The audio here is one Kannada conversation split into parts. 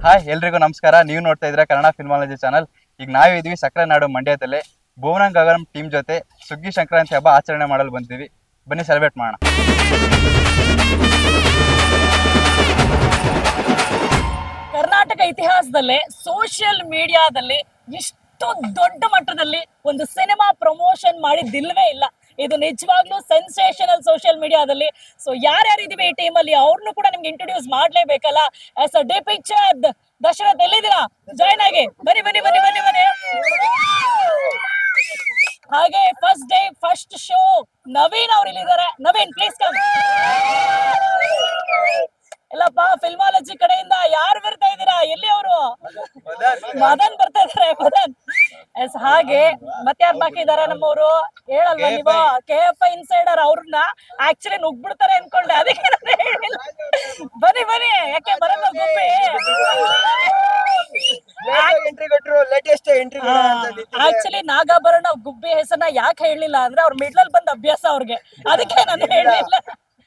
ಹಾಯ್ ಎಲ್ರಿಗೂ ನಮಸ್ಕಾರ. ನೀವು ನೋಡ್ತಾ ಇದ್ದೀರಾ ಕನ್ನಡ ಫಿಲ್ಮಾಲಜಿ ಚಾನಲ್. ಈಗ ನಾವಿದ್ವಿ ಸಕ್ಕರೆ ನಾಡು ಮಂಡ್ಯದಲ್ಲಿ ಭುವನಂ ಗಗನಂ ಟೀಮ್ ಜೊತೆ ಸುಗ್ಗಿ ಸಂಕ್ರಾಂತಿ ಹಬ್ಬ ಆಚರಣೆ ಮಾಡಲು ಬಂದಿವಿ. ಬನ್ನಿ ಸೆಲೆಬ್ರೇಟ್ ಮಾಡೋಣ. ಕರ್ನಾಟಕ ಇತಿಹಾಸದಲ್ಲೇ ಸೋಷಿಯಲ್ ಮೀಡಿಯಾದಲ್ಲಿ ಇಷ್ಟು ದೊಡ್ಡ ಮಟ್ಟದಲ್ಲಿ ಒಂದು ಸಿನಿಮಾ ಪ್ರಮೋಷನ್ ಮಾಡಿದ್ದಿಲ್ವೇ ಇಲ್ಲ. ಇದು ನಿಜವಾಗ್ಲೂ ಸೆನ್ಸೇಷನಲ್ ಸೋಷಿಯಲ್ ಮೀಡಿಯಾದಲ್ಲಿ. ಸೊ ಯಾರ್ಯಾರಿದೀವಿ ಈ ಟೀಮ್ ಅಲ್ಲಿ ಅವ್ರನ್ನು ಕೂಡ ನಿಮ್ಗೆ ಇಂಟ್ರೊಡ್ಯೂಸ್ ಮಾಡ್ಲೇಬೇಕಲ್ಲ. As a D picture Dasharath ಎಲ್ಲಿದ್ದೀರಾ? ಜಾಯ್ನ್ ಆಗಿ ಬನ್ನಿ ಬನ್ನಿ ಬನ್ನಿ ಬನ್ನಿ ಬನ್ನಿ. ಹಾಗೆ first day first show Naveen ಅವ್ರು ಇಲ್ಲಿದ್ದಾರೆ. Naveen please come. ಎಲ್ಲಪ್ಪ ಫಿಲ್ಮಾಲಜಿ ಕಡೆಯಿಂದ ಯಾರು ಬರ್ತಾ ಇದ್ದೀರಾ? ಎಲ್ಲಿ ಅವರು? ಮದನ್ ಬರ್ತಾ ಇದಾರೆ. ಮದನ್ ಎಸ್. ಹಾಗೆ ಮತ್ತೆ ಯಾರು ಬಾಕಿ ಇದಾರೆ ನಮ್ಮವರು? ಹೇಳಲ್ವಾ ನೀವು? KFI insider. ಅವ್ರನ್ನ ಆಕ್ಚುಲಿ ನುಗ್ಬಿಡ್ತಾರೆ ಅನ್ಕೊಂಡೆ, ಅದಕ್ಕೆ ಹೇಳಿಲ್ಲ. ಬನ್ನಿ ಬನ್ನಿ, ಯಾಕೆ ಬರಲ್ಲ ಗುಬ್ಬಿ? ಆಕ್ಚುಲಿ ನಾಗಾಭರಣ ಗುಬ್ಬಿ ಹೆಸರನ್ನ ಯಾಕೆ ಹೇಳಲಿಲ್ಲ ಅಂದ್ರೆ ಅವ್ರ ಮಿಡ್ಲಲ್ಲಿ ಬಂದ ಅಭ್ಯಾಸ ಅವ್ರಿಗೆ, ಅದಕ್ಕೆ ನಾನು ಹೇಳಿಲ್ಲ.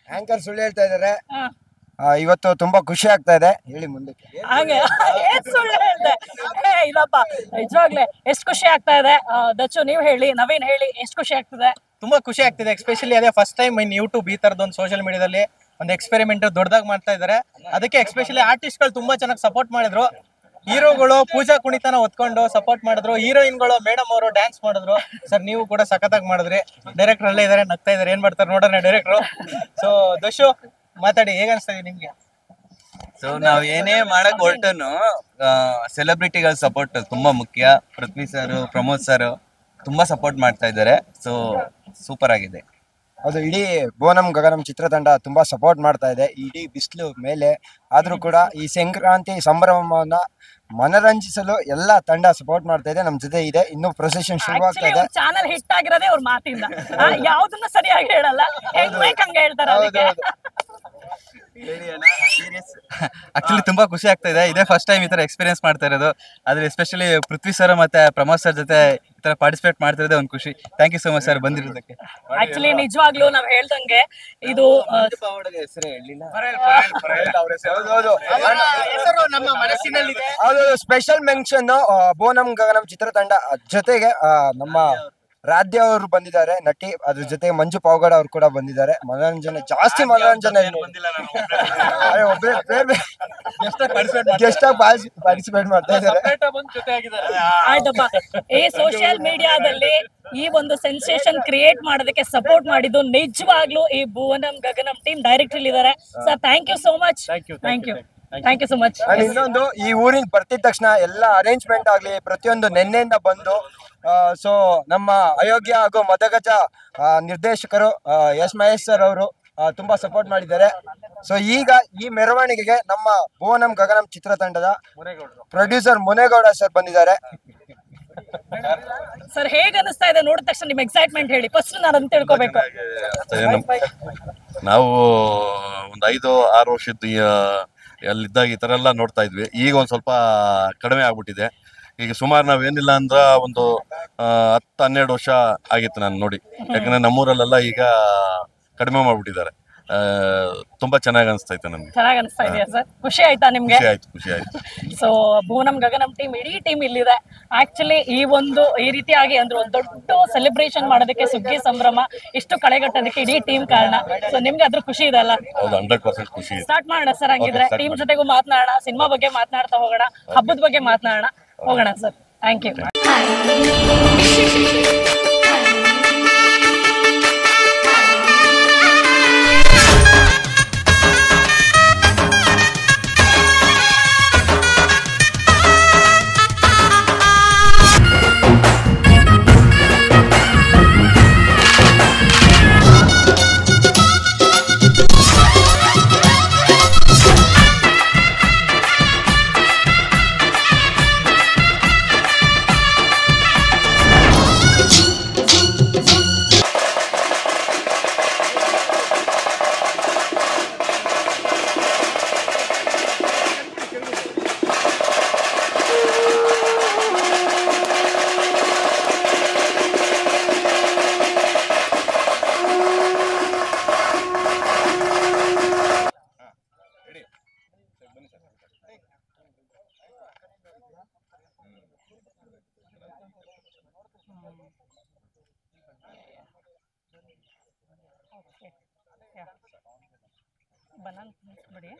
ಆಂಕರ್ ಸುಳ್ಳು ಹೇಳ್ತಾ ಇದಾರೆ. ಇವತ್ತು ತುಂಬಾ ಖುಷಿ ಆಗ್ತಾ ಇದೆ. ಹೇಳಿ ಮುಂದಕ್ಕೆ. ಹಾಗೆ ಸುಳ್ಳು ಹೇಳ್ದೆ ಇದಪ್ಪ. ನಿಜವಾಗ್ಲೇ ಎಷ್ಟು ಖುಷಿ ಆಗ್ತಾ ಇದೆ. ದಚ್ಚು ನೀವ್ ಹೇಳಿ, ನವೀನ್ ಹೇಳಿ, ಎಷ್ಟು ಖುಷಿ ಆಗ್ತಿದೆ? ತುಂಬಾ ಖುಷಿ ಆಗ್ತಿದೆ. ಎಸ್ಪೆಷಲಿ ಅದೇ ಫಸ್ಟ್ ಟೈಮ್ ಇನ್ ಯೂಟ್ಯೂಬ್ ಈ ತರದೊಂದು ಸೋಷಿಯಲ್ ಮೀಡಿಯಾದಲ್ಲಿ ಒಂದು ಎಕ್ಸ್ಪೆರಿಮೆಂಟ್ ದೊಡ್ಡದಾಗಿ ಮಾಡ್ತಾ ಇದಾರೆ. ಅದಕ್ಕೆ ಎಸ್ಪೆಷಲಿ ಆರ್ಟಿಸ್ಟ್ ಗಳು ತುಂಬಾ ಚೆನ್ನಾಗಿ ಸಪೋರ್ಟ್ ಮಾಡಿದ್ರು. ಹೀರೋಗಳು ಪೂಜಾ ಕುಣಿತನ ಹೊತ್ಕೊಂಡು ಸಪೋರ್ಟ್ ಮಾಡಿದ್ರು. ಹೀರೋಯಿನ್ಗಳು ಮೇಡಮ್ ಅವರು ಡ್ಯಾನ್ಸ್ ಮಾಡಿದ್ರು. ಸರ್ ನೀವು ಕೂಡ ಸಖತ್ತಾಗಿ ಮಾಡಿದ್ರಿ. ಡೈರೆಕ್ಟರ್ ಅಲ್ಲೇ ಇದಾರೆ, ನಗ್ತಾ ಇದಾರೆ. ಏನ್ ಮಾಡ್ತಾರೆ ನೋಡೋಣ ಡೈರೆಕ್ಟ್ರು. ಸೊ ದಶು ಮಾತಾಡಿ, ಹೇಗ ಅನ್ಸ್ತಾ ಇದೆ ನಿಮ್ಗೆ? ಸೊ ನಾವ್ ಏನೇ ಮಾಡಕ್ ಹೊರಟನು ಸೆಲೆಬ್ರಿಟಿಗಳ ಸಪೋರ್ಟ್ ತುಂಬಾ ಮುಖ್ಯ. ಪೃಥ್ವಿ ಸರ್, ಪ್ರಮೋದ್ ಸರ್ ತುಂಬಾ ಸಪೋರ್ಟ್ ಮಾಡ್ತಾ ಇದ್ದಾರೆ. ಸೊ ಸೂಪರ್ ಆಗಿದೆ. ಅದು ಇಡೀ ಭುವನಂ ಗಗನಂ ಚಿತ್ರತಂಡ ತುಂಬಾ ಸಪೋರ್ಟ್ ಮಾಡ್ತಾ ಇದೆ. ಇಡೀ ಬಿಸಿಲು ಮೇಲೆ ಆದ್ರೂ ಕೂಡ ಈ ಸಂಕ್ರಾಂತಿ ಸಂಭ್ರಮವನ್ನ ಮನರಂಜಿಸಲು ಎಲ್ಲ ತಂಡ ಸಪೋರ್ಟ್ ಮಾಡ್ತಾ ಇದೆ. ನಮ್ ಜೊತೆ ಇದೆ. ಇನ್ನು ಪ್ರೊಸೆಷನ್ ಶುರುವಾಗ್ತಾ ಇದೆ. ಚಾನಲ್ ಹಿಟ್ ಆಗಿರೋದೇ ಅವ್ರ ಮಾತಿಂದ. ಯಾವ್ದನ್ನ ಸರಿಯಾಗಿ ಹೇಳಲ್ಲ, ಹೆಂಗ್ ಬೇಕಂಗ ಹೇಳ್ತಾರೆ. ಆಕ್ಚುಲಿ ತುಂಬಾ ಖುಷಿ ಆಗ್ತಾ ಇದೆ. ಇದೇ ಫಸ್ಟ್ ಟೈಮ್ ಈ ತರ ಎಕ್ಸ್ಪೀರಿಯನ್ಸ್ ಮಾಡ್ತಾ ಇರೋದು. ಆದ್ರೆ ಎಸ್ಪೆಷಲಿ ಪೃಥ್ವಿ ಸರ್ ಮತ್ತೆ ಪ್ರಮೋದ್ ಸರ್ ಜೊತೆ ಈ ತರ ಪಾರ್ಟಿಸಿಪೇಟ್ ಮಾಡ್ತಿರೋದೇ ಒಂದು ಖುಷಿ. Thank you so much sir ಬಂದಿರೋದಕ್ಕೆ. ಆಕ್ಚುಲಿ ನಿಜವಾಗ್ಲೂ ನಾವ್ ಹೇಳ್ದಂಗೆ ಇದು ಸ್ಪೆಷಲ್ ಮೆನ್ಷನ್ ಭುವನಂ ಗಗನಂ ಚಿತ್ರತಂಡ ಜೊತೆಗೆ ನಮ್ಮ ರಾಧ್ಯ ಅವರು ಬಂದಿದ್ದಾರೆ, ನಟಿ. ಅದ್ರ ಜೊತೆಗೆ ಮಂಜು ಪಾವಗಡ ಅವರು ಕೂಡ ಬಂದಿದ್ದಾರೆ. ಮನೋರಂಜನೆ ಜಾಸ್ತಿ, ಮನೋರಂಜನೆ ಗೆಸ್ಟ್ ಪಾರ್ಟಿಸಿಪೇಟ್ ಮಾಡ್ತಾ ಇದ್ದಾರೆ. ಆಯ್ತಪ್ಪ. ಈ ಸೋಷಿಯಲ್ ಮೀಡಿಯಾದಲ್ಲಿ ಈ ಒಂದು ಸೆನ್ಸೇಷನ್ ಕ್ರಿಯೇಟ್ ಮಾಡೋದಕ್ಕೆ ಸಪೋರ್ಟ್ ಮಾಡಿದ್ದು ನಿಜವಾಗ್ಲೂ ಈ ಭುವನಂ ಗಗನಂ ಟೀಮ್ ಡೈರೆಕ್ಟರ್ ಇದ್ದಾರೆ. Sir thank you so much. Thank you so much. ಇನ್ನೊಂದು, ಈ ಊರಿಗೆ ಬರ್ತಿದ ತಕ್ಷಣ ಎಲ್ಲ ಅರೇಂಜ್ಮೆಂಟ್ ಆಗ್ಲಿ ಪ್ರತಿಯೊಂದು ನೆನ್ನೆಯಿಂದ ಬಂದು ಸೊ ನಮ್ಮ ಅಯೋಗ್ಯ ಹಾಗೂ ಮದಗಜ ನಿರ್ದೇಶಕರು ಎಸ್ ಮಹೇಶ್ ಸರ್ ಅವರು ತುಂಬಾ ಸಪೋರ್ಟ್ ಮಾಡಿದ್ದಾರೆ. ಸೊ ಈಗ ಈ ಮೆರವಣಿಗೆಗೆ ನಮ್ಮ ಭುವನಂ ಗಗನಂ ಚಿತ್ರತಂಡದ ಪ್ರೊಡ್ಯೂಸರ್ ಮುನೇಗೌಡ ಸರ್ ಬಂದಿದ್ದಾರೆ. ಸರ್ ಹೇಗೆ ಅನಿಸ್ತಾ ಇದೆ ನೋಡಿದ ತಕ್ಷಣ ನಿಮ್ ಎಕ್ಸೈಟ್ಮೆಂಟ್ ಹೇಳಿ. ಫಸ್ಟ್ ನಾನು ಅಂತ ತಿಳ್ಕೊಬೇಕು. ನಾವು ಒಂದು 5-6 ವರ್ಷದ ಅಲ್ಲಿದ್ದಾಗ ಈ ತರ ಎಲ್ಲ ನೋಡ್ತಾ ಇದ್ವಿ. ಈಗ ಒಂದ್ ಸ್ವಲ್ಪ ಕಡಿಮೆ ಆಗ್ಬಿಟ್ಟಿದೆ. ಈಗ ಸುಮಾರು ನಾವೇನಿಲ್ಲ ಅಂದ್ರ ಒಂದು 10-12 ವರ್ಷ ಆಗಿತ್ತು ನಾನು ನೋಡಿ. ಯಾಕಂದ್ರೆ ನಮ್ಮೂರಲ್ಲೆಲ್ಲ ಈಗ ಕಡಿಮೆ ಮಾಡ್ಬಿಟ್ಟಿದ್ದಾರೆ. ತುಂಬಾ ಚೆನ್ನಾಗಿ ಅನಿಸ್ತೈತೆ ನಮ್ಗೆ. ಚೆನ್ನಾಗಿ ಅನಿಸ್ತಾ ಇದೆಯಾ ಸರ್? ಖುಷಿ ಆಯ್ತಾ ನಿಮ್ಗೆ? ಖುಷಿ ಆಯ್ತು. ಸೊ ಭುವನಂ ಗಗನಂ ಟೀಮ್, ಇಡೀ ಟೀಮ್ ಇಲ್ಲಿದೆ. ಆಕ್ಚುಲಿ ಈ ರೀತಿಯಾಗಿ ಅಂದ್ರೆ ಒಂದು ದೊಡ್ಡ ಸೆಲೆಬ್ರೇಷನ್ ಮಾಡೋದಕ್ಕೆ, ಸುಗ್ಗಿ ಸಂಭ್ರಮ ಇಷ್ಟು ಕಳೆಗಟ್ಟೋದಕ್ಕೆ ಇಡೀ ಟೀಮ್ ಕಾರಣ. ಸೊ ನಿಮ್ಗೆ ಅದ್ರ ಖುಷಿ ಇದೆ ಅಲ್ಲ? ಹೌದು, 100% ಖುಷಿ ಇದೆ. ಸ್ಟಾರ್ಟ್ ಮಾಡೋಣ ಸರ್. ಹಂಗಿದ್ರೆ ಟೀಮ್ ಜೊತೆಗೂ ಮಾತನಾಡೋಣ, ಸಿನಿಮಾ ಬಗ್ಗೆ ಮಾತನಾಡ್ತಾ ಹೋಗೋಣ, ಹಬ್ಬದ ಬಗ್ಗೆ ಮಾತನಾಡೋಣ. ಹೋಗೋಣ ಸರ್. Thank you. ಬನಾನ ತಿನ್ಸ್ಬಿಡಿ.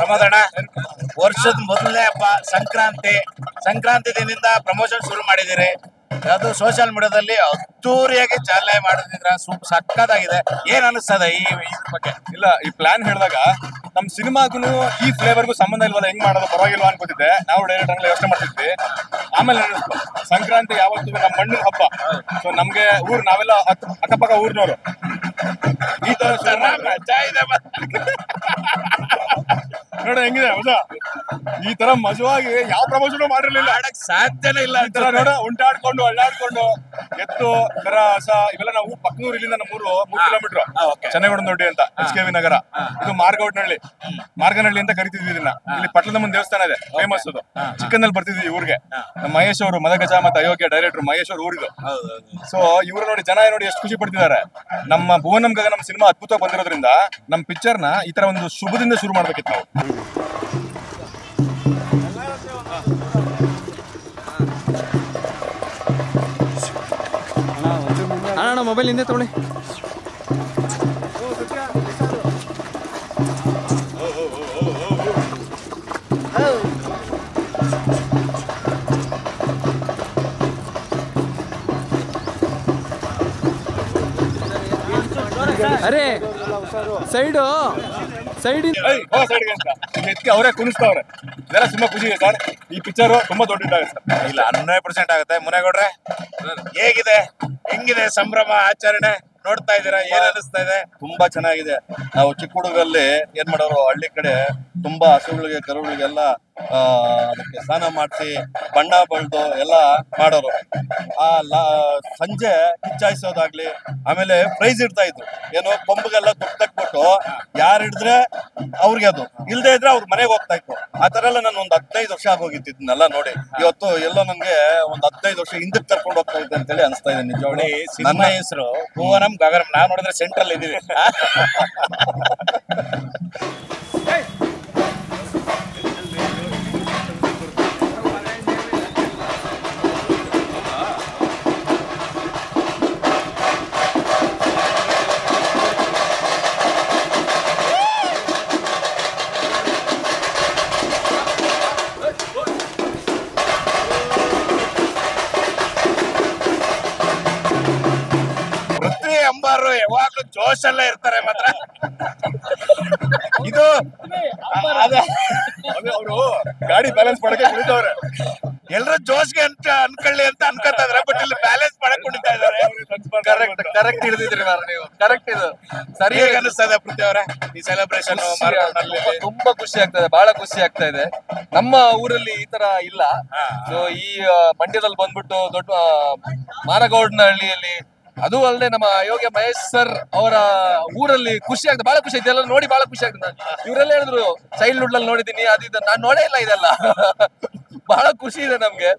ಪ್ರಮೋದಣ್ಣ, ವರ್ಷದ ಮೊದಲನೇ ಹಬ್ಬ ಸಂಕ್ರಾಂತಿ ದಿನದಿಂದ ಪ್ರಮೋಷನ್ ಶುರು ಮಾಡಿದಿರಿ. ಅದು ಸೋಷಿಯಲ್ ಮೀಡಿಯಾದಲ್ಲಿ ಅದ್ದೂರಿಯಾಗಿ ಚಾಲನೆ ಮಾಡಿದ್ರ ಸಕ್ಕತ್ತಾಗಿದೆ. ಏನ್ ಅನಿಸ್ತದೆ ಈ ಬಗ್ಗೆ? ಇಲ್ಲ, ಈ ಪ್ಲಾನ್ ಹೇಳಿದಾಗ ನಮ್ ಸಿನಿಮಾಗೂ ಈ ಫ್ಲೇವರ್ಗೂ ಸಂಬಂಧ ಇಲ್ವಲ್ಲ, ಹೆಂಗ್ ಮಾಡೋದು ಪರವಾಗಿಲ್ವಾ ಅನ್ಕೋತಿದ್ದೆ. ನಾವು ಡೈರೆಕ್ಟ್ ಹಂಗೆ ಯೋಚನೆ ಮಾಡ್ತಿದ್ವಿ. ಆಮೇಲೆ ಅನಿಸ್ತು ಸಂಕ್ರಾಂತಿ ಯಾವತ್ತು ನಮ್ಮ ಮಣ್ಣಿನ ಹಬ್ಬ. ಸೊ ನಮ್ಗೆ ನಾವೆಲ್ಲ ಅಕ್ಕಪಕ್ಕ ಊರ್ನವರು ಈ ತರ ನೋಡ ಹೆಂಗಿದೆ ಹೌದಾ. ಈ ತರ ಮಜವಾಗಿ ಯಾವ ಪ್ರಮೋಷನ್ ಮಾಡಿರ್ಲಿಲ್ಲ, ಸಾಧ್ಯನೇ ಇಲ್ಲ. ಈ ತರ ನೋಡ ಉಂಟಾಡ್ಕೊಂಡು ಅಳ್ಳಾಡ್ಕೊಂಡು ಎತ್ತು ಕರ ಹಸ ಇವೆಲ್ಲ ನಾವು ಪಕ್ಕನೂರು, ಇಲ್ಲಿಂದ ನಮ್ಮೂರು 3 ಕಿಲೋಮೀಟರ್ ಚೆನ್ನೈಗೌಡನದೊಡ್ಡಿ ಅಂತ HKV ನಗರ. ಇದು ಮಾರ್ಗನಹಳ್ಳಿ ಅಂತ ಕರಿತಿದ್ವಿ ಇದನ್ನ. ಇಲ್ಲಿ ಪಟ್ಲದಮ್ಮನ ದೇವಸ್ಥಾನ ಇದೆ, ಫೇಮಸ್ ಅದು. ಚಿಕ್ಕನ್ನಲ್ಲಿ ಬರ್ತಿದ್ವಿ ಊರಿಗೆ. ನಮ್ಮ ಮಹೇಶ್ ಅವರು ಮದಗಜ ಮತ್ತೆ ಅಯೋಗ್ಯ ಡೈರೆಕ್ಟರ್ ಮಹೇಶ್ ಅವರು ಊರಿದು. ಸೊ ಇವ್ರು ನೋಡಿ ಜನ ನೋಡಿ ಎಷ್ಟು ಖುಷಿ ಪಡ್ತಿದ್ದಾರೆ. ನಮ್ಮ ಭುವನಂ ಗಗನಂ ಸಿನಿಮಾ ಅದ್ಭುತವಾಗಿ ಬಂದಿರೋದ್ರಿಂದ ನಮ್ಮ ಪಿಕ್ಚರ್ ನ ಈ ತರ ಒಂದು ಶುಭದಿಂದ ಶುರು ಮಾಡ್ಬೇಕಿತ್ತು ನಾವು. ಅಣ್ಣ ಮೊಬೈಲ್ ಹಿಂದೆ ತೊಗೊಳ್ಳಿ. ಅರೆ ಸೈಡು ಎತ್ತಿ ಅವರೇ ಕುಣಿಸ್ತಾವ್ರೆ. ಇದೆಲ್ಲ ತುಂಬಾ ಖುಷಿ ಇದೆ ಸರ್. ಈ ಪಿಕ್ಚರ್ ತುಂಬಾ ದೊಡ್ಡದಾಗಿದೆ ಸರ್. ಇಲ್ಲ 100% ಆಗುತ್ತೆ. ಮುನೇಗೌಡ್ರೆ ಹೆಂಗಿದೆ ಸಂಭ್ರಮ ಆಚರಣೆ ನೋಡ್ತಾ ಇದ್ದೀರಾ? ಏನ್ ಅನಿಸ್ತಾ ಇದೆ? ತುಂಬಾ ಚೆನ್ನಾಗಿದೆ. ನಾವು ಚಿಕ್ಕ ಹುಡುಗರಲ್ಲಿ ಏನ್ ಮಾಡೋರು, ಹಳ್ಳಿ ಕಡೆ ತುಂಬಾ ಹಸುಗಳಿಗೆ ಕರುಗಳಿಗೆಲ್ಲ ಅದಕ್ಕೆ ಸ್ನಾನ ಮಾಡಿಸಿ ಬಣ್ಣ ಬಳ್ದು ಎಲ್ಲ ಮಾಡೋರು. ಸಂಜೆ ಕಿಚ್ಚಾಯಿಸೋದಾಗ್ಲಿ, ಆಮೇಲೆ ಪ್ರೈಸ್ ಇಡ್ತಾ ಇದ್ರು. ಏನೋ ಕೊಂಬಗೆಲ್ಲ ದುಡ್ಡು ತಕ್ಬಿಟ್ಟು ಯಾರು ಹಿಡಿದ್ರೆ ಅವ್ರಿಗೆ ಅದು, ಇಲ್ದೇ ಇದ್ರೆ ಅವ್ರ ಮನೆಗೆ ಹೋಗ್ತಾ ಇತ್ತು. ಆ ತರ ಎಲ್ಲ ನಾನು ಒಂದು 15 ವರ್ಷ ಆಗೋಗಿದ್ದನ್ನೆಲ್ಲ ನೋಡಿ ಇವತ್ತು ಎಲ್ಲೋ ನನ್ಗೆ ಒಂದು 15 ವರ್ಷ ಹಿಂದಕ್ಕೆ ಕರ್ಕೊಂಡು ಹೋಗ್ತಾ ಇದ್ದೆ ಅಂತೇಳಿ ಅನಿಸ್ತಾ ಇದೆ ನಿಜವಾಗ್ಲೂ. ನನ್ನ ಹೆಸರು ಭುವನಂ ಗಗನಂ. ನಾವ್ ನೋಡಿದ್ರೆ ಸೆಂಟ್ರಲ್ ಇದೀವಿ. ಅಂಬಾರು ಯಾವಾಗ್ಲೂ ಜೋಶಲ್ಲೇ ಇರ್ತಾರೆ ಮಾತ್ರ. ಇದು ಅವರು ಗಾಡಿ ಬ್ಯಾಲೆನ್ಸ್ ಮಾಡಕ್ಕೆ ಕುಳಿತವ್ರೆ. ಎಲ್ರು ಜೋಶ್ಗೆ ಅಂತ ಅನ್ಕೊಳ್ಳಿ ಅಂತ ಅನ್ಕೋತಾ ಇದಾರೆ, ಬಟ್ ಇಲ್ಲಿ ಬ್ಯಾಲೆನ್ಸ್ ಮಾಡಕ್ ಕುಣಿತಾ ಇದಾರೆ. ಕರೆಕ್ಟ್ ಹಿಡಿದಿದ್ರಿ ನೀವು. ಕರೆಕ್ಟ್ ಇದು ಸರಿ ಅನಿಸ್ತದೆ ಪೃಥ್ವಿ ಅವರೇ ಈ ಸೆಲೆಬ್ರೇಷನ್? ತುಂಬಾ ಖುಷಿ ಆಗ್ತದೆ, ಬಹಳ ಖುಷಿ ಆಗ್ತಾ ಇದೆ. ನಮ್ಮ ಊರಲ್ಲಿ ಈ ತರ ಇಲ್ಲ. ಸೊ ಈ ಮಂಡ್ಯದಲ್ಲಿ ಬಂದ್ಬಿಟ್ಟು ದೊಡ್ಡ ಮಾರಗೌಡನಹಳ್ಳಿಯಲ್ಲಿ, ಅದು ಅಲ್ಲದೆ ನಮ್ಮ ಅಯೋಗ್ಯ ಮಹೇಶ್ ಸರ್ ಅವರ ಊರಲ್ಲಿ ಖುಷಿ ಆಗ್ತದೆ, ಬಹಳ ಖುಷಿ ಆಯ್ತು. ಎಲ್ಲ ನೋಡಿ ಬಹಳ ಖುಷಿ ಆಗ್ತದೆ. ಇವರೆಲ್ಲ ಹೇಳಿದ್ರು ಚೈಲ್ಡ್ಹುಡ್ ಅಲ್ಲಿ ನೋಡಿದೀನಿ, ಅದು ಇದು. ನಾನು ನೋಡೇ ಇಲ್ಲ ಇದೆಲ್ಲ. ಬಹಳ ಖುಷಿ ಇದೆ ನಮ್ಗೆ.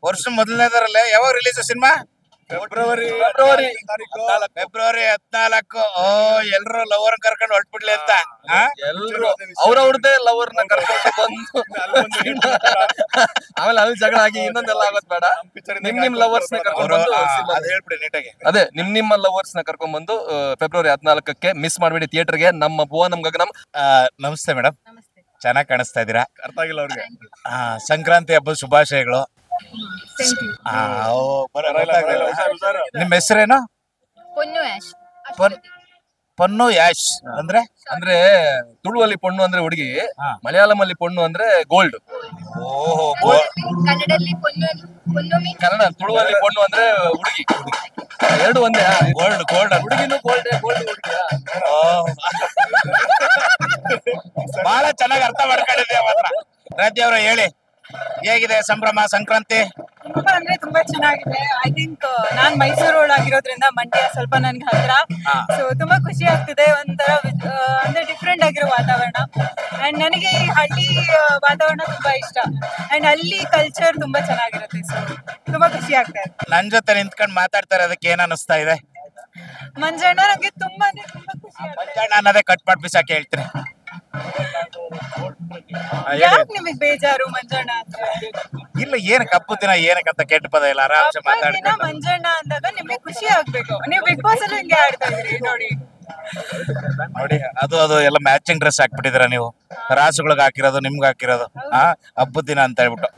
ವರ್ಷ ಮೊದಲನೇದರಲ್ಲೇ ಯಾವಾಗ ರಿಲೀಸ್ ಸಿನಿಮಾ? ಫೆಬ್ರವರಿ 14. ಎಲ್ರು ಲವರ್ ಕರ್ಕೊಂಡು ಹೊರಟ್ಬಿಡ್ಲಿ ಅಂತ ಎಲ್ರು ಅವ್ರವ್ರದೇ ಲವರ್ ನ ಕರ್ಕೊಂಡು ಬಂದು ಆಮೇಲೆ ಅಲ್ಲಿ ಜಗಳ ಆಗಿ ಇನ್ನೊಂದೆಲ್ಲ ಆಗೋದ್ ಬೇಡ. ನಿಮ್ ಲವರ್ಸ್ ನ ಕರ್ಕೊಂಡು ಅದ್ ಹೇಳ್ಬಿಡಿ ನೀಟಾಗಿ. ಅದೇ ನಿಮ್ಮ ಲವರ್ಸ್ ನ ಕರ್ಕೊಂಡ್ ಬಂದು ಫೆಬ್ರವರಿ 14ಕ್ಕೆ ಮಿಸ್ ಮಾಡ್ಬೇಡಿ ಥಿಯೇಟರ್ಗೆ. ನಮ್ಮ ಭುವನಂ ಗಗನಂ. ನಮಸ್ತೆ ಮೇಡಮ್, ಚೆನ್ನಾಗಿ ಕಾಣಿಸ್ತಾ ಇದ್ದೀರಾ. ಅರ್ಥ ಆಗಿಲ್ಲ ಅವ್ರಿಗೆ. ಸಂಕ್ರಾಂತಿ ಹಬ್ಬದ ಶುಭಾಶಯಗಳು. ನಿಮ್ಮ ಹೆಸರೇನು? ಪೊನ್ನು ಯಾಶ್. ಅಂದ್ರೆ ತುಳುವಲ್ಲಿ ಪೊಣ್ಣು ಅಂದ್ರೆ ಹುಡುಗಿ, ಮಲಯಾಳಂ ಅಲ್ಲಿ ಪೊಣ್ಣು ಅಂದ್ರೆ ಗೋಲ್ಡ್. ಕನ್ನಡ ತುಳುವಲ್ಲಿ ಪೊಣ್ಣು ಅಂದ್ರೆ ಹುಡುಗಿ. ಎರಡು ಒಂದೇ. ಗೋಲ್ಡ್ ಹುಡುಗಿನೂ ಗೋಲ್ಡ್ ಹುಡುಗಿಯ. ಬಹಳ ಚೆನ್ನಾಗಿ ಅರ್ಥ ಮಾಡ್ಕೊಂಡಿದ್ದೆ ಮಾತ್ರ. ರಾಜ್ಯ ಅವರ ಹೇಳಿ, ಹೇಗಿದೆ ಸಂಭ್ರಮ ಸಂಕ್ರಾಂತಿ? ತುಂಬಾ ಅಂದ್ರೆ ತುಂಬಾ ಚೆನ್ನಾಗಿದೆ. ಐ ಥಿಂಕ್ ನಾನ್ ಮೈಸೂರು ಆಗಿರೋದ್ರಿಂದ ಮಂಡ್ಯ ಸ್ವಲ್ಪ ನನ್ಗೆ ಹತ್ರ. ಸೊ ತುಂಬಾ ಖುಷಿ ಆಗ್ತಿದೆ. ಒಂಥರ ಅಂದ್ರೆ ಡಿಫ್ರೆಂಟ್ ಆಗಿರೋ ವಾತಾವರಣ. ಅಂಡ್ ನನಗೆ ಈ ಹಳ್ಳಿ ವಾತಾವರಣ ತುಂಬಾ ಇಷ್ಟ. ಅಂಡ್ ಹಳ್ಳಿ ಕಲ್ಚರ್ ತುಂಬಾ ಚೆನ್ನಾಗಿರುತ್ತೆ. ಸೊ ತುಂಬಾ ಖುಷಿ ಆಗ್ತಾ ಇದೆ. ನನ್ ಜೊತೆ ನಿಂತ್ಕೊಂಡು ಮಾತಾಡ್ತಾ ಇರೋದಕ್ಕೆ ಏನ್ ಅನಿಸ್ತಾ ಇದೆ? ಮಂಜಣ್ಣ ನಂಗೆ ತುಂಬಾ ಅಂದ್ರೆ ತುಂಬಾ ಖುಷಿ ಆಗ್ತದೆ. ಮಂಜಣ್ಣ ಅನ್ನೋದೇ ಕಟ್ ಮಾಡಿ ಬಿಸಾಕಿ ಹೇಳ್ತೀನಿ. ಯಾಕೆ ನಿಮಗ್ ಬೇಜಾರು ಮಂಜಣ್ಣ ಅಂದ್ರೆ? ಇಲ್ಲ, ಏನಕ್ಕೆ ಹಬ್ಬದ ದಿನ ಏನಕ್ಕಂತ ಕೆಟ್ಟ ಪದ ಇಲ್ಲ, ಆರಾಮ್ಸೆ ಮಾತಾಡಿ. ಮಂಜಣ್ಣ ಅಂದಾಗ ನಿಮ್ಗೆ ಖುಷಿ ಆಗ್ಬೇಕು. ನೀವು ಬಿಗ್ ಬಾಸ್ ಅಲ್ಲಿ ಹಿಂಗೆ ಆಡ್ತಾ ಇದ್ರಿ ನೋಡಿ. ಅದು ಎಲ್ಲ ಮ್ಯಾಚಿಂಗ್ ಡ್ರೆಸ್ ಹಾಕ್ಬಿಟ್ಟಿದ್ರ ನೀವು. ರಾಸುಗಳಿಗೆ ಹಾಕಿರೋದು, ನಿಮ್ಗೆ ಹಾಕಿರೋದು ಹಬ್ಬದ ದಿನ ಅಂತ ಹೇಳ್ಬಿಟ್ಟು.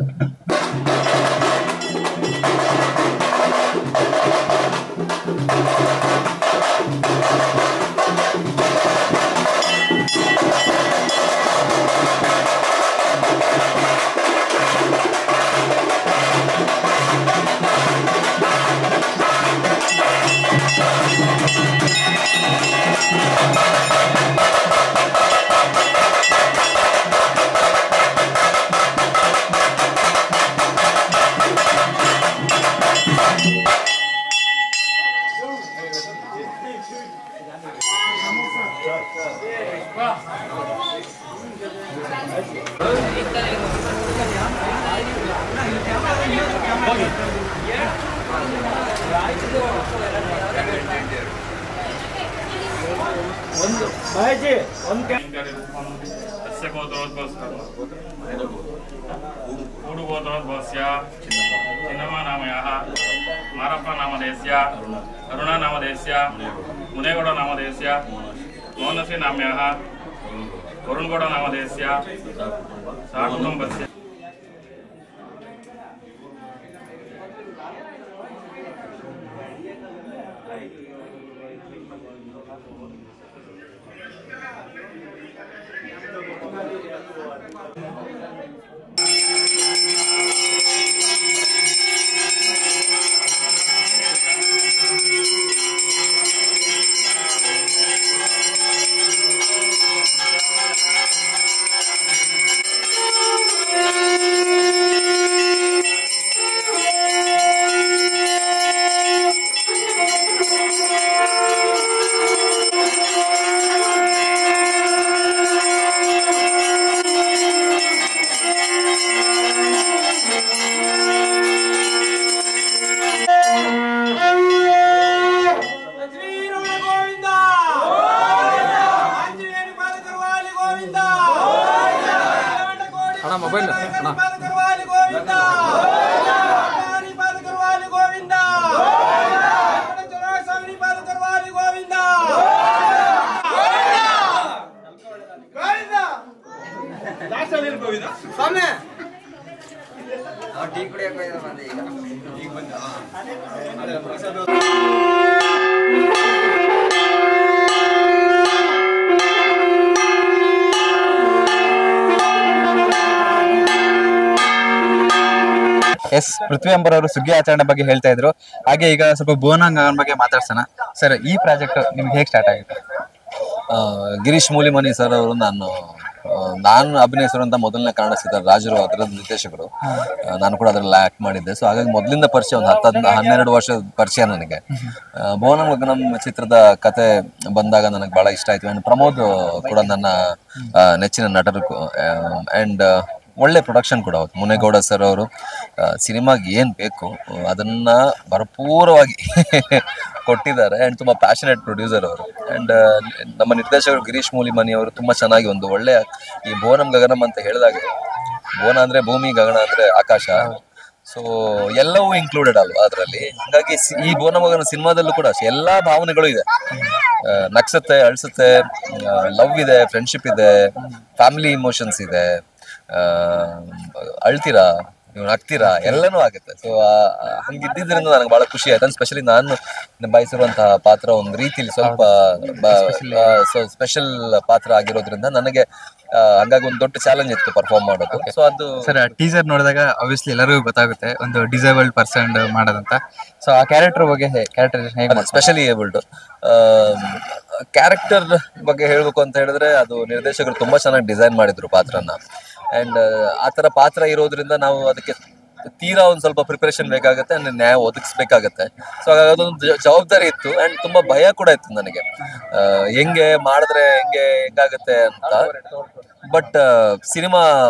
ऊडुगोत्रोद्भवस्य चिन्नमनामयः मारप्पनामधेयस्य अरुणानामधेयस्य मुनेगौडनामधेयस्य मोहनसी नाम्यः वरुणगौडनामधेयस्य सहकुटुम्बस्य ಎಸ್ ಪೃಥ್ವಿ ಅಂಬರ್ ಅವರು ಸುಗ್ಗಿ ಆಚರಣೆ ಬಗ್ಗೆ ಹೇಳ್ತಾ ಇದ್ರು. ಹಾಗೆ ಈಗ ಸ್ವಲ್ಪ ಭುವನಾಂಗನ ಬಗ್ಗೆ ಮಾತಾಡ್ಸೋಣ. ಸರ್, ಈ ಪ್ರಾಜೆಕ್ಟ್ ನಿಮ್ಗೆ ಹೇಗೆ ಸ್ಟಾರ್ಟ್ ಆಗಿದೆ? ಗಿರೀಶ್ ಮೂಲಿಮನಿ ಸರ್ ಅವರು ನಾನು ಅಭಿನಯಿಸಿರುವಂತ ಮೊದಲನೇ ಕನ್ನಡ ಚಿತ್ರ ರಾಜರು ಅದರ ನಿರ್ದೇಶಕರು. ನಾನು ಕೂಡ ಅದರಲ್ಲಿ ಆಕ್ಟ್ ಮಾಡಿದ್ದೆ. ಸೊ ಹಾಗಾಗಿ ಮೊದಲಿಂದ ಪರಿಚಯ, ಒಂದು 12 ವರ್ಷದ ಪರಿಚಯ ನನಗೆ. ಭುವನಂ ಚಿತ್ರದ ಕತೆ ಬಂದಾಗ ನನಗೆ ಬಹಳ ಇಷ್ಟ ಆಯ್ತು. ಅಂಡ್ ಪ್ರಮೋದ್ ಕೂಡ ನನ್ನ ನೆಚ್ಚಿನ ನಟರು. ಅಂಡ್ ಒಳ್ಳೆ ಪ್ರೊಡಕ್ಷನ್ ಕೂಡ ಅವತ್ತು ಮುನೇಗೌಡ ಸರ್ ಅವರು ಸಿನಿಮಾಗೆ ಏನ್ ಬೇಕು ಅದನ್ನ ಭರಪೂರವಾಗಿ ಕೊಟ್ಟಿದ್ದಾರೆ. ಅಂಡ್ ತುಂಬಾ ಪ್ಯಾಷನೇಟ್ ಪ್ರೊಡ್ಯೂಸರ್ ಅವರು. ಅಂಡ್ ನಮ್ಮ ನಿರ್ದೇಶಕರು ಗಿರೀಶ್ ಮೂಲಿಮನಿ ಅವರು ತುಂಬಾ ಚೆನ್ನಾಗಿ ಒಂದು ಒಳ್ಳೆ ಈ ಭುವನಂ ಗಗನಂ ಅಂತ ಹೇಳಿದಾಗ, ಭುವನ ಅಂದ್ರೆ ಭೂಮಿ, ಗಗನ ಅಂದ್ರೆ ಆಕಾಶ. ಸೊ ಎಲ್ಲವೂ ಇನ್ಕ್ಲೂಡೆಡ್ ಅಲ್ವಾ ಅದರಲ್ಲಿ. ಹಾಗಾಗಿ ಈ ಭುವನಂ ಗಗನ ಸಿನಿಮಾದಲ್ಲೂ ಕೂಡ ಎಲ್ಲಾ ಭಾವನೆಗಳು ಇದೆ. ನಗ್ಸುತ್ತೆ, ಅಳ್ಸುತ್ತೆ, ಲವ್ ಇದೆ, ಫ್ರೆಂಡ್ಶಿಪ್ ಇದೆ, ಫ್ಯಾಮಿಲಿ ಇಮೋಷನ್ಸ್ ಇದೆ, ಅಳ್ತೀರಾ, ನೀವು ನಗ್ತೀರಾ, ಎಲ್ಲನೂ ಆಗುತ್ತೆ. ಸೊ ಹಂಗಿದ್ದಿದ್ರಿಂದ ನನಗೆ ಬಹಳ ಖುಷಿ ಆಯ್ತು. ಸ್ಪೆಷಲಿ ನಾನು ನಿಭಾಯಿಸಿರುವಂತಹ ಪಾತ್ರ ಒಂದು ರೀತಿಲಿ ಸ್ವಲ್ಪ ಸ್ಪೆಷಲ್ ಪಾತ್ರ ಆಗಿರೋದ್ರಿಂದ ನನಗೆ ಹಂಗಾಗಿ ಒಂದು ದೊಡ್ಡ ಚಾಲೆಂಜ್ ಇತ್ತು ಪರ್ಫಾರ್ಮ್ ಮಾಡೋದು. ಸೊ ಅದು ಸರ್, ಟೀಸರ್ ನೋಡಿದಾಗ ಆಬ್ವಿಯಸ್ಲಿ ಎಲ್ಲರಿಗೂ ಗೊತ್ತಾಗುತ್ತೆ ಒಂದು ಡಿಸೇಬಲ್ಡ್ ಪರ್ಸನ್ ಮಾಡೋದಂತ. ಸೊ ಆ ಕ್ಯಾರೆಕ್ಟರ್ ಬಗ್ಗೆ ಕ್ಯಾರೆಕ್ಟರ್ ಹೇಗೆ ಸ್ಪೆಷಲಿ ಏಬಲ್ಡ್ ಕ್ಯಾರೆಕ್ಟರ್ ಬಗ್ಗೆ ಹೇಳ್ಬೇಕು ಅಂತ ಹೇಳಿದ್ರೆ, ಅದು ನಿರ್ದೇಶಕರು ತುಂಬಾ ಚೆನ್ನಾಗಿ ಡಿಸೈನ್ ಮಾಡಿದ್ರು ಪಾತ್ರನ. ಅಂಡ್ ಆತರ ಪಾತ್ರ ಇರೋದ್ರಿಂದ ನಾವು ಅದಕ್ಕೆ ತೀರಾ ಒಂದ್ ಸ್ವಲ್ಪ ಪ್ರಿಪರೇಷನ್ ಬೇಕಾಗುತ್ತೆ, ನ್ಯಾಯ ಒದಗಿಸ್ಬೇಕಾಗತ್ತೆ. ಸೊ ಹಾಗಾಗಿ ಅದೊಂದು ಜವಾಬ್ದಾರಿ ಇತ್ತು. ಅಂಡ್ ತುಂಬಾ ಭಯ ಕೂಡ ಇತ್ತು ನನಗೆ, ಹೆಂಗೆ ಮಾಡಿದ್ರೆ ಹೆಂಗಾಗತ್ತೆ ಅಂತ. ಬಟ್ ಸಿನಿಮಾ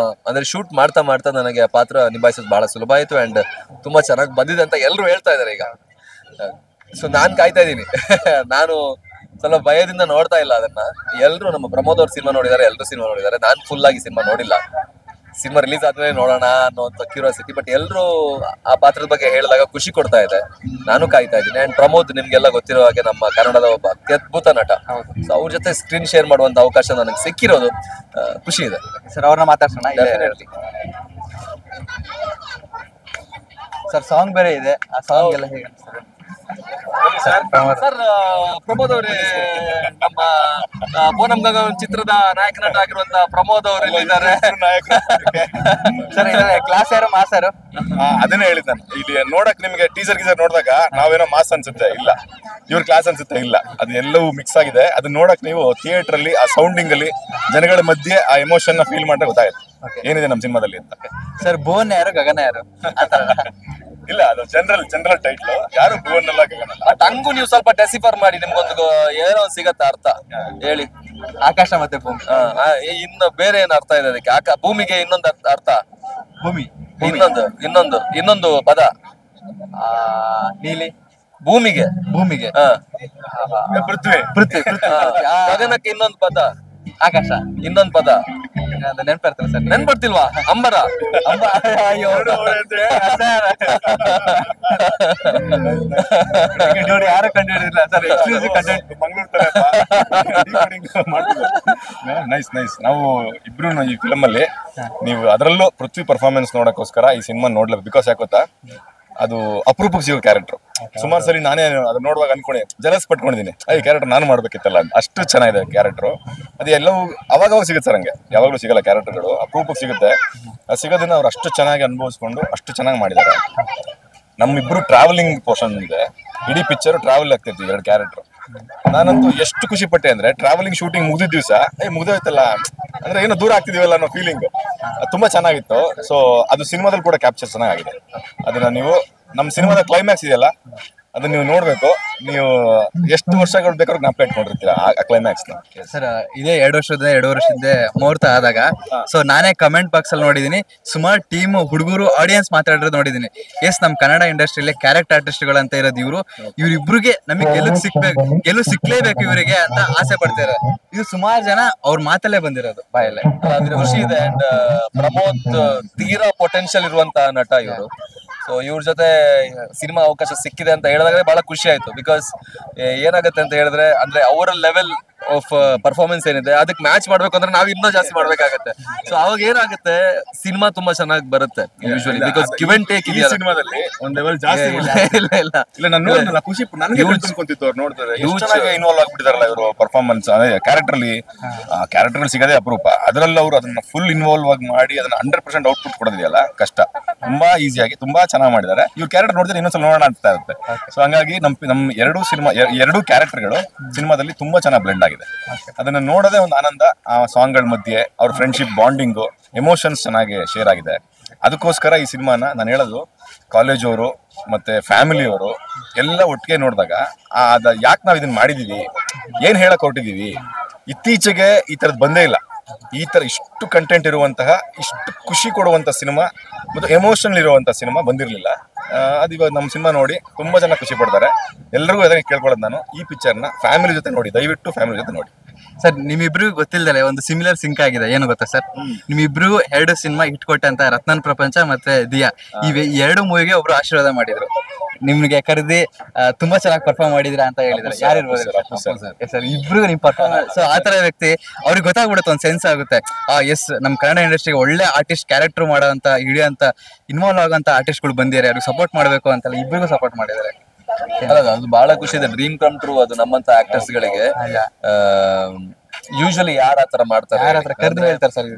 ಅಂದ್ರೆ ಶೂಟ್ ಮಾಡ್ತಾ ಮಾಡ್ತಾ ನನಗೆ ಆ ಪಾತ್ರ ನಿಭಾಯಿಸೋದು ಬಹಳ ಸುಲಭ ಆಯ್ತು. ಅಂಡ್ ತುಂಬಾ ಚೆನ್ನಾಗಿ ಬಂದಿದೆ ಅಂತ ಎಲ್ಲರೂ ಹೇಳ್ತಾ ಇದಾರೆ ಈಗ. ಸೊ ನಾನ್ ಕಾಯ್ತಾ ಇದ್ದೀನಿ. ನಾನು ಸ್ವಲ್ಪ ಭಯದಿಂದ ನೋಡ್ತಾ ಇಲ್ಲ ಅದನ್ನ. ಎಲ್ರು ನಮ್ಮ ಪ್ರಮೋದ್ ಅವ್ರ ಸಿನಿಮಾ ನೋಡಿದ್ದಾರೆ, ಎಲ್ರು ಸಿನಿಮಾ ನೋಡಿದ್ದಾರೆ. ನಾನ್ ಫುಲ್ ಆಗಿ ಸಿನಿಮಾ ನೋಡಿಲ್ಲ. ಸಿನಿಮಾ ರಿಲೀಸ್ ಆದ್ಮೇಲೆ ನೋಡೋಣ ಅನ್ನೋಂಥ ಕ್ಯೂರಿಯಾಸಿಟಿ. ಬಟ್ ಎಲ್ರು ಆ ಪಾತ್ರದ ಬಗ್ಗೆ ಹೇಳಿದಾಗ ಖುಷಿ ಕೊಡ್ತಾ ಇದೆ. ನಾನು ಕಾಯ್ತಾ ಇದ್ದೀನಿ. ಅಂಡ್ ಪ್ರಮೋದ್ ನಿಮ್ಗೆಲ್ಲ ಗೊತ್ತಿರೋ ಹಾಗೆ ನಮ್ಮ ಕನ್ನಡದ ಒಬ್ಬ ಅತ್ಯದ್ಭುತ ನಟ. ಸೊ ಅವ್ರ ಜೊತೆ ಸ್ಕ್ರೀನ್ ಶೇರ್ ಮಾಡುವಂತ ಅವಕಾಶ ನನಗೆ ಸಿಕ್ಕಿರೋದು ಖುಷಿ ಇದೆ. ಸರ್, ಅವ್ರನ್ನ ಮಾತಾಡ್ಸೋಣ. ಸರ್, ಸಾಂಗ್ ಬೇರೆ ಇದೆ, ಆ ಸಾಂಗ್ ಎಲ್ಲ ಹೇಗೆ ಅನಿಸ್ತದೆ? ಸರ್, ಪ್ರಮೋದ್ ಅವರೇ, ನಮ್ಮ ಭುವನಂ ಗಗನಂ ಚಿತ್ರದ ನಾಯಕ ನಟ ಆಗಿರುವಂತ ಪ್ರಮೋದ್ ಅವರು ಇಲ್ಲಿದ್ದಾರೆ. ಸರ್, ಇದರಲ್ಲಿ ಕ್ಲಾಸ್ ಯಾರು, ಮಾಸ್ ಯಾರು? ಅದನ್ನೇ ಹೇಳಿದ್ ನಾನು. ಇಲ್ಲಿ ನೋಡಕ್ ನಿಮ್ಗೆ ಟೀಸರ್ ಗೀಸರ್ ನೋಡಿದಾಗ ನಾವೇನೋ ಮಾಸ್ ಅನ್ಸುತ್ತೆ, ಇಲ್ಲ ಇವ್ರ ಕ್ಲಾಸ್ ಅನ್ಸುತ್ತೆ, ಇಲ್ಲ ಅದು ಎಲ್ಲವೂ ಮಿಕ್ಸ್ ಆಗಿದೆ. ಅದನ್ನ ನೋಡಕ್ ನೀವು ಥಿಯೇಟರ್ ಅಲ್ಲಿ ಆ ಸೌಂಡಿಂಗ್ ಅಲ್ಲಿ ಜನಗಳ ಮಧ್ಯೆ ಆ ಎಮೋಷನ್ ನ ಫೀಲ್ ಮಾಡ್ರೆ ಗೊತ್ತಾಗುತ್ತೆ ಏನಿದೆ ನಮ್ಮ ಸಿನಿಮಾದಲ್ಲಿ ಅಂತ. ಸರ್, ಭುವನ್ ಯಾರು, ಗಗನ ಯಾರು? ಇಲ್ಲ, ಅದು ಜನರಲ್ ಟೈಟ್ಲ್. ಯಾರು ಭುವನ್ ಅಲ್ಲ, ಗಗನ ಅಲ್ಲ. ಬಟ್ ಹಂಗೂ ನೀವು ಸ್ವಲ್ಪ ಡೆಸಿಫರ್ ಮಾಡಿ, ನಿಮ್ಗೊಂದು ಏನೋ ಸಿಗತ್ತೆ ಅರ್ಥ ಹೇಳಿ. ಆಕಾಶ ಮತ್ತೆ ಭೂಮಿ, ಇನ್ನು ಬೇರೆ ಏನ್ ಅರ್ಥ ಇದೆ ಅದಕ್ಕೆ? ಭೂಮಿಗೆ ಇನ್ನೊಂದು ಅರ್ಥ, ಭೂಮಿ ಇನ್ನೊಂದು ಪದ ನೀಲಿ, ಭೂಮಿಗೆ ಪೃಥ್ವಿ, ಗಗನಕ್ಕೆ ಇನ್ನೊಂದು ಪದ, ಆಕಾಶ ಇನ್ನೊಂದು ಪದ. ನೆನ್ಪಿರ್ತದೆ ಸರ್, ನೆನ್ಪಡ್ತಿಲ್ವಾ? ಅಂಬರ. ನೋಡಿ, ಯಾರು ಕಂಡುಹಿಡಿದಿಲ್ಲ ಸರ್. Exclusive content nice. ನಾವು ಇಬ್ರು ಈ ಫಿಲಮ್ ಅಲ್ಲಿ ನೀವು ಅದರಲ್ಲೂ ಪೃಥ್ವಿ ಪರ್ಫಾರ್ಮೆನ್ಸ್ ನೋಡಕ್ಕೋಸ್ಕರ ಈ ಸಿನಿಮಾ ನೋಡ್ಲೇಬೇಕು. ಬಿಕಾಸ್ ಯಾಕೊತ್ತಾ, ಅದು ಅಪರೂಪಕ್ಕೆ ಸಿಗೋ ಕ್ಯಾರೆಕ್ಟರ್. ಸುಮಾರು ಸರಿ ನಾನೇ ಅದು ನೋಡುವಾಗ ಅನ್ಕೊಂಡೆ, ಜಲಸ್ ಪಟ್ಕೊಂಡಿದ್ದೀನಿ, ಈ ಕ್ಯಾರೆಕ್ಟರ್ ನಾನು ಮಾಡ್ಬೇಕಿತ್ತಲ್ಲ ಅಂತ. ಅಷ್ಟು ಚೆನ್ನಾಗಿದೆ ಕ್ಯಾರೆಕ್ಟರ್. ಅದು ಎಲ್ಲವೂ ಅವಾಗ ಸಿಗುತ್ತೆ ಸರ್, ಹಂಗೆ ಯಾವಾಗಲೂ ಸಿಗಲ್ಲ ಕ್ಯಾರೆಕ್ಟರ್ಗಳು, ಅಪರೂಪಕ್ಕೆ ಸಿಗುತ್ತೆ. ಅದು ಸಿಗೋದನ್ನ ಅವ್ರು ಅಷ್ಟು ಚೆನ್ನಾಗಿ ಅನುಭವಿಸ್ಕೊಂಡು ಅಷ್ಟು ಚೆನ್ನಾಗಿ ಮಾಡಿದ್ದಾರೆ. ನಮ್ಮಿಬ್ರು ಟ್ರಾವೆಲಿಂಗ್ ಪೋರ್ಷನ್ ಇದೆ, ಇಡೀ ಪಿಕ್ಚರ್ ಟ್ರಾವೆಲ್ ಆಗ್ತೈತಿ 2 ಕ್ಯಾರೆಕ್ಟರ್. ನಾನಂತೂ ಎಷ್ಟು ಖುಷಿ ಪಟ್ಟೆ ಅಂದ್ರೆ, ಟ್ರಾವೆಲಿಂಗ್ ಶೂಟಿಂಗ್ ಮುಗಿದ ದಿವಸ ಮುಗಿದೋಯ್ತಲ್ಲ ಅಂದ್ರೆ ಏನೋ ದೂರ ಆಗ್ತಿದೀವಲ್ಲ ಅನ್ನೋ ಫೀಲಿಂಗ್ ತುಂಬಾ ಚೆನ್ನಾಗಿತ್ತು. ಸೊ ಅದು ಸಿನಿಮಾದಲ್ಲಿ ಕೂಡ ಕ್ಯಾಪ್ಚರ್ ಚೆನ್ನಾಗಿದೆ. ಅದನ್ನ ನೀವು ನಮ್ಮ ಸಿನಿಮಾದ ಕ್ಲೈಮ್ಯಾಕ್ಸ್ ಇದೆಯಲ್ಲ, ಅದನ್ನ ನೀವು ನೋಡ್ಬೇಕು. ನೀವು ಎಷ್ಟು ವರ್ಷಗಳು ಬೇಕಾದ್ರೂ ಜ್ಞಾಪಕ ಇಟ್ಕೊಂಡಿರ್ತೀರಾ ಆ ಕ್ಲೈಮ್ಯಾಕ್ಸ್ ನ. ಸರ್ ಇದೇ 2 ವರ್ಷದ ಮುಹೂರ್ತ ಆದಾಗ ಸೊ ನಾನೇ ಕಮೆಂಟ್ ಬಾಕ್ಸ್ ಅಲ್ಲಿ ನೋಡಿದೀನಿ, ಸುಮಾರು ಟೀಮ್ ಹುಡುಗರು ಆಡಿಯನ್ಸ್ ಮಾತಾಡಿರೋದು ನೋಡಿದೀನಿ. ಎಸ್ ನಮ್ ಕನ್ನಡ ಇಂಡಸ್ಟ್ರಿಯಲ್ಲಿ ಕ್ಯಾರೆಕ್ಟರ್ ಆರ್ಟಿಸ್ಟ್ ಗಳು ಅಂತ ಇರೋದು ಇವ್ರಿಬ್ರಿಗೆ ನಮಗೆ ಗೆಲುವು ಸಿಕ್ಲೇಬೇಕು ಇವರಿಗೆ ಅಂತ ಆಸೆ ಪಡ್ತಾರೆ. ಇದು ಸುಮಾರು ಜನ ಅವ್ರ ಮಾತಲ್ಲೇ ಬಂದಿರೋದು ಬಾಯಲ್ಲೇ. ಅದ್ರ ಖುಷಿ ಇದೆ. ಅಂಡ್ ಪ್ರಮೋದ್ ತೀರಾ ಪೊಟೆನ್ಶಿಯಲ್ ಇರುವಂತ ನಟ ಇವರು. ಸೊ ಇವ್ರ ಜೊತೆ ಸಿನಿಮಾ ಅವಕಾಶ ಸಿಕ್ಕಿದೆ ಅಂತ ಹೇಳಿದಾಗ ಬಹಳ ಖುಷಿ ಆಯ್ತು. ಬಿಕಾಸ್ ಏನಾಗುತ್ತೆ ಅಂತ ಹೇಳಿದ್ರೆ ಅಂದ್ರೆ ಅವರ ಲೆವೆಲ್ ಆಫ್ ಪರ್ಫಾರ್ಮೆನ್ಸ್ ಏನಿದೆ ಅದಕ್ಕೆ ಮ್ಯಾಚ್ ಮಾಡ್ಬೇಕು ಅಂದ್ರೆ ನಾವ್ ಇನ್ನೂ ಜಾಸ್ತಿ ಮಾಡ್ಬೇಕಾಗತ್ತೆ. ಸೊ ಅವಾಗ ಏನಾಗುತ್ತೆ, ಸಿನಿಮಾ ತುಂಬಾ ಚೆನ್ನಾಗಿ ಬರುತ್ತೆ usually. Because give and take ಈ ಸಿನಿಮಾದಲ್ಲಿ ಒಂದ್ ಲೆವೆಲ್ ಜಾಸ್ತಿ ಇಲ್ಲ ನಾನು ನೋಡಿದ್ನಲ್ಲ, ಖುಷಿ ನನಗೆ ತುಂಬ್ಕೊಂತಿತ್ತು ಅವ್ರು ನೋಡಿದ್ರೆ. ಎಷ್ಟು ಚೆನ್ನಾಗಿ ಇನ್ವಾಲ್ವ್ ಆಗ್ಬಿಟ್ಟಿದಾರಲ್ಲ ಇವರು ಪರ್ಫಾರ್ಮೆನ್ಸ್. ಕ್ಯಾರೆಕ್ಟರ್ ಕ್ಯಾರೆಕ್ಟರ್ ಸಿಗೋದೇ ಅಪರೂಪ. ಅದ್ರಲ್ಲಿ ಅವರು ಅದನ್ನ ಫುಲ್ ಇನ್ವಾಲ್ವ್ ಆಗಿ ಮಾಡಿ ಅದನ್ನ 100% ಔಟ್ಪುಟ್ ಕೊಡೋದಿದೆಯಲ್ಲ ಕಷ್ಟ. ತುಂಬಾ ಈಸಿಯಾಗಿ ತುಂಬಾ ಚೆನ್ನಾಗಿ ಮಾಡಿದ್ದಾರೆ. ಇವ್ರ ಕ್ಯಾರೆಕ್ಟರ್ ನೋಡಿದ್ರೆ ಇನ್ನೊಂದ್ಸಲ ನೋಡೋಣ ಅಂತ ಇರುತ್ತೆ. ಸೊ ಹಂಗಾಗಿ ನಮ್ ಎರಡು ಕ್ಯಾರೆಕ್ಟರ್ಗಳು ಸಿನಿಮಾದಲ್ಲಿ ತುಂಬಾ ಚೆನ್ನಾಗಿ ಬ್ಲೆಂಡ್ ಆಗಿದೆ. ಅದನ್ನ ನೋಡೋದೇ ಒಂದು ಆನಂದ. ಆ ಸಾಂಗ್ ಗಳ ಮಧ್ಯೆ ಅವ್ರ ಫ್ರೆಂಡ್ಶಿಪ್ ಬಾಂಡಿಂಗು ಎಮೋಷನ್ಸ್ ಚೆನ್ನಾಗಿ ಶೇರ್ ಆಗಿದೆ. ಅದಕ್ಕೋಸ್ಕರ ಈ ಸಿನಿಮಾನ ನಾನು ಹೇಳೋದು, ಕಾಲೇಜವರು ಮತ್ತೆ ಫ್ಯಾಮಿಲಿಯವರು ಎಲ್ಲ ಒಟ್ಟಿಗೆ ನೋಡಿದಾಗ ಯಾಕೆ ನಾವ್ ಇದನ್ನ ಮಾಡಿದೀವಿ, ಏನ್ ಹೇಳಕ್ ಹೊರಟಿದೀವಿ. ಇತ್ತೀಚೆಗೆ ಈ ತರದ್ ಬಂದೇ ಇಲ್ಲ. ಈ ತರ ಇಷ್ಟು ಕಂಟೆಂಟ್ ಇರುವಂತಹ, ಇಷ್ಟು ಖುಷಿ ಕೊಡುವಂತ ಸಿನಿಮಾ ಮತ್ತು ಎಮೋಷನಲ್ ಇರುವಂತ ಸಿನಿಮಾ ಬಂದಿರಲಿಲ್ಲ. ಅದು ಇವಾಗ ನಮ್ಮ ಸಿನಿಮಾ ನೋಡಿ ತುಂಬಾ ಜನ ಖುಷಿ ಪಡ್ತಾರೆ. ಎಲ್ರಿಗೂ ಅದನ್ನ ಕೇಳ್ಕೊಳ್ಳೋದು ನಾನು, ಈ ಪಿಕ್ಚರ್ನ ಫ್ಯಾಮಿಲಿ ಜೊತೆ ನೋಡಿ, ದಯವಿಟ್ಟು ಫ್ಯಾಮಿಲಿ ಜೊತೆ ನೋಡಿ. ಸರ್ ನಿಮ್ಮಿಬ್ರಿಗೂ ಗೊತ್ತಿಲ್ದಲೆ ಒಂದು ಸಿಮಿಲರ್ ಸಿಂಕ್ ಆಗಿದೆ. ಏನು ಗೊತ್ತಾ ಸರ್, ನಿಮ್ಮಿಬ್ರಿಗೂ 2 ಸಿನಿಮಾ ಇಟ್ಕೊಟ್ಟೆ ಅಂತ ರತ್ನನ್ ಪ್ರಪಂಚ ಮತ್ತೆ ದಿಯಾ, ಈ 2 ಮೂವಿಗೆ ಒಬ್ರು ಆಶೀರ್ವಾದ ಮಾಡಿದ್ರು. ನಿಮ್ಗೆ ಕರೆದಿ ತುಂಬಾ ಚೆನ್ನಾಗಿ ಪರ್ಫಾರ್ಮ್ ಮಾಡಿದ್ರ ಅಂತ ಹೇಳಿದ್ರೆ ಯಾರಿರ್ಬೋದು ಸರ್? ಇಬ್ರಿಗೂ ನಿಮ್ ಪರ್ಫಾರ್ಮೆನ್ಸ್. ಸೊ ಆ ತರ ವ್ಯಕ್ತಿ ಅವ್ರಿಗೆ ಗೊತ್ತಾಗ್ಬಿಡುತ್ತೆ, ಒಂದು ಸೆನ್ಸ್ ಆಗುತ್ತೆ. ಎಸ್ ನಮ್ ಕನ್ನಡ ಇಂಡಸ್ಟ್ರಿಗೆ ಒಳ್ಳೆ ಆರ್ಟಿಸ್ಟ್ ಕ್ಯಾರೆಕ್ಟರ್ ಮಾಡೋಂತ ಹಿಡಿಯೋಂತ ಇನ್ವಾಲ್ವ್ ಆಗೋಂತ ಆರ್ಟಿಸ್ಟ್ಗಳು ಬಂದಿದ್ದಾರೆ, ಅವ್ರಿಗೆ ಸಪೋರ್ಟ್ ಮಾಡ್ಬೇಕು ಅಂತಲ್ಲ ಇಬ್ರಿಗೂ ಸಪೋರ್ಟ್ ಮಾಡಿದ್ದಾರೆ. ಅದು ಬಹಳ ಖುಷಿ ಇದೆ. ಡ್ರೀಮ್ ಕಮ್ ಟ್ರೂ ಅದು ನಮ್ಮಂತ ಆಕ್ಟರ್ಸ್ ಗಳಿಗೆ. ಯೂಶಲಿ ಯಾರ ಆತರ ಮಾಡ್ತಾರೆ, ಕರೆದು ಹೇಳ್ತಾರೆ ಸರ್.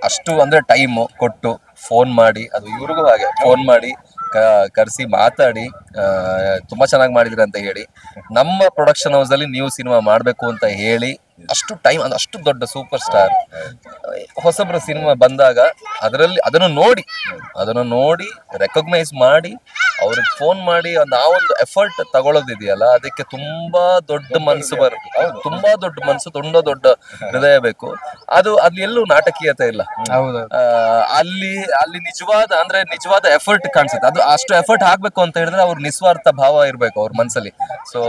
ಅಷ್ಟು ಅಂದ್ರೆ ಟೈಮ್ ಕೊಟ್ಟು ಫೋನ್ ಮಾಡಿ, ಅದು ಇವ್ರಿಗೂ ಹಾಗೆ ಫೋನ್ ಮಾಡಿ ಕರೆಸಿ ಮಾತಾಡಿ ತುಂಬಾ ಚೆನ್ನಾಗಿ ಮಾಡಿದ್ರಿ ಅಂತ ಹೇಳಿ, ನಮ್ಮ ಪ್ರೊಡಕ್ಷನ್ ಹೌಸ್ ಅಲ್ಲಿ ನೀವು ಸಿನಿಮಾ ಮಾಡ್ಬೇಕು ಅಂತ ಹೇಳಿ ಅಷ್ಟು ಟೈಮ್, ಅಷ್ಟು ದೊಡ್ಡ ಸೂಪರ್ ಸ್ಟಾರ್ ಹೊಸಬ್ರ ಸಿನಿಮಾ ಬಂದಾಗ ಅದನ್ನು ನೋಡಿ ರೆಕಗ್ನೈಸ್ ಮಾಡಿ ಅವ್ರಿಗೆ ಫೋನ್ ಮಾಡಿ ನಾವೊಂದು ಎಫರ್ಟ್ ತಗೊಳ್ಳೋದಿದೆಯಲ್ಲ, ಅದಕ್ಕೆ ತುಂಬಾ ದೊಡ್ಡ ಮನಸ್ಸು ಬರುತ್ತೆ. ತುಂಬಾ ದೊಡ್ಡ ಮನಸ್ಸು, ತುಂಬಾ ದೊಡ್ಡ ಹೃದಯ ಬೇಕು. ಅಲ್ಲಿ ಎಲ್ಲೂ ನಾಟಕೀಯತೆ ಇಲ್ಲ. ಅಲ್ಲಿ ನಿಜವಾದ ಎಫರ್ಟ್ ಕಾಣಿಸುತ್ತೆ. ಅದು ಅಷ್ಟು ಎಫರ್ಟ್ ಹಾಕ್ಬೇಕು ಅಂತ ಹೇಳಿದ್ರೆ ಅವ್ರ ನಿಸ್ವಾರ್ಥ ಭಾವ ಇರ್ಬೇಕು ಅವ್ರ ಮನ್ಸಲ್ಲಿ. ಸೊ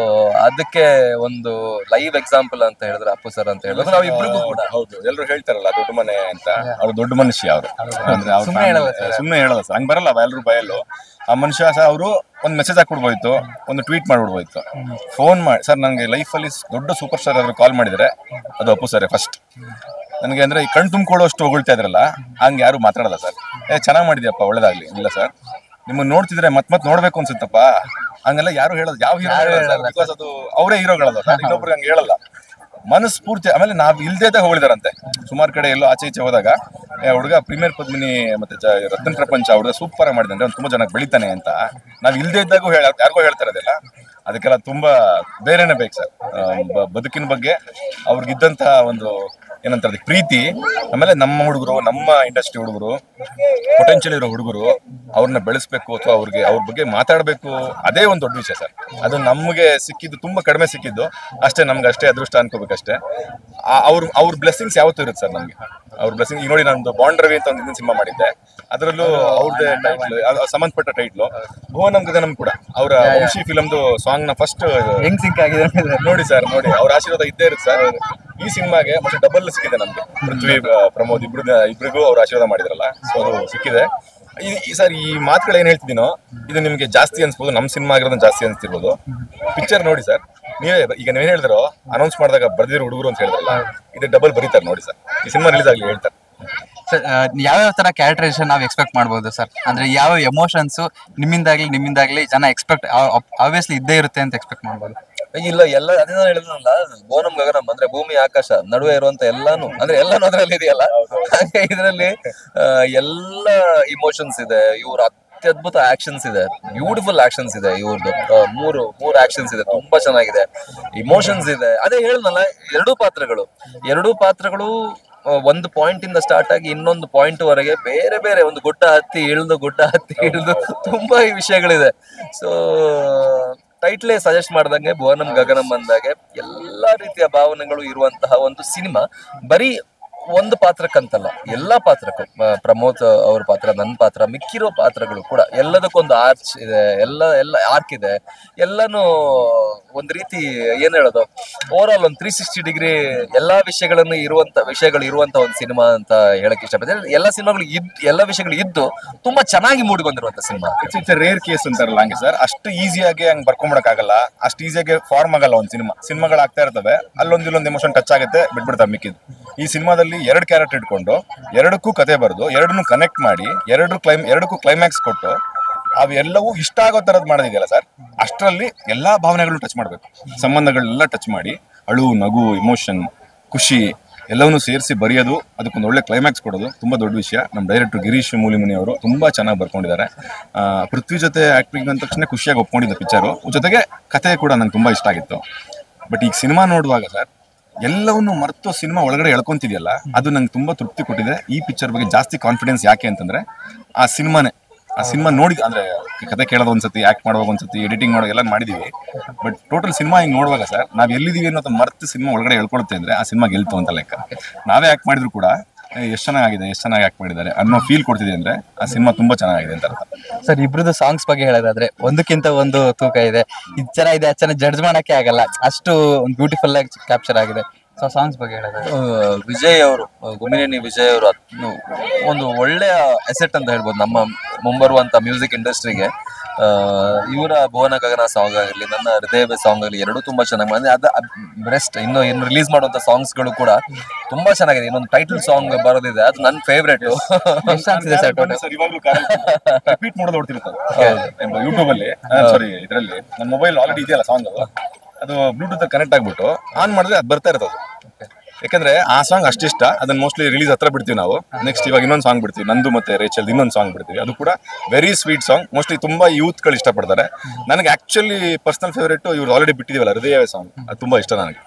ಅದಕ್ಕೆ ಒಂದು ಲೈವ್ ಎಕ್ಸಾಂಪಲ್ ಅಂತ ಹೇಳಿದ್ರೆ ಅಪ್ಪು ಸರ್ ಅಂತ ಹೇಳಿದ್ರೆ ನಾವು ಇಬ್ರಿಗೂ ಕೂಡ. ಹೌದು, ಎಲ್ಲರೂ ಹೇಳ್ತಾರಲ್ಲ ದೊಡ್ಡ ಮನೆ ಅಂತ, ಅವ್ರು ದೊಡ್ಡ ಮನುಷ್ಯ. ಅವ್ರು ಅಂದ್ರೆ ಸುಮ್ಮನೆ ಹೇಳಲ್ಲ ಸರ್, ಹಂಗ್ ಬರಲ್ಲ ಎಲ್ಲರೂ ಬಯಲು. ಆ ಮನುಷ್ಯ ಸರ್ ಅವರು ಒಂದು ಮೆಸೇಜ್ ಹಾಕ್ಬಿಡ್ಬೋಯ್ತು, ಒಂದು ಟ್ವೀಟ್ ಮಾಡ್ಬಿಡ್ಬೋಯ್ತು, ಫೋನ್ ಮಾಡಿ ಸರ್ ನಂಗೆ ಲೈಫಲ್ಲಿ ದೊಡ್ಡ ಸೂಪರ್ ಸ್ಟಾರ್ ಆದ್ರು ಕಾಲ್ ಮಾಡಿದ್ರೆ ಅದು ಅಪ್ಪು ಸರ್ ಫಸ್ಟ್ ನನಗೆ. ಅಂದ್ರೆ ಈ ಕಣ್ ತುಂಬಿಕೊಳ್ಳೋಷ್ಟು ಹೊಗಳ್ತಾ ಇದ್ರಲ್ಲ, ಹಂಗೆ ಯಾರು ಮಾತಾಡಲ್ಲ ಸರ್. ಚೆನ್ನಾಗಿ ಮಾಡಿದ್ಯಪ್ಪ, ಒಳ್ಳೇದಾಗ್ಲಿ. ಇಲ್ಲ ಸರ್, ನಿಮ್ಮನ್ನ ನೋಡ್ತಿದ್ರೆ ಮತ್ ನೋಡ್ಬೇಕು ಅನ್ಸುತ್ತಪ್ಪ, ಹಂಗೆಲ್ಲ ಯಾರು ಹೇಳೋದು. ಯಾವ ಹೀರೋ ಹೇಳಲ್ಲ, ಬಿಕಾಸ್ ಅದು ಅವರೇ ಹೀರೋಗಳಲ್ಲ, ಇನ್ನೊಬ್ರು ಹಂಗೆ ಹೇಳಲ್ಲ ಮನಸ್ಫೂರ್ತಿ. ಆಮೇಲೆ ನಾವ್ ಇಲ್ದೇ ಹೋಗಿದಾರಂತೆ ಸುಮಾರು ಕಡೆ, ಎಲ್ಲೋ ಆಚೆ ಈಚೆ ಹೋದಾಗ ಹುಡುಗ ಪ್ರೀಮಿಯರ್ ಪದ್ಮಿನಿ ಮತ್ತೆ ರತ್ನ ಪ್ರಪಂಚ ಹುಡುಗ ಸೂಪರ್ ಮಾಡಿದಂದ್ರೆ ಅವ್ನು ತುಂಬಾ ಚೆನ್ನಾಗಿ ಬೆಳಿತಾನೆ ಅಂತ ನಾವ್ ಇಲ್ದೇ ಇದ್ದಾಗೂ ಯಾರಿಗೋ ಹೇಳ್ತಾರದಿಲ್ಲ. ಅದಕ್ಕೆಲ್ಲ ತುಂಬಾ ಬೇರೆನೆ ಬೇಕು ಸರ್. ಬದುಕಿನ ಬಗ್ಗೆ ಅವ್ರಿಗಿದ್ದಂತ ಒಂದು ಏನಂತಾರೆ ಪ್ರೀತಿ. ಆಮೇಲೆ ನಮ್ಮ ಹುಡುಗರು, ನಮ್ಮ ಇಂಡಸ್ಟ್ರಿ ಹುಡುಗರು, ಪೊಟೆನ್ಶಿಯಲ್ ಇರೋ ಹುಡುಗರು, ಅವ್ರನ್ನ ಬೆಳೆಸ್ಬೇಕು ಅಥವಾ ಅವ್ರ ಬಗ್ಗೆ ಮಾತಾಡ್ಬೇಕು, ಅದೇ ಒಂದು ದೊಡ್ಡ ವಿಷಯ ಸರ್. ಅದು ನಮ್ಗೆ ಸಿಕ್ಕಿದ್ದು ತುಂಬಾ ಕಡಿಮೆ ಸಿಕ್ಕಿದ್ದು ಅಷ್ಟೇ, ನಮ್ಗೆ ಅಷ್ಟೇ ಅದೃಷ್ಟ ಅನ್ಕೋಬೇಕಷ್ಟೇ. ಅವ್ರ ಬ್ಲೆಸ್ಸಿಂಗ್ಸ್ ಯಾವತ್ತೂ ಇರುತ್ತೆ ಸರ್ ನಮ್ಗೆ. ಅವ್ರ ಬ್ಲೆಸ್ಸಿಂಗ್ ಈಗ ನೋಡಿ, ನಂದು ಬಾಂಡ್ ರವಿ ಅಂತ ಒಂದು ಹಿಂದಿನ ಸಿನಿಮಾ ಮಾಡಿದ್ದೆ, ಅದರಲ್ಲೂ ಅವ್ರದ್ದೇ ಟೈಟ್ಲ್, ಸಂಬಂಧಪಟ್ಟ ಟೈಟ್ಲು ಭುವನಂ ಗಗನಂ ಕೂಡ ಅವರ ವಂಶಿ ಫಿಲಮ್ದು ಸಾಂಗ್ ನ ಫಸ್ಟ್ ಹೆಂಗ್ ಸಿಂಕ್ ಆಗಿದೆ ನೋಡಿ ಸರ್. ನೋಡಿ ಅವ್ರ ಆಶೀರ್ವಾದ ಇದ್ದೇ ಇರುತ್ತೆ ಸರ್. ಈ ಸಿನಿಮಾಗೆ ಮತ್ತೆ ಡಬಲ್ ಸಿಕ್ಕಿದೆ ನಮ್ಗೆ. ಪೃಥ್ವಿ, ಪ್ರಮೋದ್ ಇಬ್ರಿಗೂ ಅವ್ರ ಆಶೀರ್ವಾದ ಮಾಡಿದ್ರಲ್ಲ, ಸೊ ಅದು ಸಿಕ್ಕಿದೆ. ಈ ಸರ್ ಈ ಮಾತುಗಳು ಏನ್ ಹೇಳ್ತಿದ್ದೀನೋ ಇದು ನಿಮ್ಗೆ ಜಾಸ್ತಿ ಅನ್ಸ್ಬೋದು, ನಮ್ ಸಿನಿಮಾ ಆಗಿರೋದನ್ನ ಜಾಸ್ತಿ ಅನ್ಸ್ತಿರ್ಬೋದು. ಪಿಕ್ಚರ್ ನೋಡಿ ಸರ್, ನೀವೇನ್ ಹೇಳಿದ್ರು ಅನೌನ್ಸ್ ಮಾಡಿದಾಗ ಬರ್ದಿರೋ ಹುಡುಗರು ಅಂತ ಹೇಳಿದ್ರಲ್ಲ, ಇದು ಡಬಲ್ ಬರೀತಾರೆ ನೋಡಿ ಸರ್. ಈ ಸಿನಿಮಾ ರಿಲೀಸ್ ಆಗ್ಲಿ ಹೇಳ್ತಾರೆ ಸರ್. ಯಾವ್ಯಾವ ತರ ಕ್ಯಾರೆಕ್ಟರೈಸೇಷನ್ ನಾವು ಎಕ್ಸ್ಪೆಕ್ಟ್ ಮಾಡ್ಬೋದು ಸರ್? ಅಂದ್ರೆ ಯಾವ ಎಮೋಷನ್ಸ್ ನಿಮ್ಮಿಂದಾಗ್ಲಿ ಜನ ಎಕ್ಸ್ಪೆಕ್ಟ್ ಆಬ್ವಿಯಸ್ಲಿ ಇದ್ದೇ ಇರುತ್ತೆ ಅಂತ ಎಕ್ಸ್ಪೆಕ್ಟ್ ಮಾಡ್ಬೋದು? ಇಲ್ಲ, ಎಲ್ಲ ಅದೇ ಹೇಳಿದ್ರಲ್ಲ, ಗೋನಂ ಗಗನಂ ಅಂದ್ರೆ ಭೂಮಿ ಆಕಾಶ ನಡುವೆ ಇರುವಂತ ಎಲ್ಲಾನು ಅದ್ರಲ್ಲಿ ಇದೆಯಲ್ಲ, ಹಾಗೆ ಇದರಲ್ಲಿ ಎಲ್ಲ ಇಮೋಷನ್ಸ್ ಇದೆ. ಇವ್ರ ಅತ್ಯದ್ಭುತ ಆಕ್ಷನ್ಸ್ ಇದೆ, ಬ್ಯೂಟಿಫುಲ್ ಆಕ್ಷನ್ಸ್ ಇದೆ ಇವ್ರದ್ದು. ಮೂರು ಆಕ್ಷನ್ಸ್ ಇದೆ, ತುಂಬಾ ಚೆನ್ನಾಗಿದೆ. ಇಮೋಷನ್ಸ್ ಇದೆ. ಅದೇ ಹೇಳಿದ್ನಲ್ಲ, ಎರಡೂ ಪಾತ್ರಗಳು ಒಂದು ಪಾಯಿಂಟ್ ಇಂದ ಸ್ಟಾರ್ಟ್ ಆಗಿ ಇನ್ನೊಂದು ಪಾಯಿಂಟ್ ವರೆಗೆ ಬೇರೆ ಬೇರೆ ಒಂದು ಗುಡ್ಡ ಹತ್ತಿ ಇಳಿದು ತುಂಬಾ ವಿಷಯಗಳಿದೆ. ಸೊ ಟೈಟ್ಲೇ ಸಜೆಸ್ಟ್ ಮಾಡ್ದಂಗೆ ಭುವನಂ ಗಗನಂ ಅಂದಾಗೆ ಎಲ್ಲಾ ರೀತಿಯ ಭಾವನೆಗಳು ಇರುವಂತಹ ಒಂದು ಸಿನಿಮಾ. ಬರೀ ಒಂದು ಪಾತ್ರಕ್ಕಂತಲ್ಲ, ಎಲ್ಲಾ ಪಾತ್ರಕ್ಕೂ, ಪ್ರಮೋದ್ ಅವ್ರ ಪಾತ್ರ, ನನ್ನ ಪಾತ್ರ, ಮಿಕ್ಕಿರೋ ಪಾತ್ರಗಳು ಕೂಡ ಎಲ್ಲದಕ್ಕೊಂದು ಆರ್ಚ್ ಇದೆ, ಎಲ್ಲ ಆರ್ಕ್ ಇದೆ. ಎಲ್ಲಾನು ಒಂದ್ ರೀತಿ ಏನ್ ಹೇಳೋದು, ಓವರ್ ಆಲ್ ಒಂದು 360 ಡಿಗ್ರಿ ಎಲ್ಲಾ ವಿಷಯಗಳು ಇರುವಂತ ಒಂದು ಸಿನಿಮಾ ಅಂತ ಹೇಳಕ್ ಇಷ್ಟಪಡ್ತೀನಿ. ಎಲ್ಲ ವಿಷಯಗಳು ಇದ್ದು ತುಂಬಾ ಚೆನ್ನಾಗಿ ಮೂಡಿ ಬಂದಿರುವಂತ ಸಿನಿಮಾ. ಇಟ್ಸ್ ರೇರ್ ಕೇಸ್ ಅಂತಾರಲ್ಲ ಹಂಗೆ ಸರ್, ಅಷ್ಟು ಈಸಿಯಾಗಿ ಹಂಗ್ ಬರ್ಕೊಂಬಿಡಕ್ ಆಗಲ್ಲ, ಅಷ್ಟು ಈಸಿಯಾಗಿ ಫಾರ್ಮ್ ಆಗಲ್ಲ. ಒಂದು ಸಿನಿಮಾಗಳು ಆಗ್ತಾ ಇರ್ತವೆ, ಅಲ್ಲೊಂದು ಎಮೋಷನ್ ಟಚ್ ಆಗುತ್ತೆ, ಬಿಟ್ಬಿಡ್ತಾರೆ ಮಿಕ್ಕಿದ್ದು. ಈ ಸಿನಿಮಾದಲ್ಲಿ 2 ಕ್ಯಾರೆಕ್ಟರ್ ಇಟ್ಕೊಂಡು 2ಕ್ಕೂ ಕತೆ ಬರೆದು 2ನ್ನು ಕನೆಕ್ಟ್ ಮಾಡಿ 2ಕ್ಕೂ ಕ್ಲೈಮ್ಯಾಕ್ಸ್ ಕೊಟ್ಟು ಅವೆಲ್ಲವೂ ಇಷ್ಟ ಆಗೋ ತರದ್ ಮಾಡೋದಿದೆಯಲ್ಲ ಸರ್, ಅಷ್ಟರಲ್ಲಿ ಎಲ್ಲಾ ಭಾವನೆಗಳು ಟಚ್ ಮಾಡ್ಬೇಕು, ಸಂಬಂಧಗಳೆಲ್ಲ ಟಚ್ ಮಾಡಿ ಅಳು, ನಗು, ಇಮೋಷನ್, ಖುಷಿ ಎಲ್ಲವನ್ನೂ ಸೇರಿಸಿ ಬರೆಯೋದು, ಅದಕ್ಕೊಂದು ಒಳ್ಳೆ ಕ್ಲೈಮ್ಯಾಕ್ಸ್ ಕೊಡೋದು ತುಂಬಾ ದೊಡ್ಡ ವಿಷಯ. ನಮ್ಮ ಡೈರೆಕ್ಟರ್ ಗಿರೀಶ್ ಮೂಲಿಮುನಿ ಅವರು ತುಂಬಾ ಚೆನ್ನಾಗಿ ಬರ್ಕೊಂಡಿದ್ದಾರೆ. ಪೃಥ್ವಿ ಜೊತೆ ಆಕ್ಟಿಂಗ್ ಅಂದ ತಕ್ಷಣ ಖುಷಿಯಾಗಿ ಒಪ್ಕೊಂಡಿದ್ದ ಪಿಕ್ಚರು, ಜೊತೆಗೆ ಕತೆ ಕೂಡ ನಂಗೆ ತುಂಬಾ ಇಷ್ಟ ಆಗಿತ್ತು. ಬಟ್ ಈಗ ಸಿನಿಮಾ ನೋಡುವಾಗ ಸರ್ ಎಲ್ಲವನ್ನು ಮರೆತು ಸಿನಿಮಾ ಒಳಗಡೆ ಎಳ್ಕೊಂತಿದೆಯಲ್ಲ, ಅದು ನಂಗೆ ತುಂಬಾ ತೃಪ್ತಿ ಕೊಟ್ಟಿದೆ. ಈ ಪಿಕ್ಚರ್ ಬಗ್ಗೆ ಜಾಸ್ತಿ ಕಾನ್ಫಿಡೆನ್ಸ್ ಯಾಕೆ ಅಂತಂದ್ರೆ ಆ ಸಿನಿಮಾ ನೋಡಿ, ಅಂದ್ರೆ ಕತೆ ಕೇಳೋದು ಒಂದ್ಸತಿ, ಆಕ್ಟ್ ಮಾಡುವಾಗ ಒಂದ್ಸತಿ, ಎಡಿಟಿಂಗ್ ಮಾಡುವಾಗ ಎಲ್ಲ ಮಾಡಿದೀವಿ. ಬಟ್ ಟೋಟಲ್ ಸಿನಿಮಾ ಹಿಂಗ್ ನೋಡುವಾಗ ಸರ್, ನಾವ್ ಎಲ್ಲಿದೀವಿ ಅನ್ನೋದು ಮರೆತು ಸಿನಿಮಾ ಒಳಗಡೆ ಎಳ್ಕೊಳುತ್ತೆ ಅಂದ್ರೆ ಆ ಸಿನಿಮಾ ಗೆಲ್ತು ಅಂತ ಲೆಕ್ಕ. ನಾವೇ ಆಕ್ಟ್ ಮಾಡಿದ್ರು ಕೂಡ ಎಷ್ಟು ಚೆನ್ನಾಗಿ ಆಕ್ಟ್ ಮಾಡಿದ್ದಾರೆ ಅನ್ನೋ ಫೀಲ್ ಕೊಡ್ತಿದೆ ಅಂದ್ರೆ ಆ ಸಿನಿಮಾ ತುಂಬಾ ಚೆನ್ನಾಗಿದೆ ಅಂತ ಅರ್ಥ. ಸರ್, ಇಬ್ರದ್ದು ಸಾಂಗ್ಸ್ ಬಗ್ಗೆ ಹೇಳೋದಾದ್ರೆ ಒಂದಕ್ಕಿಂತ ಒಂದು ತೂಕ ಇದೆ. ಇದು ಚೆನ್ನಾಗಿದೆ, ಅದು ಚೆನ್ನಾಗಿ ಜಡ್ಜ್ ಮಾಡಕ್ಕೆ ಆಗಲ್ಲ, ಅಷ್ಟು ಒಂದು ಬ್ಯೂಟಿಫುಲ್ ಆಗಿ ಕ್ಯಾಪ್ಚರ್ ಆಗಿದೆ. ಸೊ ಸಾಂಗ್ಸ್ ಬಗ್ಗೆ ಹೇಳೋದಾದ್ರೆ ವಿಜಯ್ ಅವರು, ಗುಮ್ಮಿನೇನಿ ವಿಜಯ್ ಅವರು ಒಂದು ಒಳ್ಳೆಯ ಅಸೆಟ್ ಅಂತ ಹೇಳ್ಬೋದು ನಮ್ಮ ಮುಂಬರುವಂತ ಮ್ಯೂಸಿಕ್ ಇಂಡಸ್ಟ್ರಿಗೆ. ಇವರ ಭುವನ ಗಗನ ಸಾಂಗ್ ಆಗಿರ್ಲಿ, ನನ್ನ ಹೃದಯ ಸಾಂಗ್ ಆಗಲಿ, ಎರಡೂ ತುಂಬಾ ಚೆನ್ನಾಗಿ ಮಾಡಿದೆ. ಅದು ಬೆಸ್ಟ್. ಇನ್ನು ರಿಲೀಸ್ ಮಾಡುವಂತ ಸಾಂಗ್ಸ್ ಗಳು ಕೂಡ ತುಂಬಾ ಚೆನ್ನಾಗಿದೆ. ಇನ್ನೊಂದು ಟೈಟಲ್ ಸಾಂಗ್ ಬರೋದಿದೆ, ಅದು ನನ್ನ ಫೇವ್ರೇಟ್. ರಿಪೀಟ್ ಮಾಡೋದು ನೋಡ್ತಿರ್ತಾರೆ ಯೂಟ್ಯೂಬ್ ಅಲ್ಲಿ, ಸಾರಿ ಇದರಲ್ಲಿ ನನ್ನ ಮೊಬೈಲ್ ಆಲ್ರೆಡಿ ಇದೆಯಲ್ಲ ಸಾಂಗ್, ಅದು ಬ್ಲೂಟೂತ್ ಕನೆಕ್ಟ್ ಆಗ್ಬಿಟ್ಟು ಆನ್ ಮಾಡಿದ್ರೆ ಅದು ಬರ್ತಾ ಇರ್ತದೆ. ಯಾಕಂದ್ರೆ ಆ ಸಾಂಗ್ ಅಷ್ಟಿಷ್ಟ, ಅದನ್ನ ಮೋಸ್ಟ್ಲಿ ರಿಲೀಸ್ ಹತ್ರ ಬಿಡ್ತೀವಿ ನಾವು. ನೆಕ್ಸ್ಟ್ ಇವಾಗ ಇನ್ನೊಂದು ಸಾಂಗ್ ಬಿಡ್ತೀವಿ, ನಂದು ಮತ್ತೆ ರೇಚಲ್ ಇನ್ನೊಂದು ಸಾಂಗ್ ಬಿಡ್ತೀವಿ. ಅದು ಕೂಡ ವೆರಿ ಸ್ವೀಟ್ ಸಾಂಗ್, ಮೋಸ್ಟ್ಲಿ ತುಂಬಾ ಯೂತ್ ಗಳು ಇಷ್ಟಪಡ್ತಾರೆ. ನನಗೆ ಆಕ್ಚುಲಿ ಪರ್ಸನಲ್ ಫೇವರೇಟ್ ಇವ್ರು ಆಲ್ರೆಡಿ ಬಿಟ್ಟಿದೀವಲ್ಲ ಹೃದಯ ಸಾಂಗ್, ಅದು ತುಂಬಾ ಇಷ್ಟ ನನಗೆ.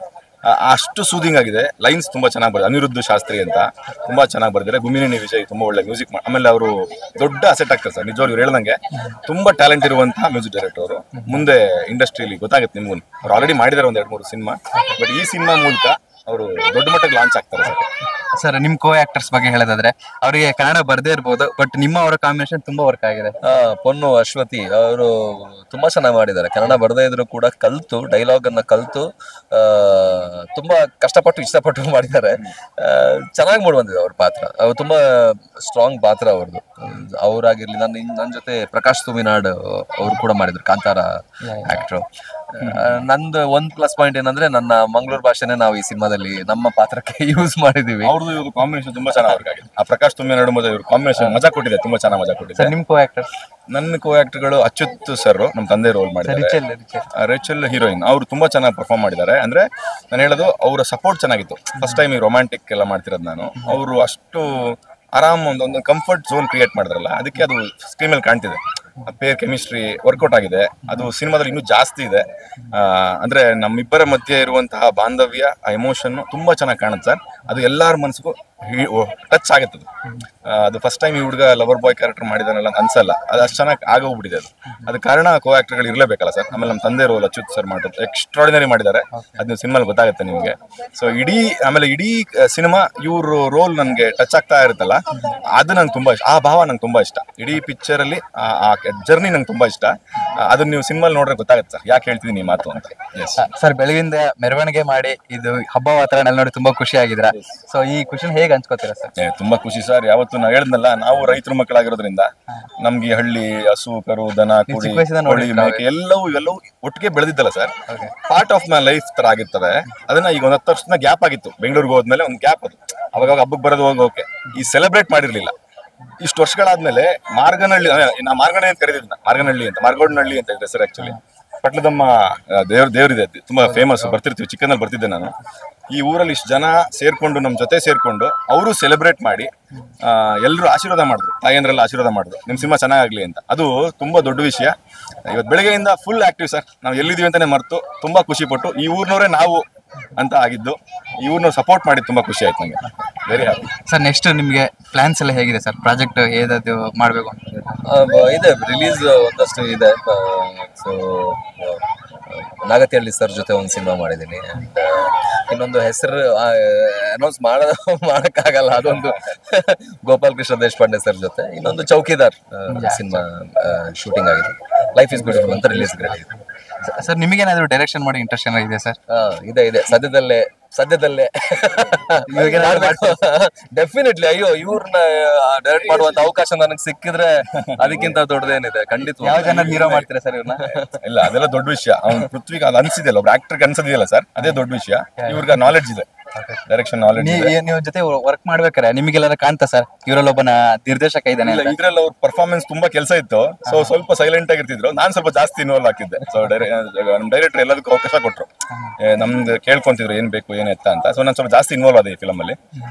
ಅಷ್ಟು ಸೂದಿಂಗ್ ಆಗಿದೆ, ಲೈನ್ಸ್ ತುಂಬಾ ಚೆನ್ನಾಗಿ ಬರ್ತದೆ. ಅನಿರುದ್ಧ ಶಾಸ್ತ್ರಿ ಅಂತ ತುಂಬಾ ಚೆನ್ನಾಗಿ ಬರ್ತಾರೆ. ಗುಮ್ಮಿನೇನಿ ವಿಜಯ್ ತುಂಬಾ ಒಳ್ಳೆ ಮ್ಯೂಸಿಕ್ ಆಮೇಲೆ ಅವರು ದೊಡ್ಡ ಅಸೆಟ್ ಆಗ್ತಾರೆ ಸರ್. ನಿಜವಾಗ್ಲೂ ಇವ್ರು ಹೇಳ್ದಂಗೆ ತುಂಬಾ ಟ್ಯಾಲೆಂಟ್ ಇರುವಂತಹ ಮ್ಯೂಸಿಕ್ ಡೈರೆಕ್ಟರ್ ಅವರು. ಮುಂದೆ ಇಂಡಸ್ಟ್ರಿಯಲ್ಲಿ ಗೊತ್ತಾಗುತ್ತೆ ನಿಮ್ಗೂ. ಅವ್ರು ಆಲ್ರೆಡಿ ಮಾಡಿದ್ದಾರೆ ಒಂದ್ 2-3 ಸಿನಿಮಾ, ಬಟ್ ಈ ಸಿನಿಮಾ ಮೂಲಕ ಅವರು ದೊಡ್ಡ ಮಟ್ಟಕ್ಕೆ ಲಾಂಚ್ ಆಗ್ತಾರೆ ಸರ್. ಸರ್, ನಿಮ್ ಕೋ ಆಕ್ಟರ್ಸ್ ಬಗ್ಗೆ ಹೇಳೋದಾದ್ರೆ ಅವರಿಗೆ ಕನ್ನಡ ಬರ್ದೇ ಇರ್ಬೋದು, ಬಟ್ ನಿಮ್ಮ ಅವರ ಕಾಂಬಿನೇಷನ್ ತುಂಬಾ ವರ್ಕ್ ಆಗಿದೆ. ಪೊನ್ನು ಅಶ್ವತಿ ಅವರು ತುಂಬಾ ಚೆನ್ನಾಗಿ ಮಾಡಿದ್ದಾರೆ. ಕನ್ನಡ ಬರ್ದೇ ಇದ್ರು ಕೂಡ ಕಲ್ತು, ಡೈಲಾಗ್ ಅನ್ನ ಕಲ್ತು ತುಂಬಾ ಕಷ್ಟಪಟ್ಟು ಇಷ್ಟಪಟ್ಟು ಮಾಡಿದ್ದಾರೆ. ಚೆನ್ನಾಗಿ ಮೂಡಿ ಬಂದಿದೆ ಅವ್ರ ಪಾತ್ರ. ಅವ್ರು ತುಂಬಾ ಸ್ಟ್ರಾಂಗ್ ಪಾತ್ರ ಅವ್ರದ್ದು. ಅವರಾಗಿರ್ಲಿ, ನನ್ನ ಜೊತೆ ಪ್ರಕಾಶ್ ತುಮಿನಾಡ್ ಅವ್ರು ಕೂಡ ಮಾಡಿದ್ರು, ಕಾಂತಾರ ಆಕ್ಟರ್. ನಂದು ಒಂದ್ ಪ್ಲಸ್ ಪಾಯಿಂಟ್ ಏನಂದ್ರೆ ನನ್ನ ಮಂಗಳೂರು ಭಾಷೆನೇ ನಾವು ಈ ಸಿನಿಮಾದಲ್ಲಿ ನಮ್ಮ ಪಾತ್ರಕ್ಕೆ ಯೂಸ್ ಮಾಡಿದೀವಿ. ಅವ್ರದ್ದು ಇವ್ರ ಕಾಂಬಿನೇಷನ್ ತುಂಬಾ ಚೆನ್ನಾಗಿ ವರ್ಕ್ ಆಗಿದೆ. ಆ ಪ್ರಕಾಶ್ ತುಮಿನಾಡ್ ಮತ್ತೆ ಇವ್ರ ಕಾಂಬಿನೇಷನ್ ಮಜಾ ಕೊಟ್ಟಿದೆ, ತುಂಬಾ ಚೆನ್ನಾಗಿ ಮಜಾ ಕೊಟ್ಟಿದೆ. ನಿಮ್ ಕೋ ಆಕ್ಟರ್? ನನ್ನ ಕೋ ಆಕ್ಟರ್ಗಳು ಅಚ್ಯುತ್ ಸರ್, ನಮ್ಮ ತಂದೆ ರೋಲ್ ಮಾಡಿದ್ದಾರೆ. ರೇಚಲ್ ಹೀರೋಯಿನ್, ಅವ್ರು ತುಂಬಾ ಚೆನ್ನಾಗಿ ಪರ್ಫಾರ್ಮ್ ಮಾಡಿದ್ದಾರೆ. ಅಂದ್ರೆ ನಾನು ಹೇಳೋದು ಅವರ ಸಪೋರ್ಟ್ ಚೆನ್ನಾಗಿತ್ತು. ಫಸ್ಟ್ ಟೈಮ್ ಈ ರೊಮ್ಯಾಂಟಿಕ್ ಎಲ್ಲ ಮಾಡ್ತಿರೋದು ನಾನು. ಅವರು ಅಷ್ಟು ಆರಾಮ್ ಒಂದು ಕಂಫರ್ಟ್ ಝೋನ್ ಕ್ರಿಯೇಟ್ ಮಾಡಿದ್ರಲ್ಲ, ಅದಕ್ಕೆ ಅದು ಸ್ಕ್ರೀನ್ ಮೇಲೆ ಕಾಣ್ತಿದೆ. ಪೇರ್ ಕೆಮಿಸ್ಟ್ರಿ ವರ್ಕೌಟ್ ಆಗಿದೆ. ಅದು ಸಿನಿಮಾದಲ್ಲಿ ಇನ್ನೂ ಜಾಸ್ತಿ ಇದೆ. ಅಂದ್ರೆ ನಮ್ಮಿಬ್ಬರ ಮಧ್ಯೆ ಇರುವಂತಹ ಬಾಂಧವ್ಯ, ಆ ಎಮೋಷನ್ ತುಂಬಾ ಚೆನ್ನಾಗಿ ಕಾಣುತ್ತೆ ಸರ್. ಅದು ಎಲ್ಲಾರ ಮನಸ್ಸಿಗೂ ಟಚ್ ಆಗುತ್ತೆ. ಅದು ಫಸ್ಟ್ ಟೈಮ್ ಈ ಹುಡುಗ ಲವರ್ ಬಾಯ್ ಕ್ಯಾರೆಕ್ಟರ್ ಮಾಡಿದಾನಲ್ಲ ಅನ್ಸಲ್ಲ, ಅದು ಅಷ್ಟು ಚೆನ್ನಾಗಿ ಆಗೋಗ್ಬಿಟ್ಟಿದೆ. ಅದು ಕಾರಣ ಕೋ ಆಕ್ಟರ್ಗಳು ಇರಲೇಬೇಕಲ್ಲ ಸರ್. ಆಮೇಲೆ ನಮ್ಮ ತಂದೆ ರೋಲ್ ಅಚ್ಯುತ್ ಸರ್ ಮಾಡೋದು ಎಕ್ಸ್ಟ್ರಾರ್ಡಿನರಿ ಮಾಡಿದ್ದಾರೆ. ಅದನ್ನ ಸಿನಿಮಾಲ್ ಗೊತ್ತಾಗುತ್ತೆ ನಿಮಗೆ. ಸೊ ಇಡೀ ಸಿನಿಮಾ ಇವ್ರ ರೋಲ್ ನನಗೆ ಟಚ್ ಆಗ್ತಾ ಇರುತ್ತಲ್ಲ, ಅದು ನಂಗೆ ತುಂಬಾ ಇಷ್ಟ. ಆ ಭಾವ ನಂಗೆ ತುಂಬಾ ಇಷ್ಟ. ಇಡೀ ಪಿಕ್ಚರ್ ಅಲ್ಲಿ ಆ ಜರ್ನಿ ನಂಗೆ ತುಂಬಾ ಇಷ್ಟ. ಅದನ್ನ ನೀವು ಸಿನಿಮಾಲ್ ನೋಡ್ರೆ ಗೊತ್ತಾಗುತ್ತೆ ಸರ್ ಯಾಕೆ ಹೇಳ್ತಿದ್ದೀನಿ ಈ ಮಾತು ಅಂತ. ಸರ್, ಬೆಳಗಿಂದ ಮೆರವಣಿಗೆ ಮಾಡಿ ಇದು ಹಬ್ಬ ವಾತಾವರಣ ನೋಡಿ ತುಂಬಾ ಖುಷಿ ಆಗಿದ್ರ. ಸೊ ಈ ಖುಷಿನ ಹೇಗೆ ಹಂಚ್ಕೋತೀರಾ ಸರ್? ತುಂಬಾ ಖುಷಿ ಸರ್. ಯಾವತ್ತು ನಾವು ಹೇಳಿದ್ನಲ್ಲ, ನಾವು ರೈತರ ಮಕ್ಕಳಾಗಿರೋದ್ರಿಂದ ನಮ್ಗೆ ಹಳ್ಳಿ, ಹಸು, ಕರು, ದನ, ಕೋಳಿ, ಮೇಕೆ ಎಲ್ಲವೂ ಒಟ್ಟಿಗೆ ಬೆಳೆದಿದ್ದಲ್ಲ ಸರ್. ಪಾರ್ಟ್ ಆಫ್ ಮೈ ಲೈಫ್ ತರ ಆಗಿರ್ತವೆ. ಅದನ್ನ ಈಗ ಒಂದ್ 10 ವರ್ಷದ ಗ್ಯಾಪ್ ಆಗಿತ್ತು. ಬೆಂಗಳೂರಿಗೆ ಹೋದ್ಮೇಲೆ ಒಂದು ಗ್ಯಾಪ್. ಅದು ಅವಾಗ ಹಬ್ಬಕ್ಕೆ ಬರೋದು ಹೋಗೋಕೆ ಈ ಸೆಲೆಬ್ರೇಟ್ ಮಾಡಿರ್ಲಿಲ್ಲ. ಇಷ್ಟು ವರ್ಷಗಳಾದ್ಮೇಲೆ ಮಾರ್ಗನಹಳ್ಳಿ, ನಾ ಮಾರ್ಗನಹಳ್ಳಿ ಅಂತ ಕರೀತಿದ್ದ, ಮಾರ್ಗೋಡ್ನಹಳ್ಳಿ ಅಂತ ಇದೆ ಸರ್. ಆಕ್ಚುಲಿ ಪಟ್ಲದಮ್ಮ ದೇವ್ರಿದೆ, ತುಂಬಾ ಫೇಮಸ್. ಬರ್ತಿರ್ತೀವಿ, ಚಿಕ್ಕನಲ್ಲಿ ಬರ್ತಿದ್ದೆ ನಾನು. ಈ ಊರಲ್ಲಿ ಇಷ್ಟು ಜನ ಸೇರ್ಕೊಂಡು ನಮ್ಮ ಜೊತೆ ಸೇರ್ಕೊಂಡು ಅವರು ಸೆಲೆಬ್ರೇಟ್ ಮಾಡಿ ಎಲ್ಲರೂ ಆಶೀರ್ವಾದ ಮಾಡಿದ್ರು, ತಾಯಿಯಂದ್ರೆಲ್ಲ ಆಶೀರ್ವಾದ ಮಾಡಿದ್ರು, ನಿಮ್ ಸಿನಿಮಾ ಚೆನ್ನಾಗಾಗ್ಲಿ ಅಂತ. ಅದು ತುಂಬಾ ದೊಡ್ಡ ವಿಷಯ. ಇವತ್ತು ಬೆಳಗ್ಗೆಯಿಂದ ಫುಲ್ ಆಕ್ಟಿವ್ ಸರ್. ನಾವು ಎಲ್ಲಿದೀವಿ ಅಂತಾನೆ ಮರೆತು ತುಂಬಾ ಖುಷಿ ಪಟ್ಟು, ಈ ಊರ್ನವರೇ ನಾವು ಅಂತ ಆಗಿದ್ದು. ಇವ್ರನ್ನ ಸಪೋರ್ಟ್ ಮಾಡಿ ತುಂಬಾ ಖುಷಿ ಆಯ್ತು ನಂಗೆ. Very happy sir. ನೆಕ್ಸ್ಟ್ ನಿಮ್ಗೆ ಪ್ಲಾನ್ಸ್ ಎಲ್ಲ ಹೇಗಿದೆ ಸರ್? ಪ್ರಾಜೆಕ್ಟ್ ಏದಾದ್ರು ಮಾಡ್ಬೇಕು ಅಂತ ಇದೆ, ರಿಲೀಸ್ ಒಂದಷ್ಟು ಇದೆ. ಸೊ ನಾಗತಿಹಳ್ಳಿ ಸರ್ ಜೊತೆ ಒಂದು ಸಿನಿಮಾ ಮಾಡಿದ್ದೀನಿ. ಇನ್ನೊಂದು ಹೆಸರು ಅನೌನ್ಸ್ ಮಾಡಕ್ಕಾಗಲ್ಲ, ಅದೊಂದು ಗೋಪಾಲ್ ಕೃಷ್ಣ ದೇಶಪಾಂಡೆ ಸರ್ ಜೊತೆ. ಇನ್ನೊಂದು ಚೌಕಿದಾರ್ ಸಿನಿಮಾ ಶೂಟಿಂಗ್ ಆಗಿದೆ. ಲೈಫ್ ಇಸ್ ಬ್ಯೂಟಿಫುಲ್ ಅಂತ ರಿಲೀಸ್ ಆಗಿದೆ. ಸರ್ ನಿಮಗೇನಾದ್ರು ಡೈರೆಕ್ಷನ್ ಮಾಡಿ ಇಂಟ್ರೆಸ್ಟ್ ಏನಾಗಿದೆ ಸರ್? ಇದೆ ಸದ್ಯದಲ್ಲೇ ಡೆಫಿನೆಟ್ಲಿ. ಅಯ್ಯೋ, ಇವ್ರನ್ನ ಡೈರೆಕ್ಟ್ ಮಾಡುವಂತ ಅವಕಾಶ ನನಗೆ ಸಿಕ್ಕಿದ್ರೆ ಅದಕ್ಕಿಂತ ದೊಡ್ಡದೇನಿದೆ. ಖಂಡಿತ. ಯಾವ ಜನ ಹೀರೋ ಮಾಡ್ತೀರಾ ಸರ್ ಇವ್ರನ್ನ? ಇಲ್ಲ, ಅದೆಲ್ಲ ದೊಡ್ಡ ವಿಷಯ. ಅವ್ನು ಪೃಥ್ವಿಗೆ ಅದು ಅನ್ಸಿದೆಯಲ್ಲ, ಒಬ್ರು ಆಕ್ಟರ್ಗೆ ಅನ್ಸೋದಿಲ್ಲ ಸರ್, ಅದೇ ದೊಡ್ಡ ವಿಷಯ. ಇವ್ರಿಗೆ ನಾಲೆಡ್ಜ್ ಇದೆ, ಡೈರೆಕ್ಷನ್ ನಾಲೆಡ್ಜ್ ಇದೆ. ನೀವು ಜೊತೆ ವರ್ಕ್ ಮಾಡ್ಬೇಕಾರೆ ನಿಮಗೆಲ್ಲ ಕಾಣ್ತಾ ಸರ್ ಇವ್ರಲ್ಲಿ ಒಬ್ಬನ ನಿರ್ದೇಶಕ ಇದ್ದಾನೆ? ಇದ್ರಲ್ಲಿ ಅವ್ರ ಪರ್ಫಾರ್ಮೆನ್ಸ್ ತುಂಬಾ ಕೆಲಸ ಇತ್ತು. ಸೊ ಸ್ವಲ್ಪ ಸೈಲೆಂಟ್ ಆಗಿರ್ತಿದ್ರು. ನಾನ್ ಸ್ವಲ್ಪ ಜಾಸ್ತಿ ಇನ್ವಾಲ್ವ್ ಆಗ್ತಿದ್ದೆ. ಸೊ ನಮ್ ಡೈರೆಕ್ಟರ್ ಎಲ್ಲದಕ್ಕೂ ಅವಕಾಶ ಕೊಟ್ರು. ನಮ್ಗೆ ಕೇಳ್ಕೊಂತಿದ್ರು ಏನ್ ಬೇಕು ಏನ್ ಎತ್ತ ಅಂತ. ಸೊ ನಾನು ಸ್ವಲ್ಪ ಜಾಸ್ತಿ ಇನ್ವಾಲ್ವ್ ಆದೆ ಈ ಫಿಲಮ್ ಅಲ್ಲಿ.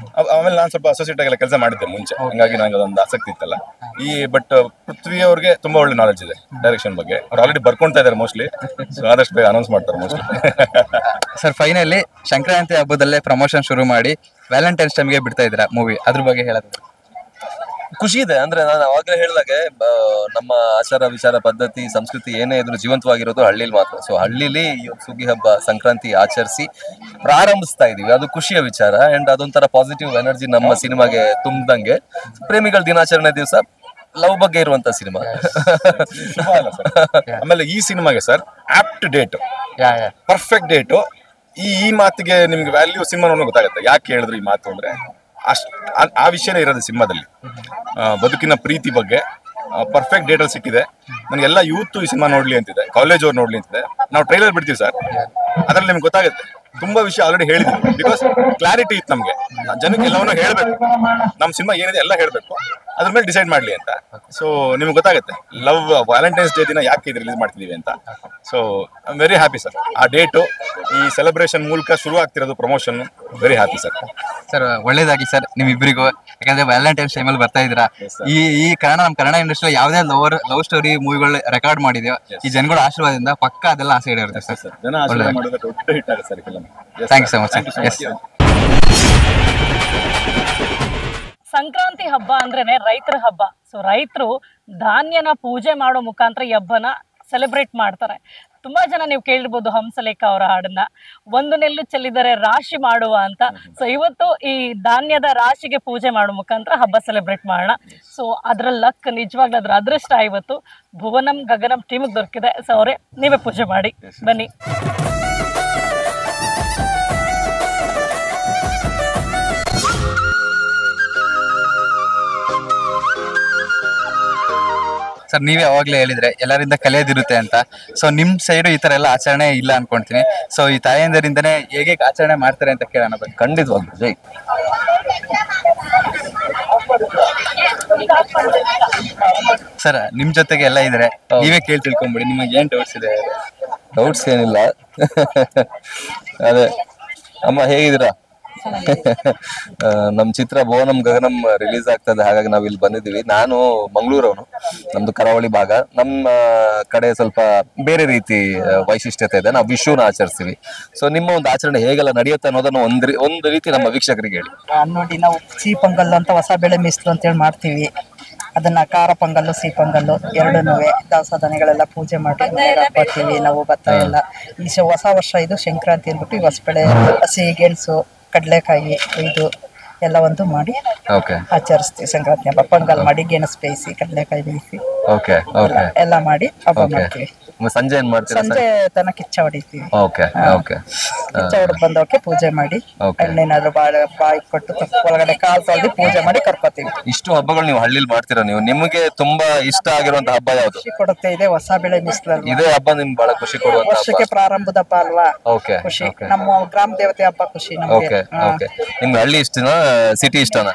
ಆಮೇಲೆ ನಾನು ಸ್ವಲ್ಪ ಅಸೋಸಿಯೇಟ್ ಆಗೆಲ್ಲ ಕೆಲಸ ಮಾಡಿದ್ದೆ ಮುಂಚೆ, ಹಂಗಾಗಿ ನಂಗೆ ಅದೊಂದು ಆಸಕ್ತಿ ಇತ್ತಲ್ಲ. ಬಟ್ ಪೃಥ್ವಿ ಅವ್ರಿಗೆ ತುಂಬಾ ಒಳ್ಳೆ ನಾಲೆಡ್ಜ್ ಇದೆ ಡೈರೆಕ್ಷನ್ ಬಗ್ಗೆ. ಅವ್ರು ಆಲ್ರೆಡಿ ಬರ್ಕೊಂತಾ ಇದಾರೆ ಮೋಸ್ಟ್ಲಿ. ಸೊ ಆದಷ್ಟು ಬೇಗ ಅನೌನ್ಸ್ ಮಾಡ್ತಾರೆ ಮೋಸ್ಟ್ಲಿ. ಸರ್ ಫೈನಲಿ ಸಂಕ್ರಾಂತಿ ಹಬ್ಬದಲ್ಲೇ ಪ್ರಮೋಷನ್ ಶುರು ಮಾಡಿ ವ್ಯಾಲೆಂಟೈನ್ಸ್ ಟೈಮ್ಗೆ ಬಿಡ್ತಾ ಇದ್ದೀರಾ ಮೂವಿ, ಅದ್ರ ಬಗ್ಗೆ ಹೇಳೋದು? ಖುಷಿ ಇದೆ. ಅಂದ್ರೆ ನಾನು ಅವಾಗಲೇ ಹೇಳಿದಾಗೆ ನಮ್ಮ ಆಚಾರ ವಿಚಾರ ಪದ್ಧತಿ ಸಂಸ್ಕೃತಿ ಏನೇ ಇದ್ರು ಜೀವಂತವಾಗಿರೋದು ಹಳ್ಳಿಲಿ ಮಾತ್ರ. ಸೊ ಹಳ್ಳಿಲಿ ಈ ಸುಗ್ಗಿ ಹಬ್ಬ ಸಂಕ್ರಾಂತಿ ಆಚರಿಸಿ ಪ್ರಾರಂಭಿಸ್ತಾ ಇದೀವಿ. ಅದು ಖುಷಿಯ ವಿಚಾರ. ಅಂಡ್ ಅದೊಂಥರ ಪಾಸಿಟಿವ್ ಎನರ್ಜಿ ನಮ್ಮ ಸಿನಿಮಾಗೆ ತುಂಬ್ದಂಗೆ. ಪ್ರೇಮಿಗಳ ದಿನಾಚರಣೆ ದಿವಸ ಲವ್ ಬಗ್ಗೆ ಇರುವಂತ ಸಿನಿಮಾ. ಆಮೇಲೆ ಈ ಸಿನಿಮಾಗೆ sir apt date, perfect date. ಈ ಮಾತಿಗೆ ನಿಮ್ಗೆ ವ್ಯಾಲ್ಯೂ ಸಿನಿಮಾ ನೋಡೋಕೆ ಗೊತ್ತಾಗುತ್ತೆ. ಯಾಕೆ ಹೇಳಿದ್ರು ಈ ಮಾತು ಅಂದ್ರೆ ಆ ವಿಷಯನೇ ಇರೋದು ಸಿನಿಮಾದಲ್ಲಿ. ಬದುಕಿನ ಪ್ರೀತಿ ಬಗ್ಗೆ ಪರ್ಫೆಕ್ಟ್ ಡೇಟ್ ಅಲ್ಲಿ ಸಿಕ್ಕಿದೆ. ನನಗೆಲ್ಲ ಯೂತ್ ಈ ಸಿನಿಮಾ ನೋಡ್ಲಿ ಅಂತಿದೆ, ಕಾಲೇಜ್ ಅವ್ರು ನೋಡ್ಲಿ ಅಂತಿದೆ. ನಾವು ಟ್ರೈಲರ್ ಬಿಡ್ತೀವಿ ಸರ್, ಅದ್ರಲ್ಲಿ ನಿಮ್ಗೆ ಗೊತ್ತಾಗುತ್ತೆ. ತುಂಬಾ ವಿಷಯ ಆಲ್ರೆಡಿ ಹೇಳಿದ್ವಿ. ಬಿಕಾಸ್ ಕ್ಲಾರಿಟಿ ಇತ್ತು ನಮ್ಗೆ. ಜನಕ್ಕೆ ಎಲ್ಲವನ್ನೂ ಹೇಳ್ಬೇಕು, ನಮ್ಮ ಸಿನಿಮಾ ಏನಿದೆ ಎಲ್ಲ ಹೇಳ್ಬೇಕು, ಅದ್ರ ಮೇಲೆ ಡಿಸೈಡ್ ಮಾಡ್ಲಿ ಅಂತ. ಸೊ ನಿಮ್ಗೆ ಗೊತ್ತಾಗುತ್ತೆ ಲವ್ ವ್ಯಾಲೆಂಟೈನ್ಸ್ ಡೇ ದಿನ ಯಾಕೆ ಇದು ರಿಲೀಸ್ ಮಾಡ್ತಿದೀವಿ ಅಂತ. So I am very happy sir. ಆ ಡೇಟು ಈ ಸೆಲೆಬ್ರೇಷನ್ ಮೂಲಕ ಶುರು ಆಗ್ತಿರೋದು promotion. Very happy sir. Sir ಒಳ್ಳೇದಾಗಿ ಸರ್ ನಿಮ್ಮಿಬ್ಬರಿಗೂ. ಯಾಕಂದ್ರೆ ವ್ಯಾಲೆಂಟೈನ್ಸ್ ಟೈಮಲ್ಲಿ ಬರ್ತಾ ಇದ್ದೀರಾ. ಈ ಕನ್ನಡ ಇಂಡಸ್ಟ್ರಿ ಯಾವುದೇ ಲವ್ ಸ್ಟೋರಿ ಮೂವಿಗಳು ರೆಕಾರ್ಡ್ ಮಾಡಿದೆಯೋ ಈ ಜನಗಳ ಆಶೀರ್ವಾದದಿಂದ ಪಕ್ಕ ಅದೆಲ್ಲ ಆಸೆ ಇರುತ್ತೆ ಸರ್. ಜನ ಆಶೀರ್ವಾದ ಮಾಡೋದು ದೊಡ್ಡ ಹಿಟ್ ಆಗುತ್ತೆ sir film. Thank you so much. Sankranti ಹಬ್ಬ ಅಂದ್ರೇನೆ ರೈತರ ಹಬ್ಬ. ಸೊ ರೈತರು ಧಾನ್ಯನ ಪೂಜೆ ಮಾಡೋ ಮುಖಾಂತರ ಈ ಹಬ್ಬನ ಸೆಲೆಬ್ರೇಟ್ ಮಾಡ್ತಾರೆ. ತುಂಬಾ ಜನ ನೀವು ಕೇಳಿರ್ಬೋದು ಹಂಸಲೇಖ ಅವರ ಹಾಡನ್ನ, ಒಂದು ನೆಲ್ಲು ಚೆಲ್ಲಿದರೆ ರಾಶಿ ಮಾಡುವ ಅಂತ. ಸೊ ಇವತ್ತು ಈ ಧಾನ್ಯದ ರಾಶಿಗೆ ಪೂಜೆ ಮಾಡೋ ಮುಖಾಂತರ ಹಬ್ಬ ಸೆಲೆಬ್ರೇಟ್ ಮಾಡೋಣ. ಸೊ ಅದ್ರ ಲಕ್ ನಿಜವಾಗ್ಲೂ ಅದ್ರ ಅದೃಷ್ಟ ಇವತ್ತು ಭುವನಂ ಗಗನಂ ಟೀಮಿಗೆ ದೊರಕಿದೆ. ಸೊ ಅವರೇ ನೀವೇ ಪೂಜೆ ಮಾಡಿ ಬನ್ನಿ. ಸರ್ ನೀವೇ ಅವಾಗ್ಲೇ ಹೇಳಿದ್ರೆ ಎಲ್ಲರಿಂದ ಕಲಿಯೋದಿರುತ್ತೆ ಅಂತ. ಸೊ ನಿಮ್ ಸೈಡು ಈ ತರ ಎಲ್ಲ ಆಚರಣೆ ಇಲ್ಲ ಅನ್ಕೊಂತೀನಿ. ಸೊ ಈ ತಾಯಂದರಿಂದನೇ ಹೇಗೆ ಆಚರಣೆ ಮಾಡ್ತಾರೆ ಅಂತ ಕೇಳೋಣ ಬನ್ನಿ. ಖಂಡಿತವಾಗ್ಲೂ ಜೈ. ಸರ್ ನಿಮ್ ಜೊತೆಗೆ ಎಲ್ಲ ಇದ್ರೆ ನೀವೇ ಕೇಳಿ ತಿಳ್ಕೊಂಬಿಡಿ, ನಿಮಗೆ ಏನ್ ಡೌಟ್ಸ್ ಇದೆ? ಡೌಟ್ಸ್ ಏನಿಲ್ಲ. ಅದೇ ಅಮ್ಮ ಹೇಗಿದ್ದೀರಾ? ನಮ್ ಚಿತ್ರ ಭುವನಂ ಗಗನಂ ರಿಲೀಸ್ ಆಗ್ತದೆ, ಹಾಗಾಗಿ ನಾವ್ ಇಲ್ಲಿ ಬಂದಿದ್ದೀವಿ. ನಾನು ಮಂಗಳೂರವನು, ನಮ್ದು ಕರಾವಳಿ ಭಾಗ. ನಮ್ಮ ಕಡೆ ಸ್ವಲ್ಪ ಬೇರೆ ರೀತಿ ವೈಶಿಷ್ಟ್ಯತೆ ಇದೆ. ನಾವು ವಿಷುನ ಆಚರಿಸ್ತೀವಿ. ಸೊ ನಿಮ್ಮ ಒಂದು ಆಚರಣೆ ಹೇಗೆಲ್ಲ ನಡೆಯುತ್ತೆ ಅನ್ನೋದನ್ನು ಒಂದು ರೀತಿ ನಮ್ಮ ವೀಕ್ಷಕರಿಗೆ ಹೇಳಿ. ನೋಡಿ, ನಾವು ಸಿಹಿ ಪೊಂಗಲ್ಲು ಅಂತ ಹೊಸ ಬೆಳೆ ಮೀಸಲು ಅಂತೇಳಿ ಮಾಡ್ತೀವಿ. ಅದನ್ನ ಖಾರ ಪೊಂಗಲ್ಲು ಸಿಹಿ ಪೊಂಗಲ್ಲು ಎರಡನ್ನೂ ದವಸ ಧಾನ್ಯಗಳೆಲ್ಲ ಪೂಜೆ ಮಾಡಿ ಹಾಕ್ತೀವಿ. ನಾವು ಭತ್ತ ಎಲ್ಲ ಈ ಹೊಸ ವರ್ಷ ಇದು ಸಂಕ್ರಾಂತಿ ಅಂದ್ಬಿಟ್ಟು ಈ ಹೊಸ ಬೆಳೆ ಹಸಿ ಗೆಣಸು ಕಡಲೆಕಾಯಿ ಇದು ಎಲ್ಲ ಒಂದು ಮಾಡಿ ಆಚರಿಸ್ತೀವಿ. ಸಂಕ್ರಾಂತಿ ಹಬ್ಬ ಪೊಂಗಲ್ ಮಾಡಿ ಗೆಣಸು ಬೇಯಿಸಿ ಕಡಲೆಕಾಯಿ ಬೇಯಿಸಿ ಎಲ್ಲ ಮಾಡಿ ಹಬ್ಬ ಮಾಡ್ತೀವಿ. ಸಂಜೆ ಏನ್ ಮಾಡ್ತೀರಾ? ಸಂಜೆ ತನ ಕಿಚ್ಚ ಹೊಡಿತೀವಿ. ಕಿಚ್ಚ ಹೊಡೆದ್ ಬಂದವಕ್ಕೆ ಪೂಜೆ ಮಾಡಿ ಹಣ್ಣೇನಾದ್ರು ಬಾಯಿ ಕೊಟ್ಟು ಒಳಗಡೆ ಕಾಲ್ ತೊಳೆದು ಪೂಜೆ ಮಾಡಿ ಕರ್ಕೋತೀವಿ. ಇಷ್ಟು ಹಬ್ಬಗಳು ನೀವು ಹಳ್ಳಿಲಿ ಮಾಡ್ತೀರಾ ನೀವು? ನಿಮಗೆ ತುಂಬಾ ಇಷ್ಟ ಆಗಿರುವಂತ ಹಬ್ಬ ಯಾವ್ದು? ಖುಷಿ ಕೊಡುತ್ತೆ ಇದೆ ಹೊಸ ಬೆಳೆ ಮಿಸ್ಲಲ್ವಾ. ಇದೇ ಹಬ್ಬ ನಿಮ್ಗೆ ಬಹಳ ಖುಷಿ ಕೊಡುವಂತ ವರ್ಷಕ್ಕೆ ಪ್ರಾರಂಭದ ಹಬ್ಬ ಅಲ್ವಾ? ಖುಷಿ. ನಮ್ಮ ಗ್ರಾಮ ದೇವತೆ ಹಬ್ಬ ಖುಷಿ ನಮ್ಗೆ. ನಿಮ್ಗೆ ಹಳ್ಳಿ ಇಷ್ಟನಾ ಸಿಟಿ ಇಷ್ಟನಾ?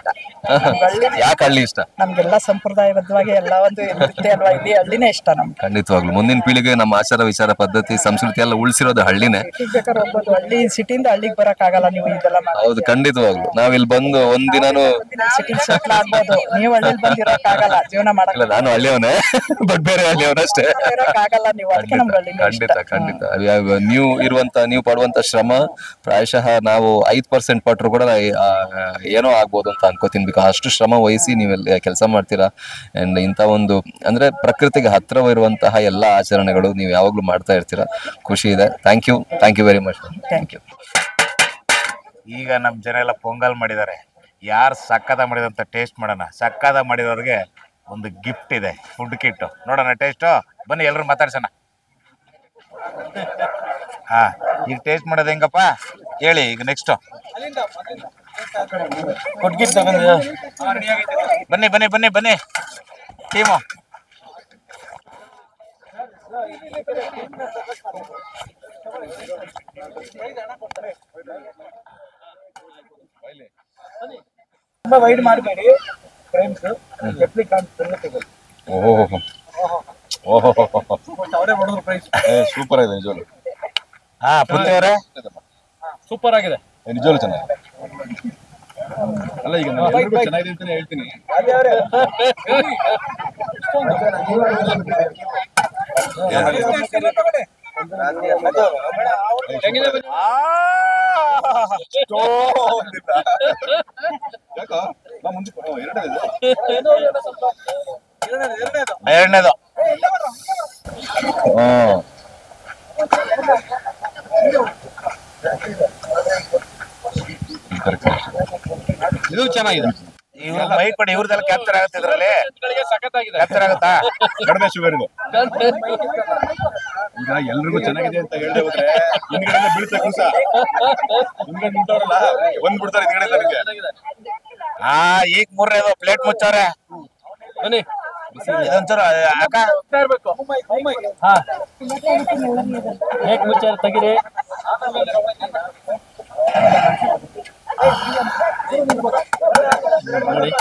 ಯಾಕೆ ಹಳ್ಳಿ ಇಷ್ಟ? ನಮ್ಗೆಲ್ಲ ಸಂಪ್ರದಾಯಬದ್ಧವಾಗಿ ಎಲ್ಲ ಒಂದು ಅಷ್ಟೇ ಅಲ್ವಾ, ಇಲ್ಲಿ ಹಳ್ಳಿನೇ ಇಷ್ಟ ನಮ್ಗೆ. ಖಂಡಿತವಾಗ್ಲು ಮುಂದಿನ ಪೀಳಿಗೆ ನಮ್ಮ ಆಚಾರ ವಿಚಾರ ಪದ್ಧತಿ ಸಂಸ್ಕೃತಿ ಎಲ್ಲ ಉಳಿಸಿರೋದು ಹಳ್ಳಿನೇ. ಬೇಕಾದ್ರೆ ಹೋಗ್ಬೋದು, ಹಳ್ಳಿ ಸಿಟಿಯಿಂದ ಹಳ್ಳಿಗೆ ಬರಕ್ ಆಗಲ್ಲ, ನೀವು ಇದೆಲ್ಲ ಹೌದು ಖಂಡಿತವಾಗ್ಲು ನಾವಿಲ್ಲಿ ಬಂದು ಒಂದಿನಾನು ಸಿಟಿ ಸೆಟ್ಲ್ ಆಗ್ಬೋದು, ನೀವು ಹಳ್ಳಿಲಿ ಬಂದಿರಕ್ ಆಗಲ್ಲ, ಜೀವನ ಮಾಡಕ್ ನಾನು ಹಳ್ಳಿಯವನೇ ಬಟ್ ಬೇರೆ ಹಳ್ಳಿಯವನಷ್ಟೇ. ಆಗಲ್ಲ ನೀವು, ಅದಕ್ಕೆ ನಮ್ಗೆ ಹಳ್ಳಿನೇ ಇಷ್ಟ. ಖಂಡಿತ ನೀವು ಪಡುವಂತ ಶ್ರಮ ಪ್ರಾಯಶಃ ನಾವು 5% ಪಟ್ರು ಕೂಡ ಏನೋ ಆಗ್ಬೋದು ಅಂತ ಅನ್ಕೋತೀನಿ. ಬಿಕಾಸ್ ಅಷ್ಟು ಶ್ರಮ ವಹಿಸಿ ನೀವೆಲ್ಲ ಕೆಲಸ ಮಾಡ್ತೀರಾ. ಅಂಡ್ ಇಂಥ ಒಂದು ಅಂದ್ರೆ ಪ್ರಕೃತಿಗೆ ಹತ್ತಿರವಿರುವಂತಹ ಎಲ್ಲ ಆಚರಣೆಗಳು ನೀವು ಯಾವಾಗ್ಲೂ ಮಾಡ್ತಾ ಇರ್ತೀರಾ. ಖುಷಿ ಇದೆ. Thank you very much. Thank you. ಈಗ ನಮ್ಮ ಜನ ಎಲ್ಲ ಪೊಂಗಲ್ ಮಾಡಿದ್ದಾರೆ. ಯಾರು ಸಕ್ಕದ ಮಾಡಿದಂತ ಟೇಸ್ಟ್ ಮಾಡೋಣ. ಸಕ್ಕದ ಮಾಡಿದವ್ರಿಗೆ ಒಂದು ಗಿಫ್ಟ್ ಇದೆ, ಫುಡ್ ಕಿಟ್. ನೋಡೋಣ ಟೇಸ್ಟು, ಬನ್ನಿ ಎಲ್ಲರೂ ಮಾತಾಡ್ಸೋಣ. ಹಾ, ಈಗ ಟೇಸ್ಟ್ ಮಾಡೋದು ಹೆಂಗಪ್ಪ ಹೇಳಿ. ಈಗ ನೆಕ್ಸ್ಟ್ ಫುಡ್ ಕಿಟ್ ತಗೊಂಡು ಬನ್ನಿ ಬನ್ನಿ ಬನ್ನಿ ಬನ್ನಿ ಟೀಮು. ತುಂಬಾ ವೈಡ್ ಮಾಡಬೇಡಿ ಫ್ರೇಮ್ಸ್, ಅವರೇ ಹೊಡೆದ್ರು ಪ್ರೈಸ್. ಸೂಪರ್ ಆಗಿದೆ ನಿಜವಾಗ್ಲು. ಹಾ, ಪೃಥ್ವಿ ಅವರೇ ಸೂಪರ್ ಆಗಿದೆ, ನಿಜವಾಗ್ಲು ಚೆನ್ನಾಗಿದೆ. ಅಲ್ಲ ಈಗ ಚೆನ್ನಾಗಿದೆ ಅಂತಾನೆ ಹೇಳ್ತೀನಿ. ಎರಡನೇದು ಇದು ಚೆನ್ನಾಗಿದೆ. ಇವ್ರ ಮೈಕ್ ಕೊಡಿ, ಇವ್ರದೆಲ್ಲ ಕ್ಯಾಪ್ಚರ್ ಆಗುತ್ತೆ ಇದ್ರಲ್ಲಿ. ಸಖತ್ತಾಗಿದೆ, ಕ್ಯಾಪ್ಚರ್ ಆಗುತ್ತಾ? ಕಡಿಮೆ ಶುಗರ್ ಇದು. ಈಗ ಎಲ್ರಿಗೂ ಚೆನ್ನಾಗಿದೆ ಅಂತ ಹೇಳದೆ ಹೋದ್ರೆ ಹಿಂದ್ಗಡೆ ಬೀಳ್ತಾ ಕೂಸ ಹಿಂದ್ಗಡೆ ನಿಂತವ್ರಲ್ಲ ಒಂದ್ ಬಿಡ್ತಾರೆ ಹಿಂದ್ಗಡೆ ನನಗೆ. ಹಾ, ಈಗ ಮೂರನೇದು ಪ್ಲೇಟ್ ಮುಚ್ಚವ್ರೆ. ಬನ್ನಿ ಇದೊಂಚೂರು ಅಕ್ಕ ಹಾ, ಪ್ಲೇಟ್ ಮುಚ್ಚಾರ ತೆಗಿರಿ. ನೋಡಿ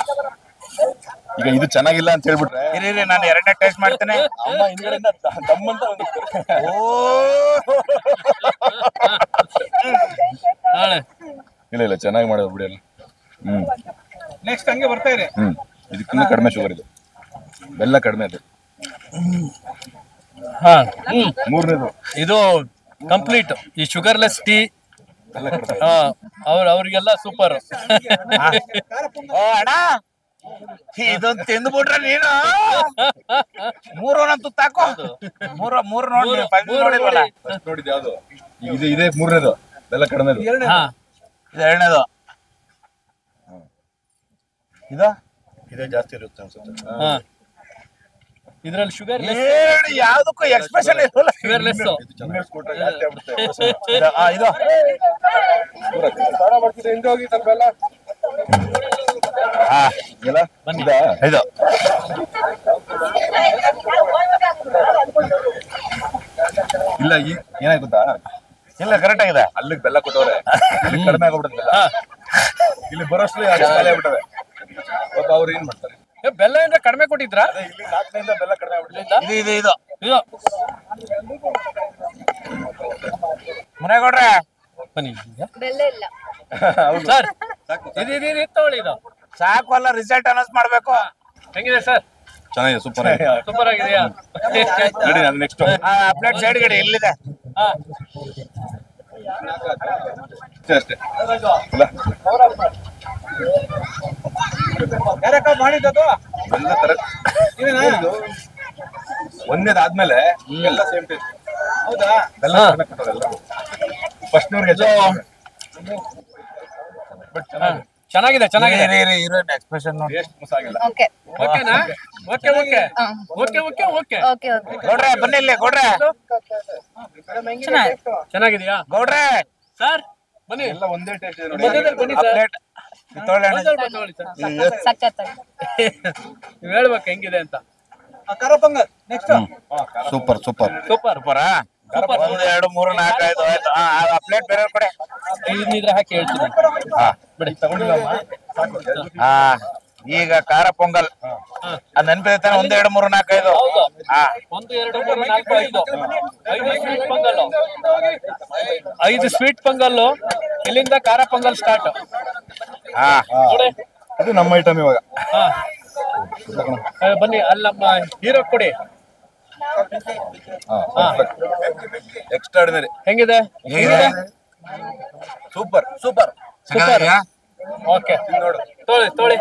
ಈಗ ಇದು ಚೆನ್ನಾಗಿಲ್ಲ ಅಂತ ಹೇಳ್ಬಿಟ್ರೆ ಇರಿ ನಾನು ಎರಡನೇ ಟೇಸ್ಟ್ ಮಾಡ್ತೇನೆ. ಅಮ್ಮ ಹಿಂದ್ಗಡೆಯಿಂದ ದಮ್ಮಂತ ಒಂದು ಇಲ್ಲ ಚೆನ್ನಾಗಿ ಮಾಡೋದು ಬಿಡಿ ಎಲ್ಲ. ನೆಕ್ಸ್ಟ್ ಹಂಗೆ ಬರ್ತಾ ಇದೆ. ಇದಕ್ಕಿಂತ ಕಡಿಮೆ ಶುಗರ್ ಇದು, ಬೆಲ್ಲ ಕಡಿಮೆ ಅದು. ಹಾ, ಮೂರನೇದು ಇದು ಕಂಪ್ಲೀಟ್ ಈ ಶುಗರ್ಲೆಸ್ ಟೀ ಅವ್ರಿಗೆಲ್ಲ ಸೂಪರ್. ಓ ಅಣ್ಣ, ಇದೊಂದು ತಿಂದ್ಬಿಟ್ರೆ ನೀನು ಮೂರು ಒಂದೊಂದು ತಾಕೋ. ಮೂರು ನೋಡಿ ನೋಡಿಲ್ವಲ್ಲ. ನೋಡಿದ್ ಯಾವ್ದು ಇದೇ ಮೂರನೇದು, ಬೆಲ್ಲ ಕಡಿಮೆದು. ಇದು ಎರಡನೇದು, ಇದೇ ಜಾಸ್ತಿ ಇರುತ್ತೆ ಅನ್ಸುತ್ತೆ. ಇದ್ರಲ್ಲಿ ಶುಗರ್ ಯಾವ್ದಕ್ಕೂ ಎಕ್ಸ್ಪ್ರೆಷನ್ ಇರಲ್ಲ. ಶುಗರ್ಲೆಸ್ ಇದು ಇದು ಇಲ್ಲ ಈಗ ಏನಾಯ್ತು ಗೊತ್ತಾ, ಇಲ್ಲ ಕರೆಕ್ಟ್ ಆಗಿದೆ. ಅಲ್ಲಿಗೆ ಬೆಲ್ಲ ಕೊಟ್ಟವ್ರೆ, ಇಲ್ಲಿ ಕಡಿಮೆ ಆಗ್ಬಿಡುತ್ತೆ. ಇಲ್ಲಿ ಬರೋಷ್ಟೇ ಆಗ್ಬಿಟ್ಟವೆ. ಪಾಪ ಅವ್ರು ಏನ್ ಮಾಡ್ತಾರೆ, ಬೆಲ್ಲ ಇಂದ ಕಡಿಮೆ ಕೊಟ್ಟಿದ್ರ? ಇಲ್ಲಿ 4ರಿಂದ ಬೆಲ್ಲ ಕಡಿಮೆ ಆಗ್ಬಿಟ್ಟಿಲ್ಲ. ಇದು ಮುನೇಗೌಡ್ರೆ ಬನ್ನಿ. ಬೆಲ್ಲ ಇಲ್ಲ ಸರ್, ಇದು ತಗೊಳ್ಳಿ. ಇದು ಸಾಕು ಅಲ್ಲ, ರಿಸಲ್ಟ್ ಅನೌನ್ಸ್ ಮಾಡ್ಬೇಕು. ಹೆಂಗಿದೆ ಸರ್? ಚೆನ್ನಾಗಿದೆ, ಸೂಪರ್ ಆಗಿದೆ. ಸೂಪರ್ ಆಗಿದೆಯಾ? ನೋಡಿ ಅದು ನೆಕ್ಸ್ಟ್ ಪ್ಲೇಟ್ ಸೈಡ್ ಗಡಿ ಎಲ್ಲಿದೆ? ಅಷ್ಟೇ ಯಾರಕ್ಕ ಮಾಡಿದ್ದು? ಎಲ್ಲ ಕರೆಕ್ಟ್. ಒಂದೇದಾದ್ಮೇಲೆ ಎಲ್ಲ ಸೇಮ್ ಟೇಸ್ಟ್. ಹೌದಾ? ಬೆಲ್ಲ ಫಸ್ಟ್ ಚೆನ್ನಾಗಿದೆ ಚೆನ್ನಾಗಿದೆ. ಹೀರೋಯಿನ್ ಎಕ್ಸ್ಪ್ರೆಷನ್ ನೋಡಿ. ಟೇಸ್ಟ್ ಮೋಸ ಆಗಿಲ್ಲ. ಓಕೆನಾ? Okay okay okay okay okay. ಗೌಡ್ರೆ ಬನ್ನಿ ಇಲ್ಲಿ. ಗೌಡ್ರೆ ಚೆನ್ನಾಗಿದೆಯಾ? ಗೌಡ್ರೆ ಸರ್ ಬನ್ನಿ. ಎಲ್ಲ ಒಂದೇ ಟೇಸ್ಟ್ ಇದೆ ನೋಡಿ. ಬನ್ನಿ ಸರ್. ಪ್ಲೇಟ್ ತಗೊಳ್ಳಿ ಸರ್. ನೀವು ಹೇಳ್ಬೇಕು ಹೆಂಗಿದೆ ಅಂತ. ಖಾರ pongal next. Super super super ಸೂಪರಾ? 1 2 3 4 5 ಆಯ್ತು. ಆ ಪ್ಲೇಟ್ ಬೇರೆ ಕಡೆ ಇದನ್ನಿದ್ರೆ ಹಾಕಿ ಹೇಳ್ತೀನಿ. ಹಾ ಬಿಡಿ ತಗೊಂಡಿಲ್ಲ. ಈಗ ಖಾರ ಪೊಂಗಲ್ ಅದ್ ನೆನಪಿದೆ ತಾನೆ? 1 2 3 4 5 ಹಾ 1 2 3 4 5 5 ಸ್ವೀಟ್ ಪೊಂಗಲ್ಲು ಇಲ್ಲಿಂದ ಖಾರ ಪೊಂಗಲ್ ಸ್ಟಾರ್ಟ್. ಹಾ ಇದು ನಮ್ಮ ಐಟಮ್ ಇವಾಗ. ಬನ್ನಿ ಅಲ್ಲಿ ನಮ್ಮ ಹೀರೋ ಕೊಡಿ. ಎಕ್ಸ್ಟ್ರಾರ್ಡಿನರಿ. ಹೆಂಗಿದೆ? Super super. ಓಕೆ ತೊಳಿ ತೊಳಿ.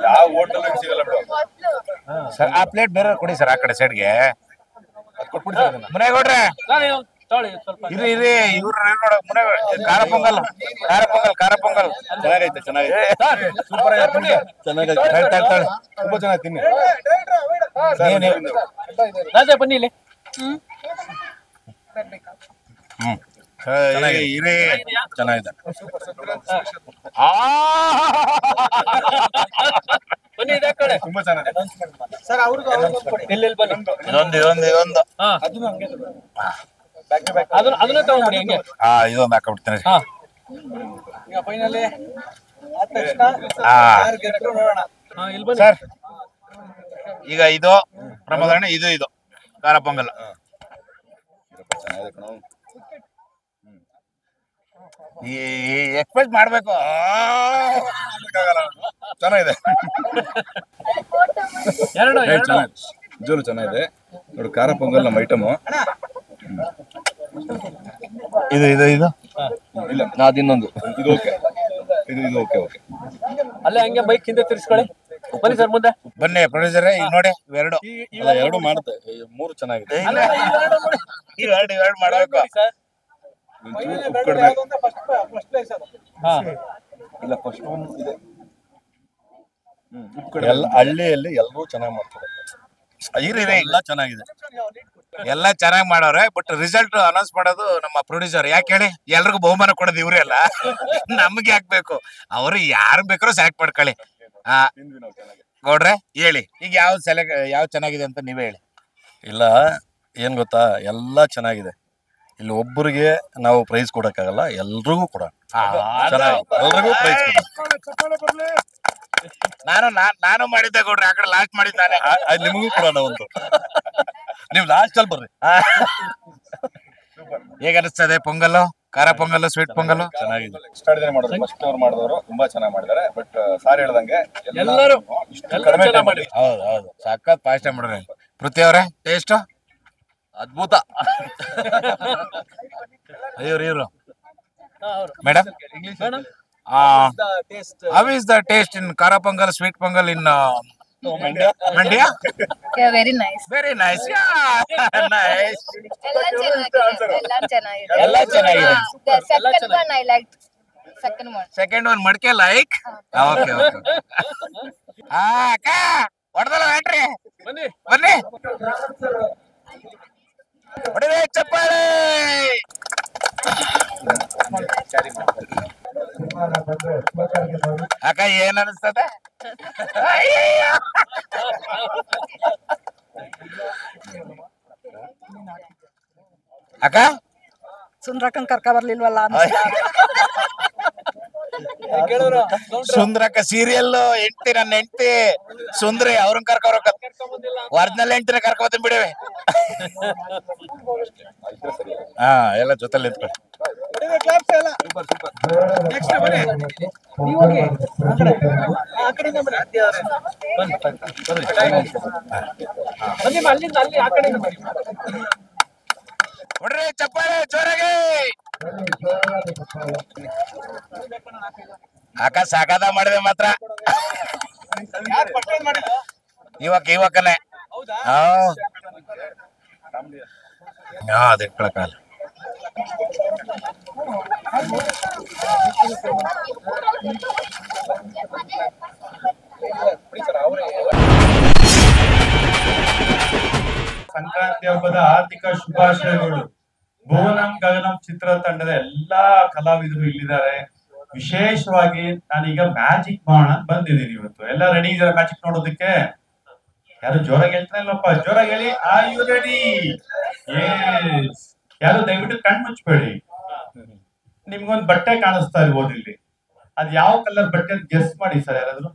ಯಾವ ಹೋಟೆಲ್ ಸಿಗಲ್ಲ ಬಿಡು ಸರ್. ಆ ಪ್ಲೇಟ್ ಬೇರೆ ಕೊಡಿ ಸರ್, ಆ ಕಡೆ ಸೈಡ್ಗೆ ಮುನೇಗೌಡ್ರೆ. ತೊಳಿ ಸ್ವಲ್ಪ. ಇರಿ ಇರಿ ಇವ್ರು ಮುನೇಗೌಡ. ಖಾರ ಪೊಂಗಲ್ ಖಾರ ಪೊಂಗಲ್ ಖಾರ ಪೊಂಗಲ್ ಚೆನ್ನಾಗೈತೆ ಚೆನ್ನಾಗೈತೆ ಸೂಪರ್ ಆಗಿದೆ. ಚೆನ್ನಾಗೈತೆ ತುಂಬಾ ಚೆನ್ನಾಗಿ ತಿನ್ನಿ. ರಾಜಾ ಬನ್ನಿ ಇಲ್ಲಿ. ಇರಿ ಚೆನ್ನಾಗಿದೆ. ಬನ್ನಿ ಇದೇ ಕಡೆ ತುಂಬಾ ಚೆನ್ನಾಗಿದೆ ಸರ್. ಅವ್ರಿಗೂ ಇಲ್ಲಿ ಬನ್ನಿ. ಇದೊಂದು ಅದನ್ನ ತಗೊಂಡ್ಬಿಡಿ ಹಿಂಗೆ. ಇದೊಂದು ಹಾಕೊಂಡ್ಬಿಡ್ತೀನಿ. ಹಾ ಈಗ ಫೈನಲಿ ಆದ ತಕ್ಷಣ ಯಾರು ಗೆದ್ರು ನೋಡೋಣ. ಇಲ್ಲಿ ಬನ್ನಿ ಸರ್. ಈಗ ಇದು ಪ್ರಮೋದಣ್ಣ, ಇದು ಖಾರ ಪೊಂಗಲ್. ಈ ಎಕ್ಸ್ಪೆಕ್ಟ್ ಮಾಡ್ಬೇಕು. ಚೆನ್ನಾಗಿದೆ. ಎರಡು ಜೋರು ಚೆನ್ನಾಗಿದೆ ನೋಡಿ. ಖಾರ ಪೊಂಗಲ್ ನಮ್ಮ ಐಟಮು. ಇದು ಇಲ್ಲ ಅದಿನ್ನೊಂದು. ಇದು ಓಕೆ. ಇದು ಓಕೆ ಓಕೆ. ಅಲ್ಲೇ ಹಂಗೆ ಬೈಕ್ ಹಿಂದೆ ತಿರ್ಸ್ಕೊಳ್ಳಿ. ಬನ್ನಿ ಸರ್ ಮುಂದೆ ಬನ್ನಿ ಪ್ರೊಡ್ಯೂಸರ್. ಈಗ ನೋಡಿ ಇವೆರಡು ಎರಡು ಮಾಡುತ್ತೆ. 3 ಚೆನ್ನಾಗಿದೆ. ಇವೆರಡು ಮಾಡ್ಬೇಕು. ಫಸ್ಟ್ ಪ್ಲೇಸ್ ಅದು. ಇಲ್ಲ ಫಸ್ಟ್ ಇದೆ. ಎಲ್ಲ ಹಳ್ಳಿಯಲ್ಲಿ ಎಲ್ಲರೂ ಚೆನ್ನಾಗಿ ಮಾಡ್ತಾರೆ. ಎಲ್ಲ ಚೆನ್ನಾಗಿದೆ. ಎಲ್ಲ ಚೆನ್ನಾಗಿ ಮಾಡೋರೆ. ಬಟ್ ರಿಸಲ್ಟ್ ಅನೌನ್ಸ್ ಮಾಡೋದು ನಮ್ಮ ಪ್ರೊಡ್ಯೂಸರ್. ಯಾಕೆ ಹೇಳಿ? ಎಲ್ರಿಗೂ ಬಹುಮಾನ ಕೊಡೋದು ಇವ್ರೆ ಅಲ್ಲ, ನಮ್ಗೆ ಹಾಕ್ಬೇಕು. ಅವ್ರು ಯಾರು ಬೇಕಾದ್ರೂ ಸೆಲೆಕ್ಟ್ ಮಾಡ್ಕೊಳ್ಳಿ. ಗೌಡ್ರೆ ಹೇಳಿ, ಈಗ ಯಾವ ಚೆನ್ನಾಗಿದೆ ಅಂತ ನೀವೇ ಹೇಳಿ. ಇಲ್ಲ ಏನ್ ಗೊತ್ತಾ, ಎಲ್ಲ ಚೆನ್ನಾಗಿದೆ. ಇಲ್ಲಿ ಒಬ್ಬರಿಗೆ ನಾವು ಪ್ರೈಸ್ ಕೊಡಕ್ಕಾಗಲ್ಲ, ಎಲ್ರಿಗೂ ಕೊಡೋಣ. ಎಲ್ರಿಗೂ ಪ್ರೈಸ್ ಕೊಡ. ನಾನು ಮಾಡಿದ್ದೆ ಗೌಡ್ರೆ, ಆ ಕಡೆ ಲಾಸ್ಟ್ ಮಾಡಿದ್ ನಾನೇ. ನಿಮಗೂ ಕೊಡೋಣ ಒಂದು. ನೀವು ಲಾಸ್ಟ್ ಅಲ್ಲಿ ಬರ್ರಿ. ಹೇಗ ಅನಿಸ್ತದೆ ಪೊಂಗಲ್ಲು? ಖಾರ ಪೊಂಗಲ್ಲು, ಸ್ವೀಟ್ ಪೊಂಗಲ್ಲು ಚೆನ್ನಾಗಿದೆ. ಸ್ಟಾರ್ಟ್ ಮಾಡೋದು ಫಸ್ಟ್ ಅವ್ರು ಮಾಡಿದವರು ತುಂಬಾ ಚೆನ್ನಾಗಿ ಮಾಡಿದ್ದಾರೆ. ಬಟ್ ಸಾರ್ ಹೇಳ್ದಂಗೆ ಎಲ್ಲರೂ ಕಡಿಮೆ ಮಾಡಿ. ಹೌದು ಸಖತ್ ಫಾಸ್ಟ್ ಮಾಡಿದ್ರೆ. ಪೃಥ್ವಿ ಅವರೇ ಟೇಸ್ಟ್ ಅದ್ಭುತ. ಇವ್ರು madam, how is the taste in ಖಾರ pongal, sweet pongal in Mandia? Yeah, very nice. Very nice. Yeah, nice. ಎಲ್ಲ ಚೆನ್ನಾಗಿದೆ. The second one I liked. Second one ಮಡ್ಕೆ like. Okay. ಅಕ್ಕ ಹೊಡೆದಲ್ಲ ಬ್ಯಾಟ್ರಿ. ಬನ್ನಿ ಹೊಡೆದೆ ಚಪ್ಪಾಳೆ. ಅಕ್ಕ ಏನ್ ಅನಿಸ್ತದೆ? ಅಕ್ಕ ಸುಂದ್ರಕ್ಕನ್ ಕರ್ಕ ಬರ್ಲಿಲ್ವಲ್ಲ ಸುಂದ್ರಕ್ಕ ಸೀರಿಯಲ್ ಹೆಂಡತಿ, ನನ್ನ ಹೆಂಡತಿ ಸುಂದ್ರಿ, ಅವ್ರನ್ನ ಕರ್ಕೋರಕ್ಕ ಒರಿಜಿನಲ್ ಹೆಂಡತಿನ ಕರ್ಕೋತೀನಿ ಬಿಡಿವೆ. ಎಲ್ಲ ಜೊತೆಲಿ ನಿಂತ್ಕೊಳ್ಳಿ. ಹೊಡ್ರಿ ಚಪ್ಪಾಳೆ ಜೋರಾಗಿ. ಅಕ್ಕ ಸಾಕಾದ ಮಾಡಿದೆ ಮಾತ್ರ. ಇವಕ್ಕನೆ ಅದೇ ಕಳಕಾಲ. ಸಂಕ್ರಾಂತಿ ಹಬ್ಬದ ಹಾರ್ದಿಕ ಶುಭಾಶಯಗಳು. ಭುವನಂ ಗಗನಂ ಚಿತ್ರತಂಡದ ಎಲ್ಲಾ ಕಲಾವಿದರು ಇಲ್ಲಿದ್ದಾರೆ. ವಿಶೇಷವಾಗಿ ನಾನೀಗ ಮ್ಯಾಜಿಕ್ ಮಾಡೋಣ ಬಂದಿದ್ದೀನಿ ಇವತ್ತು. ಎಲ್ಲ ರೆಡಿ ಇದಾರೆ ಮ್ಯಾಜಿಕ್ ನೋಡೋದಕ್ಕೆ? ಯಾರು ಜೋರಾಗಿ ಹೇಳ್ತಾನೆ ಇಲ್ಲಪ್ಪ? ಜೋರಾಗಿ ಹೇಳಿ. Are you ready? ಯಾರು ದಯವಿಟ್ಟು ಕಣ್ ಮುಚ್ಚಬೇಡಿ. ನಿಮ್ಗೊಂದು ಬಟ್ಟೆ ಕಾಣಿಸ್ತಾ ಇರ್ಬೋದು ಇಲ್ಲಿ. ಅದ್ ಯಾವ ಕಲರ್ ಬಟ್ಟೆ ಅಂತ ಗೆಸ್ ಮಾಡಿ ಸರ್. ಯಾರಾದ್ರು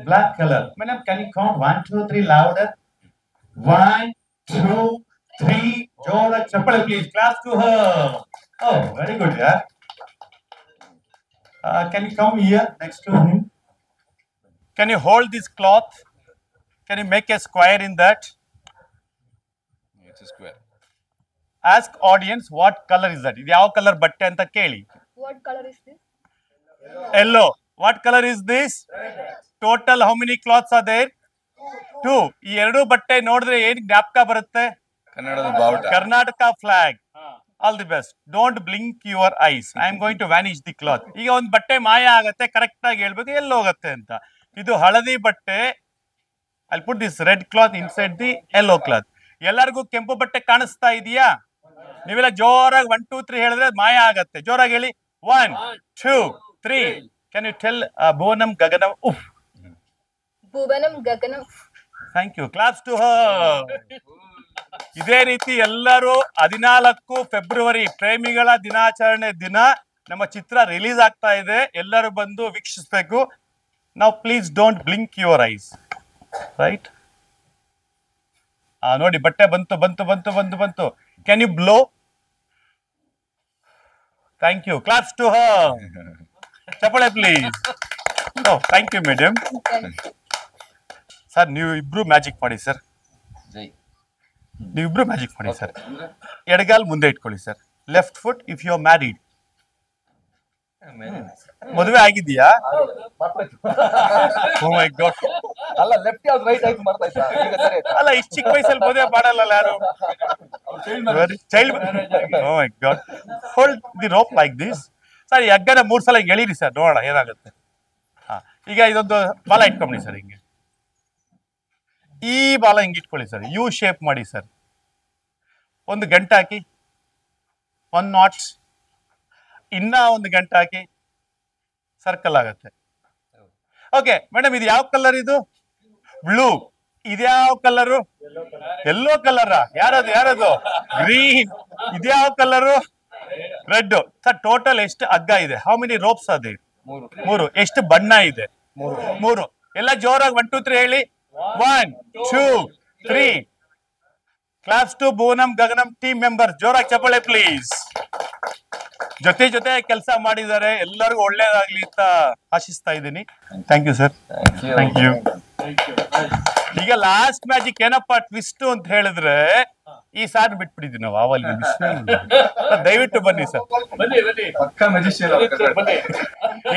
Black color. Madam, can you count 1, 2, 3 louder? 1, 2, 3. Jora chappal, please. Clap to her. Oh, very good, yeah. Can you come here next to him? Can you hold this cloth? Can you make a square in that? It's a square. Ask audience what color is that? ಇದು ಯಾವ ಕಲರ್ ಬಟ್ಟೆ ಅಂತ ಕೇಳಿ. What color is this? Yellow. What color is this? Total how many cloths are there? 2. ಈ ಎರಡು ಬಟ್ಟೆ ನೋಡಿದ್ರೆ ಏನ್ ಜ್ಞಾಪಕ ಬರುತ್ತೆ? ಕನ್ನಡದ ಬಾವುಟ. Karnataka flag. All the best. Don't blink your eyes. I am going to vanish the cloth. ಈಗ ಒಂದು ಬಟ್ಟೆ ಮಾಯ ಆಗತ್ತೆ, ಕರೆಕ್ಟ್ ಆಗಿ ಹೇಳ್ಬೇಕು ಎಲ್ಲಿ ಹೋಗುತ್ತೆ ಅಂತ. ಇದು ಹಳದಿ ಬಟ್ಟೆ. I'll put this red cloth inside the yellow cloth. ಎಲ್ಲರಿಗೂ ಕೆಂಪು ಬಟ್ಟೆ ಕಾಣಿಸ್ತಾ ಇದೆಯಾ? ನೀವೆಲ್ಲ ಜೋರಾಗಿ 1, 2, 3 ಹೇಳಿದ್ರೆ ಮಾಯ ಆಗತ್ತೆ. ಜೋರಾಗಿ ಹೇಳಿ 1, 2, 3. Can you tell Bhuvanam Gaganam Uff? Bhuvanam Gaganam. Thank you. Claps to her. ಇದೇ ರೀತಿ ಎಲ್ಲರೂ 14 ಫೆಬ್ರವರಿ ಪ್ರೇಮಿಗಳ ದಿನಾಚರಣೆ ದಿನ ನಮ್ಮ ಚಿತ್ರ ರಿಲೀಸ್ ಆಗ್ತಾ ಇದೆ. ಎಲ್ಲರೂ ಬಂದು ವೀಕ್ಷಿಸಬೇಕು. Now please don't blink your eyes. Right? ನೋಡಿ ಬಟ್ಟೆ ಬಂತು. Can you blow? Thank you. Claps to her. ಚಪ್ಪಳೆ please. Oh, thank you madam. Sir ನೀವು ಇಬ್ರು ಮ್ಯಾಜಿಕ್ ಮಾಡಿ ಸರ್. ನೀವಿಬ್ರು ಮ್ಯಾಜಿಕ್ ಮಾಡಿ ಸರ್. ಎಡಗಾಲ್ ಮುಂದೆ ಇಟ್ಕೊಳ್ಳಿ sir. Left foot if you are married. ಮದುವೆ ಆಗಿದೆಯಾ? Oh my god. ಅಲ್ಲ ಲೆಫ್ಟ್ ಯಾವ್ದು ರೈಟ್ ಆಯ್ತು ಮಾಡ್ತಾ ಇದ್ದ. ಈಗ ಸರಿ ಆಯ್ತು. ಅಲ್ಲ ಇಷ್ಟು ಚಿಕ್ಕ ವಯಸ್ಸಲ್ಲಿ ಮದುವೆ ಮಾಡಲ್ಲ ಯಾರು? Child. Oh my god. Hold the rope like this. Sir ಈ ಹಗ್ಗನ 3 ಸಲ ಎಳೀರಿ ಸರ್, ನೋಡೋಣ ಏನಾಗುತ್ತೆ. ಈಗ ಇದೊಂದು ಬಾಲ ಇಟ್ಕೊಂಬಿಡಿ ಸರ್. ಹಿಂಗೆ ಈ ಬಾಲ ಹಿಂಗೆ ಇಟ್ಕೊಳ್ಳಿ ಸರ್. ಯು ಶೇಪ್ ಮಾಡಿ ಸರ್. ಒಂದು ಗಂಟೆ ಹಾಕಿ 1 knots. ಇನ್ನ ಒಂದು ಗಂಟೆ ಹಾಕಿ ಸರ್ಕಲ್ ಆಗತ್ತೆ. ಓಕೆ ಮೇಡಮ್, ಇದು ಯಾವ ಕಲರ್? ಇದು ಬ್ಲೂ. ಇದ್ಯಾವ ಕಲರು? Yellow colour. ಯಾರದು? ಗ್ರೀನ್. ಇದ್ಯಾವ ಕಲರು? ರೆಡ್. ಸರ್ ಟೋಟಲ್ ಎಷ್ಟು ಹಗ್ಗ ಇದೆ? ಹೌ ಮೆನಿ ರೋಪ್ಸ್ ಅದೇ? 3. ಎಷ್ಟು ಬಣ್ಣ ಇದೆ? 3. ಎಲ್ಲ ಜೋರಾಗಿ 1, 2, 3 ಹೇಳಿ. 1, 2, 3. Class to Bhuvanam Gaganam team members. ಜೋರಾಗಿ ಚಪ್ಪಾಳೆ ಪ್ಲೀಸ್. ಜೊತೆ ಕೆಲಸ ಮಾಡಿದ್ದಾರೆ. ಎಲ್ಲರಿಗೂ ಒಳ್ಳೇದಾಗ್ಲಿ ಅಂತ ಆಶಿಸ್ತಾ ಇದ್ದೀನಿ. Thank you sir. Thank you. ಈಗ ಲಾಸ್ಟ್ ಮ್ಯಾಜಿಕ್ ಏನಪ್ಪಾ ಟ್ವಿಸ್ಟ್ ಅಂತ ಹೇಳಿದ್ರೆ, ಈ ಸಾರ್ ಬಿಟ್ಬಿಟ್ಟಿದ್ವಿ ನಾವು ಆವಲ್ಲಿ. ದಯವಿಟ್ಟು ಬನ್ನಿ ಸರ್.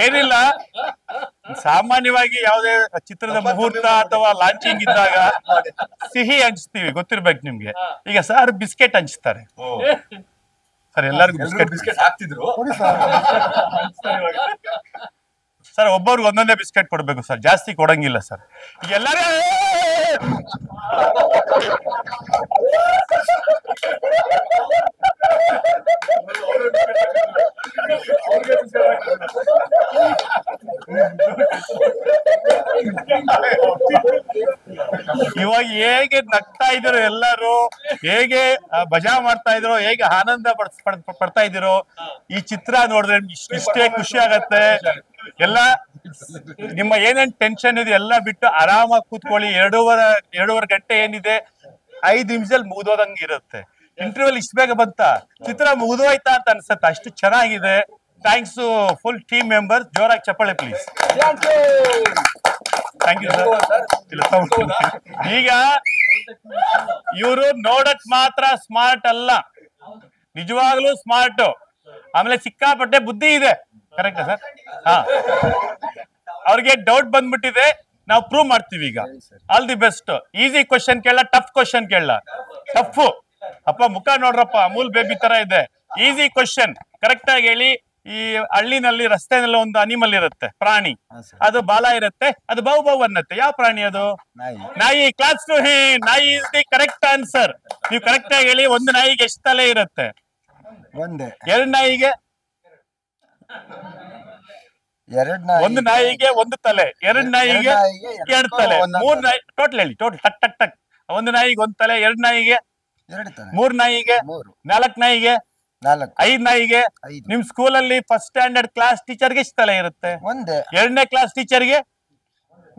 ಏನಿಲ್ಲ, ಸಾಮಾನ್ಯವಾಗಿ ಯಾವುದೇ ಚಿತ್ರದ ಮುಹೂರ್ತ ಅಥವಾ ಲಾಂಚಿಂಗ್ ಇದ್ದಾಗ ಸಿಹಿ ಹಂಚ್ತೀವಿ, ಗೊತ್ತಿರ್ಬೇಕು ನಿಮ್ಗೆ. ಈಗ ಸರ್ ಬಿಸ್ಕೆಟ್ ಹಂಚ್ತಾರೆ ಸರ್. ಎಲ್ಲರಿಗೂ ಬಿಸ್ಕೆಟ್ ಹಾಕ್ತಿದ್ರು ಸರ್. ಒಬ್ಬರಿಗೆ ಒಂದೊಂದೇ ಬಿಸ್ಕೆಟ್ ಕೊಡ್ಬೇಕು ಸರ್, ಜಾಸ್ತಿ ಕೊಡಂಗಿಲ್ಲ ಸರ್. ಈಗ ಎಲ್ಲರೂ ಇವಾಗ ಹೇಗೆ ನಗ್ತಾ ಇದ್ರು ಎಲ್ಲರೂ, ಹೇಗೆ ಮಜಾ ಮಾಡ್ತಾ ಇದ್ರು, ಹೇಗೆ ಆನಂದ ಪಡ್ತಾ ಇದ್ರು, ಈ ಚಿತ್ರ ನೋಡಿದ್ರೆ ಇಷ್ಟೇ ಖುಷಿ ಆಗತ್ತೆ. ಎಲ್ಲ ನಿಮ್ಮ ಏನೇನ್ ಟೆನ್ಷನ್ ಇದೆ ಎಲ್ಲ ಬಿಟ್ಟು ಆರಾಮಾಗಿ ಕೂತ್ಕೊಳ್ಳಿ. 2.5 ಗಂಟೆ ಏನಿದೆ 5 ನಿಮಿಷದಲ್ಲಿ ಮುಗಿದೋದಂಗೆ ಇರುತ್ತೆ. ಇಂಟರ್ವ್ಯೂಲ್ ಇಷ್ಟು ಬೇಗ ಬಂತ, ಚಿತ್ರ ಮುಗಿದೋಯ್ತಾ ಅಂತ ಅನ್ಸತ್ತೆ, ಅಷ್ಟು ಚೆನ್ನಾಗಿದೆ. Thanks to full team members. ಜೋರಾಗಿ ಚಪ್ಪಾಳೆ ಪ್ಲೀಸ್. Thank you sir. ಈಗ ಇವರು ನೋಡಕ್ ಮಾತ್ರ ಸ್ಮಾರ್ಟ್ ಅಲ್ಲ, ನಿಜವಾಗ್ಲೂ ಸ್ಮಾರ್ಟ್. ಆಮೇಲೆ ಸಿಕ್ಕಾಪಟ್ಟೆ ಬುದ್ಧಿ ಇದೆ. ಕರೆಕ್ಟಾ ಸರ್? ಅವ್ರಿಗೆ ಡೌಟ್ ಬಂದ್ಬಿಟ್ಟಿದೆ, ನಾವು ಪ್ರೂವ್ ಮಾಡ್ತೀವಿ ಈಗ. All the best. Easy question ಕೇಳ, ಟಫ್ ಕ್ವಶನ್ ಕೇಳ? ಟಫ್. ಅಪ್ಪ ಮುಖ ನೋಡ್ರಪ್ಪ, ಅಮೂಲ್ ಬೇಬಿ ತರ ಇದೆ. ಈಸಿ ಕ್ವಶನ್ ಕರೆಕ್ಟ್ ಆಗಿ ಹೇಳಿ. ಈ ಹಳ್ಳಿನಲ್ಲಿ ರಸ್ತೆನಲ್ಲಿ ಒಂದು ಅನಿಮಲ್ ಇರುತ್ತೆ, ಪ್ರಾಣಿ. ಅದು ಬಾಲ ಇರುತ್ತೆ, ಅದು ಬೌ ಅನ್ನತ್ತೆ. ಯಾವ ಪ್ರಾಣಿ ಅದು? ನಾಯಿ. ಕ್ಲಾಸ್ ಟು ಹಿ. ನಾಯಿ ಇಸ್ ದಿ ಕರೆಕ್ಟ್ ಆನ್ಸರ್. ನೀವು ಕರೆಕ್ಟ್ ಆಗಿ ಹೇಳಿ. ಒಂದು ನಾಯಿಗೆ ಎಷ್ಟು ತಲೆ ಇರುತ್ತೆ? 2 ನಾಯಿಗೆ? 1 ನಾಯಿಗೆ 1 ತಲೆ, 2 ನಾಯಿಗೆ 2 ತಲೆ, 3 ನಾಯಿ ಟೋಟಲ್ ಹೇಳಿ. ಟೋಟಲ್ ಟಕ್ ಟಕ್ ಟಕ್. 1 ನಾಯಿಗೆ 1 ತಲೆ, 2 ನಾಯಿಗೆ 3 ನಾಯಿಗೆ 4 ನಾಯಿಗೆ 5 ನಾಯಿಗೆ. ನಿಮ್ ಸ್ಕೂಲಲ್ಲಿ ಫಸ್ಟ್ ಸ್ಟ್ಯಾಂಡರ್ಡ್ ಕ್ಲಾಸ್ ಟೀಚರ್ಗೆ ಎಷ್ಟು ತಲೆ ಇರುತ್ತೆ? 2ನೇ ಕ್ಲಾಸ್ ಟೀಚರ್ಗೆ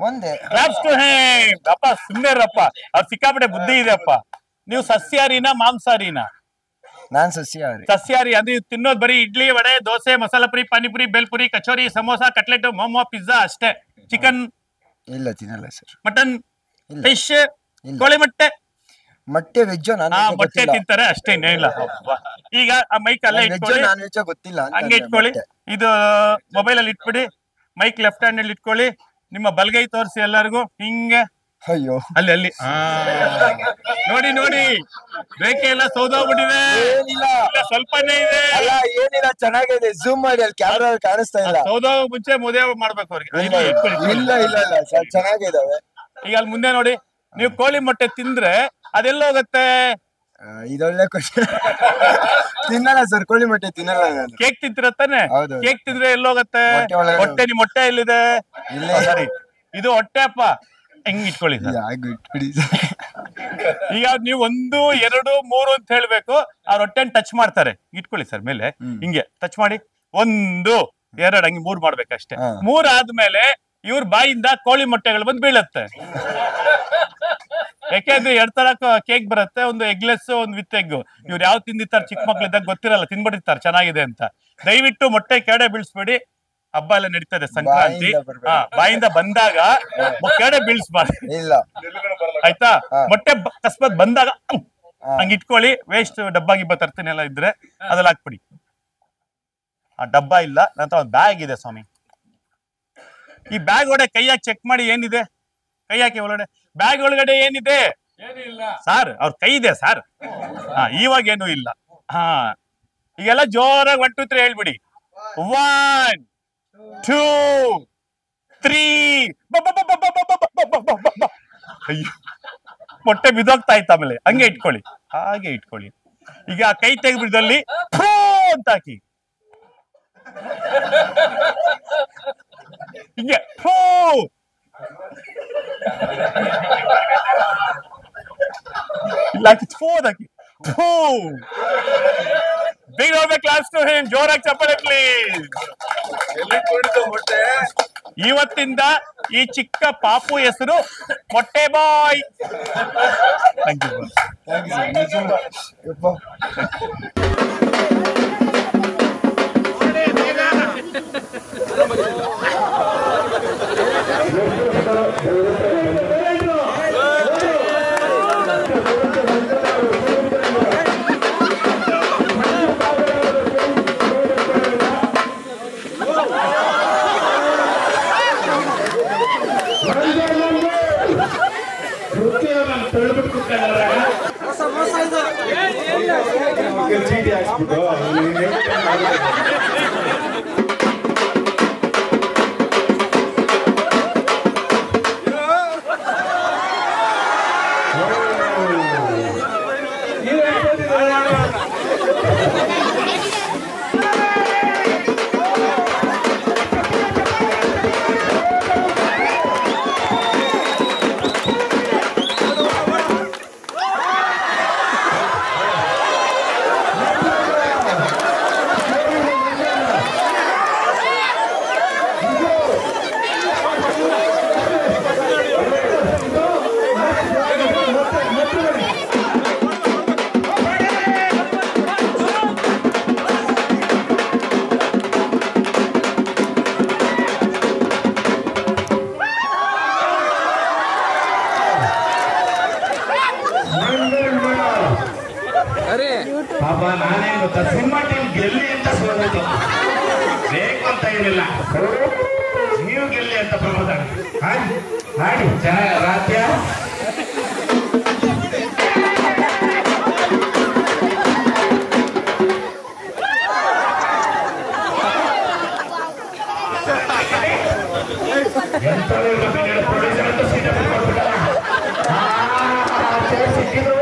ಒಂದೇ ಕ್ಲಾಪ್ಸ್ ಟು ಹಿಮ್. ಅಪ್ಪ ಸುಮ್ಮನೆ ಇರಪ್ಪ, ಅವ್ರು ಸಿಕ್ಕಾಪಟ್ಟೆ ಬುದ್ಧಿ ಇದೆ ಅಪ್ಪ. ನೀವು ಸಸ್ಯಾಹಾರಿನ ಮಾಂಸಾಹಾರಿನ? ನಾನ್ ಸಸ್ಯಾಹಾರಿ. ಸಸ್ಯಾಹಾರಿ ಅಂದ್ರೆ ತಿನ್ನೋದು ಬರೀ ಇಡ್ಲಿ, ವಡೆ, ದೋಸೆ, ಮಸಾಲಾ ಪುರಿ, ಪಾನಿಪುರಿ, ಬೇಲ್ಪುರಿ, ಕಚೋರಿ, ಸಮೋಸಾ, ಕಟ್ಲೆಟ್, ಮೊಮೋ, ಪಿಜ್ಜಾ ಅಷ್ಟೇ. ಚಿಕನ್ ಇಲ್ಲ ತಿನ್ನಲ್ಲ ಸರ್. ಮಟನ್, ಫಿಶ್, ಕೋಳಿ ಮೊಟ್ಟೆ? ಮೊಟ್ಟೆ ವೆಜ್ಜು ನಾನ್ ಮೊಟ್ಟೆ ತಿಂತಾರೆ ಅಷ್ಟೇ, ಇಲ್ಲ. ಈಗ ಆ ಮೈಕ್ ಅಲ್ಲೇ ಇಟ್ಕೊಳ್ಳಿ, ನಾನ್ ವೆಜ್ಜು ಗೊತ್ತಿಲ್ಲ ಹಂಗೆ ಇಟ್ಕೊಳ್ಳಿ. ಇದು ಮೊಬೈಲ್ ಅಲ್ಲಿ ಇಟ್ಬಿಡಿ, ಮೈಕ್ ಲೆಫ್ಟ್ ಹ್ಯಾಂಡ್ ಅಲ್ಲಿ ಇಟ್ಕೊಳ್ಳಿ, ನಿಮ್ಮ ಬಲಗೈ ತೋರಿಸಿ ಎಲ್ಲರಿಗೂ ಹಿಂಗೆ. ಅಯ್ಯೋ ಅಲ್ಲಿ ನೋಡಿ ನೋಡಿ, ರೇಖೆ ಎಲ್ಲ ಸೌದೋಗ್ಬಿಟ್ಟಿದೆ. ಏನಿಲ್ಲ, ಸ್ವಲ್ಪನೇ ಇದೆ. ಅಲ್ಲ ಏನಿಲ್ಲ, ಚೆನ್ನಾಗಿದೆ. ಝೂಮ್ ಮಾಡಿ ಅಲ್ಲಿ ಕ್ಯಾಮ್ರಾ ಕಾಣಿಸ್ತಾ ಇಲ್ಲ. ಸೌದೋಗ ಮುಂಚೆ ಮದುವೆ ಮಾಡ್ಬೇಕು ಅವ್ರಿಗೆ. ಇಲ್ಲ ಇಲ್ಲ ಇಲ್ಲ ಸರ್, ಚೆನ್ನಾಗಿದಾವೆ. ಈಗ ಅಲ್ಲಿ ಮುಂದೆ ನೋಡಿ, ನೀವು ಕೋಳಿ ಮೊಟ್ಟೆ ತಿಂದ್ರೆ ಅದೆಲ್ಲ ಹೋಗುತ್ತೆ? ಇದೊಳ್ಳೆ ಕ್ವಶನ್. ತಿನ್ನಲ್ಲ ಸರ್, ಕೋಳಿ ಮೊಟ್ಟೆ ತಿನ್ನಲ್ಲ ನಾನು. ಕೇಕ್ ತಿಂತಿರತ್ತಾನೆ? ಕೇಕ್ ತಿಂದ್ರೆ ಎಲ್ಲೋಗತ್ತೆ? ಹೊಟ್ಟೆ, ನಿಮ್ ಹೊಟ್ಟೆ ಎಲ್ಲಿದೆ? ಸರಿ, ಇದು ಹೊಟ್ಟೆ ಅಪ್ಪ, ಹೆಂಗ್ ಇಟ್ಕೊಳ್ಳಿ ಈಗ ನೀವು 1, 2, 3 ಅಂತ ಹೇಳ್ಬೇಕು. ಅವ್ರ ಹೊಟ್ಟೆನ್ ಟಚ್ ಮಾಡ್ತಾರೆ, ಇಟ್ಕೊಳ್ಳಿ ಸರ್ ಮೇಲೆ, ಹಿಂಗೆ ಟಚ್ ಮಾಡಿ 1, 2 ಹಂಗೆ 3 ಮಾಡ್ಬೇಕಷ್ಟೇ. 3 ಆದ್ಮೇಲೆ ಇವ್ರ ಬಾಯಿಂದ ಕೋಳಿ ಮೊಟ್ಟೆಗಳು ಬಂದು ಬೀಳತ್ತೆ. ಯಾಕೆಂದ್ರೆ 2 ತರ ಕೇಕ್ ಬರುತ್ತೆ, ಒಂದು ಎಗ್ಲೆಸ್, ಒಂದು ವಿತ್ ಎಗ್. ಇವ್ರು ಯಾವ ತಿಂದಿರ್ತಾರೆ ಚಿಕ್ಕ ಮಕ್ಳಿದ್ದಾಗ ಗೊತ್ತಿರಲ್ಲ, ತಿನ್ಬಿಟ್ಟಿರ್ತಾರೆ ಚೆನ್ನಾಗಿದೆ ಅಂತ. ದಯವಿಟ್ಟು ಮೊಟ್ಟೆ ಕೆಡೆ ಬೀಳ್ಸ್ಬೇಡಿ. ಹಬ್ಬ ಎಲ್ಲ ನಡೀತದೆ, ಸಂಕ್ರಾಂತಿ. ಬಾಯಿಂದ ಬಂದಾಗ ಕೆಡೆ ಬೀಳ್ಸ್ಬಾರ್ದು, ಇಲ್ಲ ಆಯ್ತಾ? ಮೊಟ್ಟೆ ಅಕಸ್ಮಾತ್ ಬಂದಾಗ ಹಂಗ ಇಟ್ಕೊಳ್ಳಿ. ವೇಸ್ಟ್ ಡಬ್ಬ ಗಿಬ್ಬ ತರ್ತೀನಿ ಎಲ್ಲ ಇದ್ರೆ ಅದ್ರಲ್ಲಿ ಹಾಕ್ಬಿಡಿ. ಆ ಡಬ್ಬ ಇಲ್ಲ, ನಂತರ ಒಂದು ಬ್ಯಾಗ್ ಇದೆ ಸ್ವಾಮಿ. ಈ ಬ್ಯಾಗ್ ಒಳಗಡೆ ಕೈ ಹಾಕಿ ಚೆಕ್ ಮಾಡಿ ಏನಿದೆ. ಕೈ ಹಾಕಿ ಒಳಗಡೆ, ಬ್ಯಾಗ್ ಒಳಗಡೆ ಏನಿದೆ ಸರ್? ಅವ್ರ ಕೈ ಇದೆ ಸರ್. ಇವಾಗ ಏನು ಇಲ್ಲ. ಈಗೆಲ್ಲ ಜೋರಾಗಿ 1, 2, 3 ಹೇಳ್ಬಿಡಿ. 1, 2, 3. ಅಯ್ಯೋ, ಮೊಟ್ಟೆ ಬಿದ್ದೋಗ್ತಾ ಇತ್ತು. ಆಮೇಲೆ ಹಂಗೆ ಇಟ್ಕೊಳ್ಳಿ, ಹಾಗೆ ಇಟ್ಕೊಳ್ಳಿ. ಈಗ ಕೈ ತೆಗೆದ್ಬಿಡ್ದಲ್ಲಿ ಅಂತ ಹಾಕಿ, ಹಿಂಗೆ ಇಲ್ಲ ಹಾಕಿ ಹಾಕಿ. Big round of applause to him. ಜೋರಾಗಿ ಚಪ್ಪಾಳೆ ಪ್ಲೀಸ್. ಇವತ್ತಿಂದ ಈ ಚಿಕ್ಕ ಪಾಪು ಹೆಸರು ಮೊಟ್ಟೆ ಬಾಯ್. Thank you. ಚೀಟಿ ಹಾಕ್ಬಿಟ್ಟು ಪಾಪ ನಾನೇನ್ ಗೊತ್ತಾ, ಸಿನಿಮಾ ಟೀಮ್ ಗೆಲ್ಲಿ ಅಂತ ಸೋಲೋದು ಬೇಕು ಅಂತ ಏನಿಲ್ಲ, ನೀವು ಗೆಲ್ಲಿ ಅಂತ ಪ್ರಮೋದ ಹಾಡಿ ಚೆನ್ನಾಗಿ ರಾತ್ಯ. ಪ್ರೊಡ್ಯೂಸರ್ ಅಂತ ಸೀಟ್ ಸಿಕ್ಕಿದ್ರು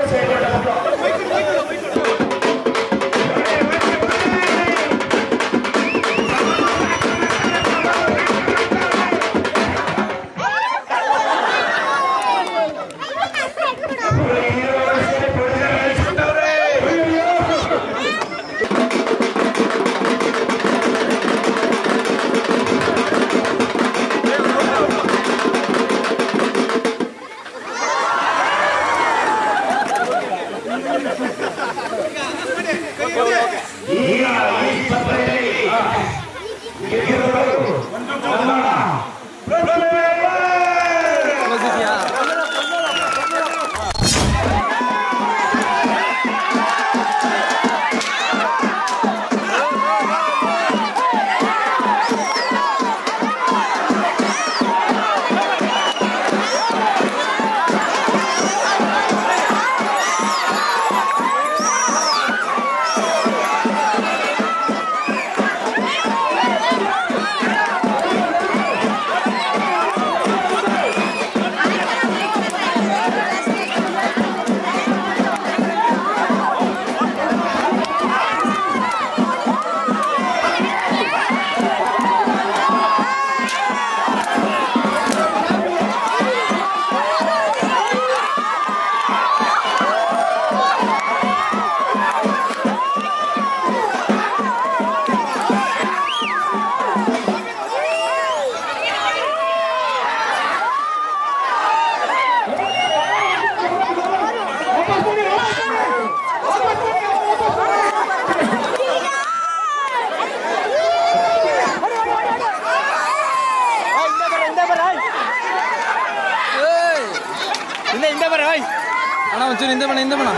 ಹಿಂದೆ ಬರ ಅಣ್ಣ ಒಂಚೂರು ಹಿಂದೆ ಬಣ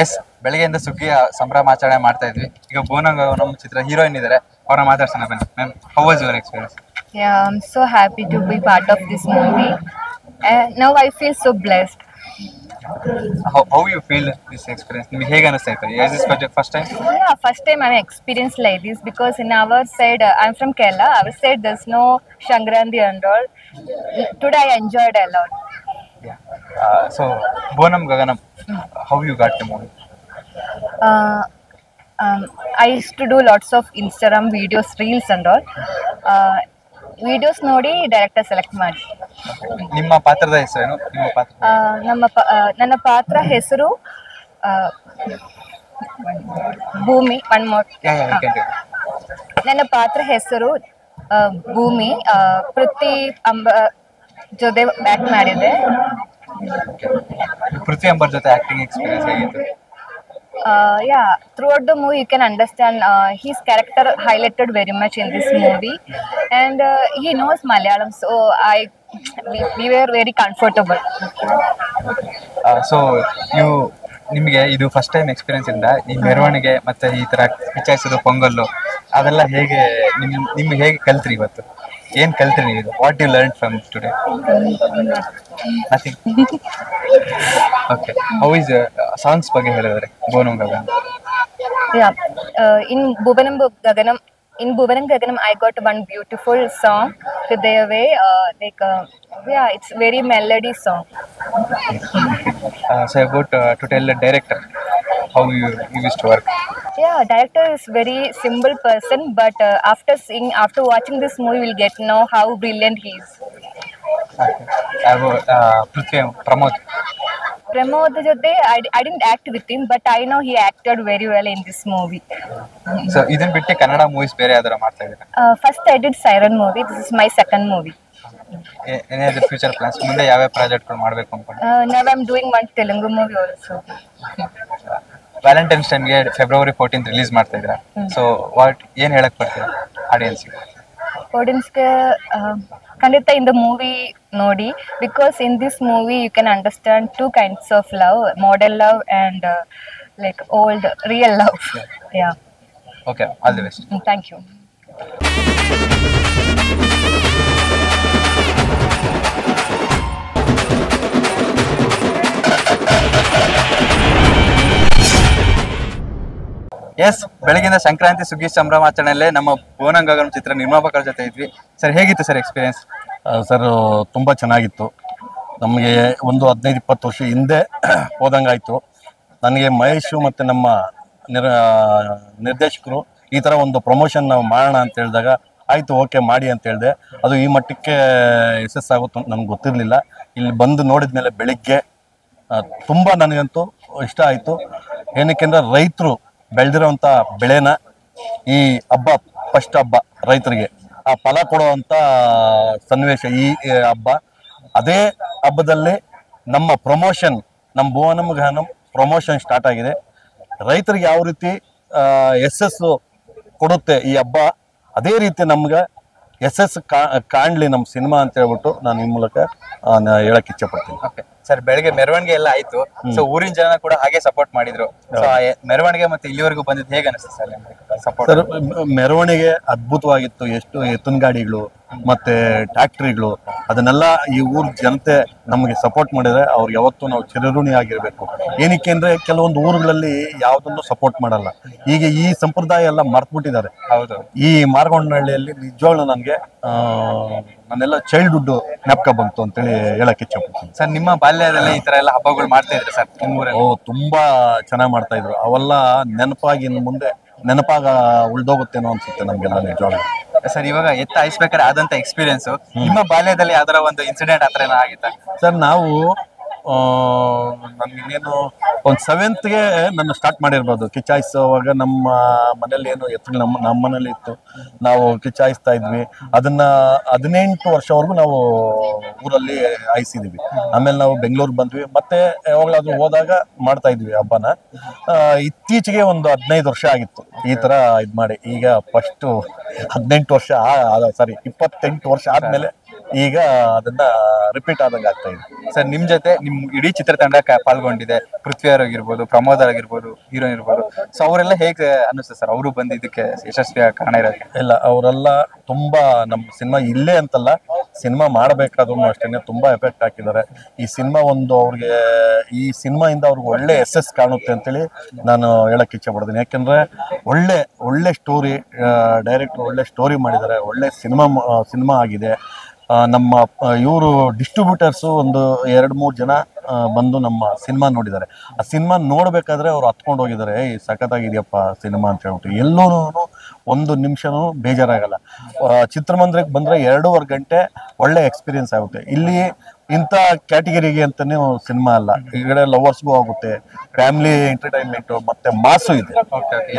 ಎಸ್ ಬೆಳಗ್ಗೆಯಿಂದ ಸುಗ್ಗಿ ಸಂಭ್ರಮಾಚರಣೆ ಮಾಡ್ತಾ ಇದ್ವಿ. ಈಗ ಬೋನಂ ಗಗನಂ ಚಿತ್ರ ಹೀರೋಯಿನ್ ಇದ್ದಾರೆ, ಅವ್ರನ್ನ ಮಾತಾಡ್ಸೋಣ ಬನ್ನಿ. Ma'am, how was your experience? Yeah, I'm so happy to be part of this movie. Now I feel so blessed. How you feel this experience? ನಿಮಗೆ ಹೇಗೆ ಅನಿಸ್ತಾ ಇತ್ತು? Is this project first time? Yeah, first time I'm experienced like this because in our side, I'm from Kerala. Our side there's no Shangrandi and all. Today I enjoyed a lot. Yeah. So Bonam Gaganam, how you got the movie? I used to do lots of Instagram videos, reels and all. Videos ನೋಡಿ ಡೈರೆಕ್ಟರ್ ಸೆಲೆಕ್ಟ್ ಮಾಡಿ. ನಿಮ್ಮ ಪಾತ್ರದ ಹೆಸರೇನು? ನಿಮ್ಮ ಪಾತ್ರ? ನನ್ನ ಪಾತ್ರ ಹೆಸರು ಭೂಮಿ. ನನ್ನ ಪಾತ್ರ ಹೆಸರು ಭೂಮಿ. ಪೃಥ್ವಿ ಜೊತೆ ಆಕ್ಟ್ ಮಾಡಿದೆ. ಪೃಥ್ವಿ ಅಂಬರ್ ಜೊತೆ ಆಕ್ಟಿಂಗ್ ಎಕ್ಸ್ಪೀರಿಯನ್ಸ್ ಹೇಗಿತ್ತು? Yeah, throughout the movie you can understand his character highlighted very much in this movie, and he knows Malayalam, so we were very comfortable. So ನಿಮಗೆ ಇದು ಫಸ್ಟ್ ಟೈಮ್ ಎಕ್ಸ್ಪೀರಿಯನ್ಸ್ ಇಂದ ಈ ಮೆರವಣಿಗೆ ಮತ್ತೆ ಈ ತರ ಪಿಚಾಯಿಸೋದು ಪೊಂಗಲ್ಲು ಅದೆಲ್ಲ ಹೇಗೆ ನಿಮ್ಗೆ ಹೇಗೆ ಕಲ್ತ್ರಿ? ಇವತ್ತು ಏನ್ ಕಲ್ತ್ರಿ ನೀವು? What you learn from today? Nothing. Okay, how is songs ಬಗ್ಗೆ ಹೇಳಿದ್ರೆ ಬೋನಂ Gaganam? In Bhuvanam Gaganam I got one beautiful song, Hridaya Way, it's very melody song. So about to tell the director how you used to work. Yeah, director is very simple person, but after watching this movie we'll get to know how brilliant he is. Prithvi, Pramod jothe I didn't act with him, but I know he acted very well in this movie. So ಇದನ್ನ ಬಿಟ್ಟು ಕನ್ನಡ ಮೂವೀಸ್ ಬೇರೆ ಯಾವ್ದಾರ ಮಾಡ್ತಾ ಇದ್ದೀರಾ? First I did Siren movie. This is my second movie. Any other future plans? ಮುಂದೆ ಯಾವ ಪ್ರಾಜೆಕ್ಟ್ ಗಳು ಮಾಡಬೇಕು ಅನ್ಕೊಂಡು? Now I'm doing one Telugu movie also. Valentine's ಟೈಮ್ಗೆ February 14th ರಿಲೀಸ್ ಮಾಡ್ತಾ ಇದ್ದೀರಾ. ಸೊ ಏನ್ ಹೇಳಕ್ ಬರ್ತೀರಾ ಆಡಿಯನ್ಸ್ಗೆ? ಆಡಿಯನ್ಸ್ಗೆ ಖಂಡಿತ in the movie ನೋಡಿ, because in this movie you can understand two kinds of love, model love and like old real love. Yeah. Okay, all the best. Thank you. Yes, ಬೆಳಗಿನ ಸಂಕ್ರಾಂತಿ ಸುಗ್ಗಿ ಸಂಭ್ರಮಾಚರಣೆಯಲ್ಲೇ ನಮ್ಮ ಬೋನಂ ಗಗನಂ ಚಿತ್ರ ನಿರ್ಮಾಪಕರ ಜೊತೆ ಇದ್ವಿ. ಸರ್, ಹೇಗಿತ್ತು ಸರ್ ಎಕ್ಸ್ಪೀರಿಯನ್ಸ್? ಸರ್ ತುಂಬ ಚೆನ್ನಾಗಿತ್ತು. ನಮಗೆ ಒಂದು 15-20 ವರ್ಷ ಹಿಂದೆ ಹೋದಂಗಾಯ್ತು. ನನಗೆ ಮಹೇಶು ಮತ್ತು ನಮ್ಮ ನಿರ್ದೇಶಕರು ಈ ಥರ ಒಂದು ಪ್ರಮೋಷನ್ ನಾವು ಮಾಡೋಣ ಅಂತ ಹೇಳಿದಾಗ ಆಯಿತು, ಓಕೆ ಮಾಡಿ ಅಂತ ಹೇಳಿದೆ. ಅದು ಈ ಮಟ್ಟಕ್ಕೆ ಯಶಸ್ಸಾಗುತ್ತೆ ನಮ್ಗೆ ಗೊತ್ತಿರಲಿಲ್ಲ. ಇಲ್ಲಿ ಬಂದು ನೋಡಿದ ಮೇಲೆ ಬೆಳಿಗ್ಗೆ ತುಂಬ ನನಗಂತೂ ಇಷ್ಟ ಆಯಿತು. ಏನಕ್ಕೆ ಅಂದರೆ ರೈತರು ಬೆಳೆದಿರೋವಂಥ ಬೆಳೆನ ಈ ಹಬ್ಬ ಫಸ್ಟ್ ಹಬ್ಬ ರೈತರಿಗೆ ಆ ಫಲ ಕೊಡುವಂತ ಸನ್ನಿವೇಶ ಈ ಹಬ್ಬ. ಅದೇ ಹಬ್ಬದಲ್ಲಿ ನಮ್ಮ ಪ್ರಮೋಷನ್, ನಮ್ಮ ಭುವನಂ ಗಹನಂ ಪ್ರಮೋಷನ್ ಸ್ಟಾರ್ಟ್ ಆಗಿದೆ. ರೈತರಿಗೆ ಯಾವ ರೀತಿ ಯಶಸ್ಸು ಕೊಡುತ್ತೆ ಈ ಹಬ್ಬ, ಅದೇ ರೀತಿ ನಮ್ಗೆ ಯಶಸ್ಸು ಕಾಣ್ಲಿ ನಮ್ಮ ಸಿನಿಮಾ ಅಂತ ಹೇಳ್ಬಿಟ್ಟು ನಾನು ಈ ಮೂಲಕ ಹೇಳಕ್ ಇಚ್ಛೆ ಪಡ್ತೀನಿ. ಸರ್, ಬೆಳಗ್ಗೆ ಮೆರವಣಿಗೆ ಎಲ್ಲ ಆಯ್ತು. ಸೊ ಊರಿನ ಜನ ಕೂಡ ಹಾಗೆ ಸಪೋರ್ಟ್ ಮಾಡಿದ್ರು. ಸೊ ಮೆರವಣಿಗೆ ಮತ್ತೆ ಇಲ್ಲಿವರೆಗೂ ಬಂದಿದ್ದು ಹೇಗೆ ಅನಿಸ್ತು ಸರ್ ಸಪೋರ್ಟ್? ಸರ್, ಮೆರವಣಿಗೆ ಅದ್ಭುತವಾಗಿತ್ತು. ಎಷ್ಟು ಎತ್ತಿನ ಗಾಡಿಗಳು ಮತ್ತೆ ಟ್ಯಾಕ್ಟ್ರಿಗಳು, ಅದನ್ನೆಲ್ಲ ಈ ಊರ್ ಜನತೆ ನಮಗೆ ಸಪೋರ್ಟ್ ಮಾಡಿದ್ರೆ ಅವ್ರಿಗೆ ಯಾವತ್ತೂ ನಾವು ಚಿರಋಣಿ ಆಗಿರ್ಬೇಕು. ಏನಕ್ಕೆ ಅಂದ್ರೆ ಕೆಲವೊಂದು ಊರುಗಳಲ್ಲಿ ಯಾವ್ದನ್ನು ಸಪೋರ್ಟ್ ಮಾಡಲ್ಲ. ಈಗ ಈ ಸಂಪ್ರದಾಯ ಎಲ್ಲ ಮರ್ತ್ಬಿಟ್ಟಿದ್ದಾರೆ. ಹೌದು. ಈ ಮಾರ್ಗೊಂಡನಹಳ್ಳಿಯಲ್ಲಿ ನಿಜವಾಗ್ಲೂ ನನ್ಗೆ ನನ್ನೆಲ್ಲ ಚೈಲ್ಡ್ಹುಡ್ ಜ್ಞಾಪಕ ಬಂತು ಅಂತೇಳಿ ಹೇಳಕ್ ಇಚ್ಛೆ ಪಡ್ತೀನಿ. ಸರ್, ನಿಮ್ಮ ಬಾಲ್ಯದಲ್ಲಿ ಈ ತರ ಎಲ್ಲ ಹಬ್ಬಗಳು ಮಾಡ್ತಾ ಇದ್ರೆ ಸರ್ ನಿಮ್ಮೂರಲ್ಲಿ? ತುಂಬಾ ಚೆನ್ನಾಗಿ ಮಾಡ್ತಾ ಇದ್ರು. ಅವೆಲ್ಲ ನೆನಪಾಗಿ ಇನ್ನು ಮುಂದೆ ನೆನಪಾಗ ಉಳ್ದೋಗುತ್ತೇನೋ ಅನ್ಸುತ್ತೆ ನಮ್ಗೆಲ್ಲ ನಿಜವಾಗ್ಲೂ. ಸರ್, ಇವಾಗ ಎತ್ತ ಹಾಯಿಸ್ಬೇಕಾದ್ರೆ ಆದಂತ ಎಕ್ಸ್ಪೀರಿಯನ್ಸ್ ನಿಮ್ಮ ಬಾಲ್ಯದಲ್ಲಿ ಯಾವ್ದಾರ ಒಂದು ಇನ್ಸಿಡೆಂಟ್ ಆತರ ಏನೋ ಆಗಿತ್ತಾ? ಸರ್, ನಾವು ನನ್ಗೇನು ಒಂದು 7th ನನ್ನ ಸ್ಟಾರ್ಟ್ ಮಾಡಿರ್ಬೋದು ಕಿಚ್ಚಾಯಿಸುವಾಗ. ನಮ್ಮ ಮನೇಲಿ ಏನು ಎತ್ತು ನಮ್ಮ ಮನೇಲಿ ಇತ್ತು, ನಾವು ಕಿಚ್ಚಾಯಿಸ್ತಾ ಇದ್ವಿ. ಅದನ್ನ 18 ವರ್ಷವರೆಗೂ ನಾವು ಊರಲ್ಲಿ ಹಾಯಿಸಿದ್ವಿ. ಆಮೇಲೆ ನಾವು ಬೆಂಗಳೂರಿಗೆ ಬಂದ್ವಿ. ಮತ್ತೆ ಯಾವಾಗಲಾದ್ರೂ ಹೋದಾಗ ಮಾಡ್ತಾ ಇದ್ವಿ ಹಬ್ಬನ. ಇತ್ತೀಚೆಗೆ ಒಂದು 15 ವರ್ಷ ಆಗಿತ್ತು ಈ ತರ ಇದ್ ಮಾಡಿ. ಈಗ ಫಸ್ಟ್ 18 ವರ್ಷ 28 ವರ್ಷ ಆದ್ಮೇಲೆ ಈಗ ಅದನ್ನ ರಿಪೀಟ್ ಆದಂಗೆ ಆಗ್ತಾ ಇದೆ. ಸರ್, ನಿಮ್ ಜೊತೆ ನಿಮ್ ಇಡೀ ಚಿತ್ರತಂಡ ಪಾಲ್ಗೊಂಡಿದೆ. ಪೃಥ್ವಿ ಆಗಿರ್ಬೋದು, ಪ್ರಮೋದ್ ಆಗಿರ್ಬೋದು, ಹೀರೋಯಿನ್ ಇರ್ಬೋದು. ಸೊ ಅವರೆಲ್ಲ ಹೇಗೆ ಅನ್ನಿಸ್ತದೆ ಸರ್ ಅವರು ಬಂದು ಇದಕ್ಕೆ ಯಶಸ್ವಿಯಾಗಿ ಕಾರಣ ಇರೋಕ್ಕೆ? ಇಲ್ಲ, ಅವರೆಲ್ಲ ತುಂಬಾ ನಮ್ಮ ಸಿನಿಮಾ ಇಲ್ಲೇ ಅಂತಲ್ಲ, ಸಿನಿಮಾ ಮಾಡಬೇಕಾದ್ರೂ ಅಷ್ಟೇನೆ ತುಂಬಾ ಎಫೆಕ್ಟ್ ಹಾಕಿದ್ದಾರೆ. ಈ ಸಿನಿಮಾ ಅವ್ರಿಗೆ ಈ ಸಿನಿಮಾಯಿಂದ ಅವ್ರಿಗೆ ಒಳ್ಳೆ ಯಶಸ್ ಕಾಣುತ್ತೆ ಅಂತೇಳಿ ನಾನು ಹೇಳಕ್ ಇಚ್ಛೆ ಪಡ್ತೀನಿ. ಯಾಕೆಂದ್ರೆ ಒಳ್ಳೆ ಸ್ಟೋರಿ, ಡೈರೆಕ್ಟರ್ ಒಳ್ಳೆ ಸ್ಟೋರಿ ಮಾಡಿದ್ದಾರೆ, ಒಳ್ಳೆ ಸಿನಿಮಾ ಆಗಿದೆ. ನಮ್ಮ ಇವರು ಡಿಸ್ಟ್ರಿಬ್ಯೂಟರ್ಸು ಒಂದು 2-3 ಜನ ಬಂದು ನಮ್ಮ ಸಿನಿಮಾ ನೋಡಿದ್ದಾರೆ. ಆ ಸಿನಿಮಾ ನೋಡ್ಬೇಕಾದ್ರೆ ಅವ್ರು ಹತ್ಕೊಂಡು ಹೋಗಿದ್ದಾರೆ, ಸಖತ್ತಾಗಿದೆಯಪ್ಪ ಸಿನಿಮಾ ಅಂತ ಹೇಳ್ಬಿಟ್ಟು. ಎಲ್ಲೂ ಒಂದು ನಿಮಿಷನೂ ಬೇಜಾರಾಗಲ್ಲ. ಚಿತ್ರಮಂದಿರಕ್ಕೆ ಬಂದ್ರೆ 2.5 ಗಂಟೆ ಒಳ್ಳೆ ಎಕ್ಸ್ಪೀರಿಯನ್ಸ್ ಆಗುತ್ತೆ. ಇಲ್ಲಿ ಇಂಥ ಕ್ಯಾಟಗರಿಗೆ ಅಂತಾನೆ ಸಿನಿಮಾ ಅಲ್ಲ, ಈ ಕಡೆ ಲವರ್ಸ್ಗೂ ಆಗುತ್ತೆ, ಫ್ಯಾಮಿಲಿ ಎಂಟರ್ಟೈನ್ಮೆಂಟ್ ಮತ್ತೆ ಮಾಸು ಇದೆ,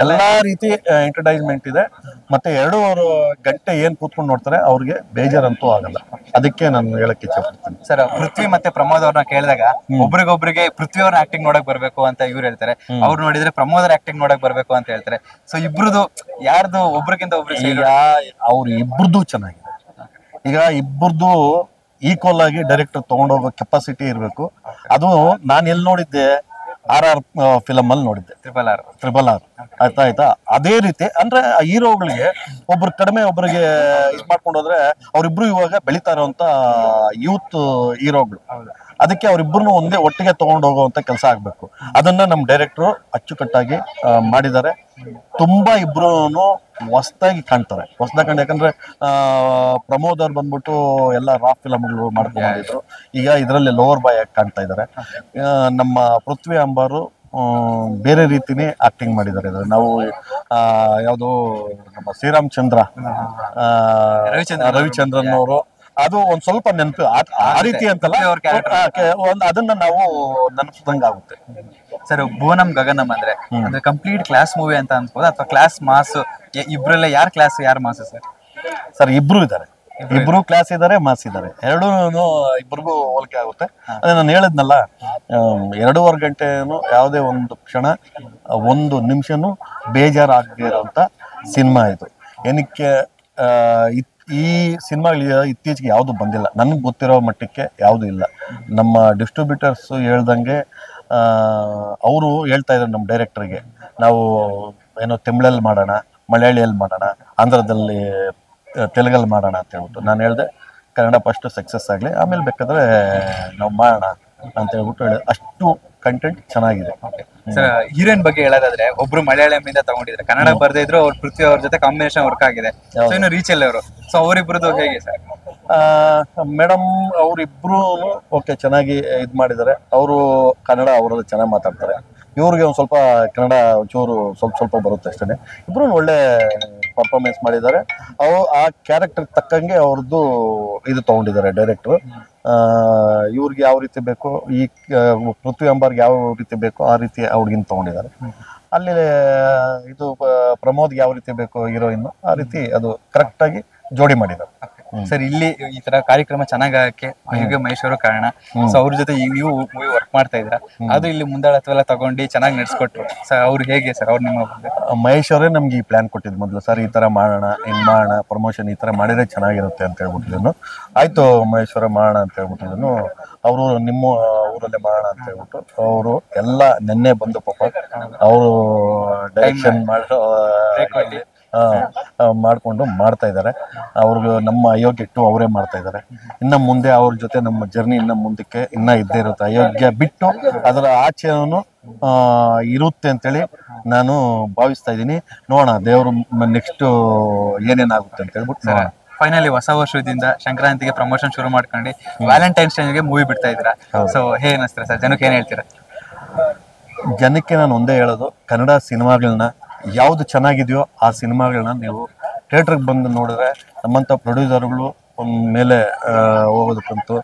ಎಲ್ಲಾ ರೀತಿ ಎಂಟರ್ಟೈನ್ಮೆಂಟ್ ಇದೆ. ಮತ್ತೆ 2.5 ಗಂಟೆ ಏನ್ ಕೂತ್ಕೊಂಡು ನೋಡ್ತಾರೆ ಅವ್ರಿಗೆ ಬೇಜಾರಂತೂ ಆಗಲ್ಲ. ಅದಕ್ಕೆ ನಾನು ಹೇಳಕ್ ಇಚ್ಛೆ ಪಡ್ತೀನಿ. ಸರ್, ಪೃಥ್ವಿ ಮತ್ತೆ ಪ್ರಮೋದ್ ಅವ್ರನ್ನ ಕೇಳಿದಾಗ ಒಬ್ರಿಗೊಬ್ರಿಗೆ ಪೃಥ್ವಿ ಅವ್ರನ್ನ ಆಕ್ಟಿಂಗ್ ನೋಡಕ್ ಬರ್ಬೇಕು ಅಂತ ಇವ್ರು ಹೇಳ್ತಾರೆ, ಅವ್ರು ನೋಡಿದ್ರೆ ಪ್ರಮೋದ್ ಆಕ್ಟಿಂಗ್ ನೋಡಕ್ ಬರ್ಬೇಕು ಅಂತ ಹೇಳ್ತಾರೆ. ಸೊ ಇಬ್ರದು ಯಾರ್ದು ಒಬ್ರಿಗಿಂತ ಒಬ್ರು? ಈಗ ಅವ್ರು ಇಬ್ರದ್ದು ಚೆನ್ನಾಗಿದೆ. ಈಗ ಇಬ್ಬರದು ಈಕ್ವಲ್ ಆಗಿ ಡೈರೆಕ್ಟರ್ ತಗೊಂಡೋಗೋ ಕೆಪಾಸಿಟಿ ಇರಬೇಕು. ಅದು ನಾನು ಎಲ್ಲಿ ನೋಡಿದ್ದೆ, RR ಫಿಲಮ್ ಅಲ್ಲಿ ನೋಡಿದ್ದೆ, ಟ್ರಿಬಲ್ ಆರ್ ಆಯ್ತಾ. ಅದೇ ರೀತಿ ಅಂದ್ರೆ ಹೀರೋಗಳಿಗೆ ಒಬ್ರು ಕಡಿಮೆ ಒಬ್ರಿಗೆ ಇದ್ ಮಾಡ್ಕೊಂಡು ಹೋದ್ರೆ ಅವ್ರಿಬ್ರು ಇವಾಗ ಬೆಳಿತಾ ಇರುವಂತ ಯೂತ್ ಹೀರೋಗಳು. ಅದಕ್ಕೆ ಅವ್ರಿಬ್ರು ಒಂದೇ ಒಟ್ಟಿಗೆ ತಗೊಂಡು ಹೋಗುವಂತ ಕೆಲಸ ಆಗ್ಬೇಕು. ಅದನ್ನ ನಮ್ಮ ಡೈರೆಕ್ಟ್ರು ಅಚ್ಚುಕಟ್ಟಾಗಿ ಮಾಡಿದ್ದಾರೆ. ತುಂಬಾ ಇಬ್ರು ಹೊಸದಾಗಿ ಕಾಣ್ತಾರೆ. ಯಾಕಂದ್ರೆ ಪ್ರಮೋದ್ ಅವ್ರು ಬಂದ್ಬಿಟ್ಟು ಎಲ್ಲ ರಾಫ್ ಫಿಲಮ್ಗಳು ಮಾಡ್ಕೊಂಡಿದ್ರು. ಈಗ ಇದರಲ್ಲಿ ಲೋವರ್ ಬಾಯ್ ಆಗಿ ಕಾಣ್ತಾ ಇದ್ದಾರೆ. ನಮ್ಮ ಪೃಥ್ವಿ ಅಂಬಾರು ಬೇರೆ ರೀತಿನೇ ಆಕ್ಟಿಂಗ್ ಮಾಡಿದ್ದಾರೆ. ನಾವು ಯಾವುದು ನಮ್ಮ ಶ್ರೀರಾಮಚಂದ್ರ ರವಿಚಂದ್ರನ್ ಅವರು, ಅದು ಒಂದ್ ಸ್ವಲ್ಪ ನೆನಪು ಆ ರೀತಿ ಅಂತಲ್ಲ, ಅದನ್ನ ನಾವು ನೆನಪಿದಂಗ ಆಗುತ್ತೆ. ಸರ್, ಭುವನಂ ಗಗನಂ ಅಂದ್ರೆ ಕಂಪ್ಲೀಟ್ ಕ್ಲಾಸ್ ಮೂವಿ ಅಂತ ಅನ್ಬೋದು ಅಥವಾ ಕ್ಲಾಸ್ ಮಾಸ್? ಇಬ್ರಲ್ಲ ಯಾರ್ ಕ್ಲಾಸ್ ಯಾರು ಮಾಸ್ ಸರ್? ಸರ್, ಇಬ್ರು ಇದ್ದಾರೆ, ಇಬ್ರು ಕ್ಲಾಸ್ ಇದ್ದಾರೆ, ಮಾಸ್ ಇದ್ದಾರೆ. ಎರಡೂ ಇಬ್ರಿಗೂ ಹೋಲಿಕೆ ಆಗುತ್ತೆ. ಅದೇ ನಾನು ಹೇಳಿದ್ನಲ್ಲ, 2.5 ಗಂಟೆನು ಯಾವುದೇ ಒಂದು ಕ್ಷಣ, ಒಂದು ನಿಮಿಷನು ಬೇಜಾರಾಗದೇ ಇರೋಂಥ ಸಿನಿಮಾ ಇದು. ಏನಕ್ಕೆ ಈ ಸಿನಿಮಾಗಳು ಇತ್ತೀಚೆಗೆ ಯಾವುದು ಬಂದಿಲ್ಲ, ನನಗೆ ಗೊತ್ತಿರೋ ಮಟ್ಟಕ್ಕೆ ಯಾವುದು ಇಲ್ಲ. ನಮ್ಮ ಡಿಸ್ಟ್ರಿಬ್ಯೂಟರ್ಸ್ ಹೇಳ್ದಂಗೆ ಅವರು ಹೇಳ್ತಾ ಇದ್ದಾರೆ ನಮ್ಮ ಡೈರೆಕ್ಟರ್ಗೆ, ನಾವು ಏನೋ ತಮಿಳಲ್ಲಿ ಮಾಡೋಣ, ಮಲಯಾಳಿಯಲ್ಲಿ ಮಾಡೋಣ, ಆಂಧ್ರದಲ್ಲಿ ತೆಲುಗಲ್ಲಿ ಮಾಡೋಣ ಅಂತ ಹೇಳ್ಬಿಟ್ಟು. ನಾನು ಹೇಳಿದೆ ಕನ್ನಡ ಫಸ್ಟ್ ಸಕ್ಸಸ್ ಆಗಲಿ, ಆಮೇಲೆ ಬೇಕಾದ್ರೆ ನಾವು ಮಾಡೋಣ ಅಂತ ಹೇಳ್ಬಿಟ್ಟು ಹೇಳಿದೆ. ಅಷ್ಟು ಕಂಟೆಂಟ್ ಚೆನ್ನಾಗಿದೆ. ಸರ್, ಹೀರೋಯಿನ್ ಬಗ್ಗೆ ಹೇಳೋದಾದ್ರೆ ಒಬ್ರು ಮಲಯಾಳಂನಿಂದ ತಗೊಂಡಿದ್ರೆ, ಕನ್ನಡ ಬರ್ದೇ ಇದ್ರು ಅವ್ರು ಪೃಥ್ವಿ ಅವ್ರ ಜೊತೆ ಕಾಂಬಿನೇಷನ್ ವರ್ಕ್ ಆಗಿದೆ. ಸೊ ಇನ್ನು ರೀಚ್ ಅಲ್ಲಿ ಅವರು, ಸೊ ಅವರಿಬ್ರದ್ದು ಹೇಗೆ ಸರ್? ಮೇಡಮ್ ಅವರಿಬ್ರು ಓಕೆ ಚೆನ್ನಾಗಿ ಇದ್ ಮಾಡಿದ್ದಾರೆ. ಅವರು ಕನ್ನಡ ಅವರಲ್ಲಿ ಚೆನ್ನಾಗಿ ಮಾತಾಡ್ತಾರೆ. ಇವ್ರಿಗೆ ಒಂದು ಸ್ವಲ್ಪ ಕನ್ನಡ ಒಂಚೂರು ಸ್ವಲ್ಪ ಬರುತ್ತೆ ಅಷ್ಟೇ. ಇಬ್ರು ಒಳ್ಳೆ ಪರ್ಫಾರ್ಮೆನ್ಸ್ ಮಾಡಿದ್ದಾರೆ. ಆ ಕ್ಯಾರೆಕ್ಟರ್ ತಕ್ಕಂಗೆ ಅವ್ರದ್ದು ಇದು ತಗೊಂಡಿದ್ದಾರೆ ಡೈರೆಕ್ಟ್ರು. ಇವ್ರಿಗೆ ಯಾವ ರೀತಿ ಬೇಕೋ, ಈ ಪೃಥ್ವಿ ಅಂಬಾರ್ಗೆ ಯಾವ ರೀತಿ ಬೇಕೋ ಆ ರೀತಿ ಅವ್ರಿಗಿನ್ ತಗೊಂಡಿದ್ದಾರೆ. ಅಲ್ಲಿ ಇದು ಪ್ರಮೋದ್ಗೆ ಯಾವ ರೀತಿ ಬೇಕೋ ಹೀರೋಯಿನ್, ಆ ರೀತಿ ಅದು ಕರೆಕ್ಟಾಗಿ ಜೋಡಿ ಮಾಡಿದ್ದಾರೆ. ಸರ್ ಇಲ್ಲಿ ಈ ತರ ಕಾರ್ಯಕ್ರಮ ಚೆನ್ನಾಗಕ್ಕೆ ಅಯೋಗ್ಯ ಮಹೇಶ್ವರು ಕಾರಣ. ಸೊ ಅವ್ರ ಜೊತೆ ಈಗ ನೀವು ಮೂವಿ ವರ್ಕ್ ಮಾಡ್ತಾ ಇದ್ರ, ಅದು ಇಲ್ಲಿ ಮುಂದಾಳತ್ವೆಲ್ಲ ತಗೊಂಡು ಚೆನ್ನಾಗಿ ನಡೆಸ್ಕೊಟ್ರು ಸರ್. ಅವ್ರು ಹೇಗೆ ಸರ್? ಅವ್ರು ನಿಮ್ಮ ಮಹೇಶ್ ಅವರೇ ನಮ್ಗೆ ಈ ಪ್ಲಾನ್ ಕೊಟ್ಟಿದ್ದು ಮೊದಲು, ಸರ್ ಈ ತರ ಮಾಡೋಣ, ಹಿಂಗ್ ಮಾಡೋಣ, ಪ್ರಮೋಷನ್ ಈ ತರ ಮಾಡಿದ್ರೆ ಚೆನ್ನಾಗಿರುತ್ತೆ ಅಂತ ಹೇಳ್ಬಿಟ್ಟಿದ್ದನು. ಆಯ್ತು ಮಹೇಶ್ವರ ಮಾಡೋಣ ಅಂತ ಹೇಳ್ಬಿಟ್ಟಿದ್ದನು. ಅವರು ನಿಮ್ಮ ಊರಲ್ಲೇ ಮಾಡೋಣ ಅಂತ ಹೇಳ್ಬಿಟ್ಟು ಅವರು ಎಲ್ಲ ನೆನ್ನೆ ಬಂದು ಪಾಪ ಅವರು ಡೈರೆಕ್ಷನ್ ಮಾಡ್ಕೊಂಡು ಮಾಡ್ತಾ ಇದ್ದಾರೆ. ಅವ್ರಿಗೆ ನಮ್ಮ ಅಯೋಗ್ಯ ಇಟ್ಟು ಅವರೇ ಮಾಡ್ತಾ ಇದ್ದಾರೆ. ಇನ್ನ ಮುಂದೆ ಅವ್ರ ಜೊತೆ ನಮ್ಮ ಜರ್ನಿ ಇನ್ನ ಮುಂದಕ್ಕೆ ಇನ್ನ ಇದ್ದೇ ಇರುತ್ತೆ. ಅಯೋಗ್ಯ ಬಿಟ್ಟು ಅದರ ಆಚೆನೂ ಇರುತ್ತೆ ಅಂತೇಳಿ ನಾನು ಭಾವಿಸ್ತಾ ಇದ್ದೀನಿ. ನೋಡೋಣ ದೇವರು ನೆಕ್ಸ್ಟ್ ಏನೇನಾಗುತ್ತೆ ಅಂತ ಹೇಳ್ಬಿಟ್ಟು. ಫೈನಲಿ ಹೊಸ ವರ್ಷದಿಂದ ಸಂಕ್ರಾಂತಿಗೆ ಪ್ರಮೋಷನ್ ಶುರು ಮಾಡ್ಕೊಂಡು ವ್ಯಾಲೆಂಟೈನ್ಸ್ ಡೇಗೆ ಮೂವಿ ಬಿಡ್ತಾ ಇದ್ದೀರಾ. ಸೊ ಹೇಗೆ ಅನಿಸ್ತಾರೆ ಸರ್? ಜನಕ್ಕೆ ಏನ್ ಹೇಳ್ತೀರಾ? ಜನಕ್ಕೆ ನಾನು ಒಂದೇ ಹೇಳೋದು, ಕನ್ನಡ ಸಿನಿಮಾಗಳನ್ನ ಯಾವ್ದು ಚೆನ್ನಾಗಿದೆಯೋ ಆ ಸಿನಿಮಾಗಳನ್ನ ನೀವು ಥಿಯೇಟ್ರಿಗೆ ಬಂದು ನೋಡಿದ್ರೆ ನಮ್ಮಂಥ ಪ್ರೊಡ್ಯೂಸರ್ಗಳು ಒಂದ್ ಮೇಲೆ ಹೋಗೋದಕ್ಕಂತೂ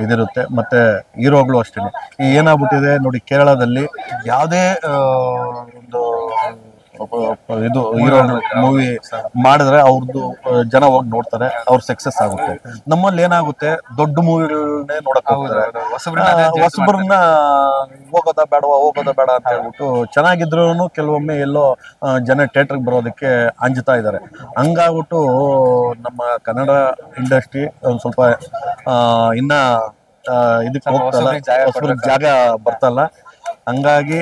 ಇದಿರುತ್ತೆ. ಮತ್ತೆ ಹೀರೋಗಳು ಅಷ್ಟೇ. ಈ ಏನಾಗ್ಬಿಟ್ಟಿದೆ ನೋಡಿ, ಕೇರಳದಲ್ಲಿ ಯಾವುದೇ ಒಂದು ಇದು ಹೀರೋ ಮೂವಿ ಮಾಡಿದ್ರೆ ಅವ್ರದ್ದು ಜನ ಹೋಗಿ ನೋಡ್ತಾರೆ, ಅವ್ರ ಸಕ್ಸಸ್ ಆಗುತ್ತೆ. ನಮ್ಮಲ್ಲಿ ಏನಾಗುತ್ತೆ, ದೊಡ್ಡ ಮೂವಿಗಳನ್ನೇ ನೋಡಕ್ ಹೋಗ್ತಾರೆ, ಹೊಸಬ್ರನ್ನ ಹೋಗೋದ ಬೇಡ ಅಂತ ಹೇಳ್ಬಿಟ್ಟು ಚೆನ್ನಾಗಿದ್ರು ಕೆಲವೊಮ್ಮೆ ಎಲ್ಲೋ ಜನ ಥಿಯೇಟರ್ಗೆ ಬರೋದಕ್ಕೆ ಅಂಜುತ್ತಾ ಇದ್ದಾರೆ. ಹಂಗಾಗ್ಬಿಟ್ಟು ನಮ್ಮ ಕನ್ನಡ ಇಂಡಸ್ಟ್ರಿ ಒಂದ್ ಸ್ವಲ್ಪ ಇನ್ನ ಇದಕ್ಕೆ ಹೋಗ್ತಲ್ಲ, ಹೊಸಬ್ರಿಗೆ ಜಾಗ ಬರ್ತಲ್ಲ. ಹಂಗಾಗಿ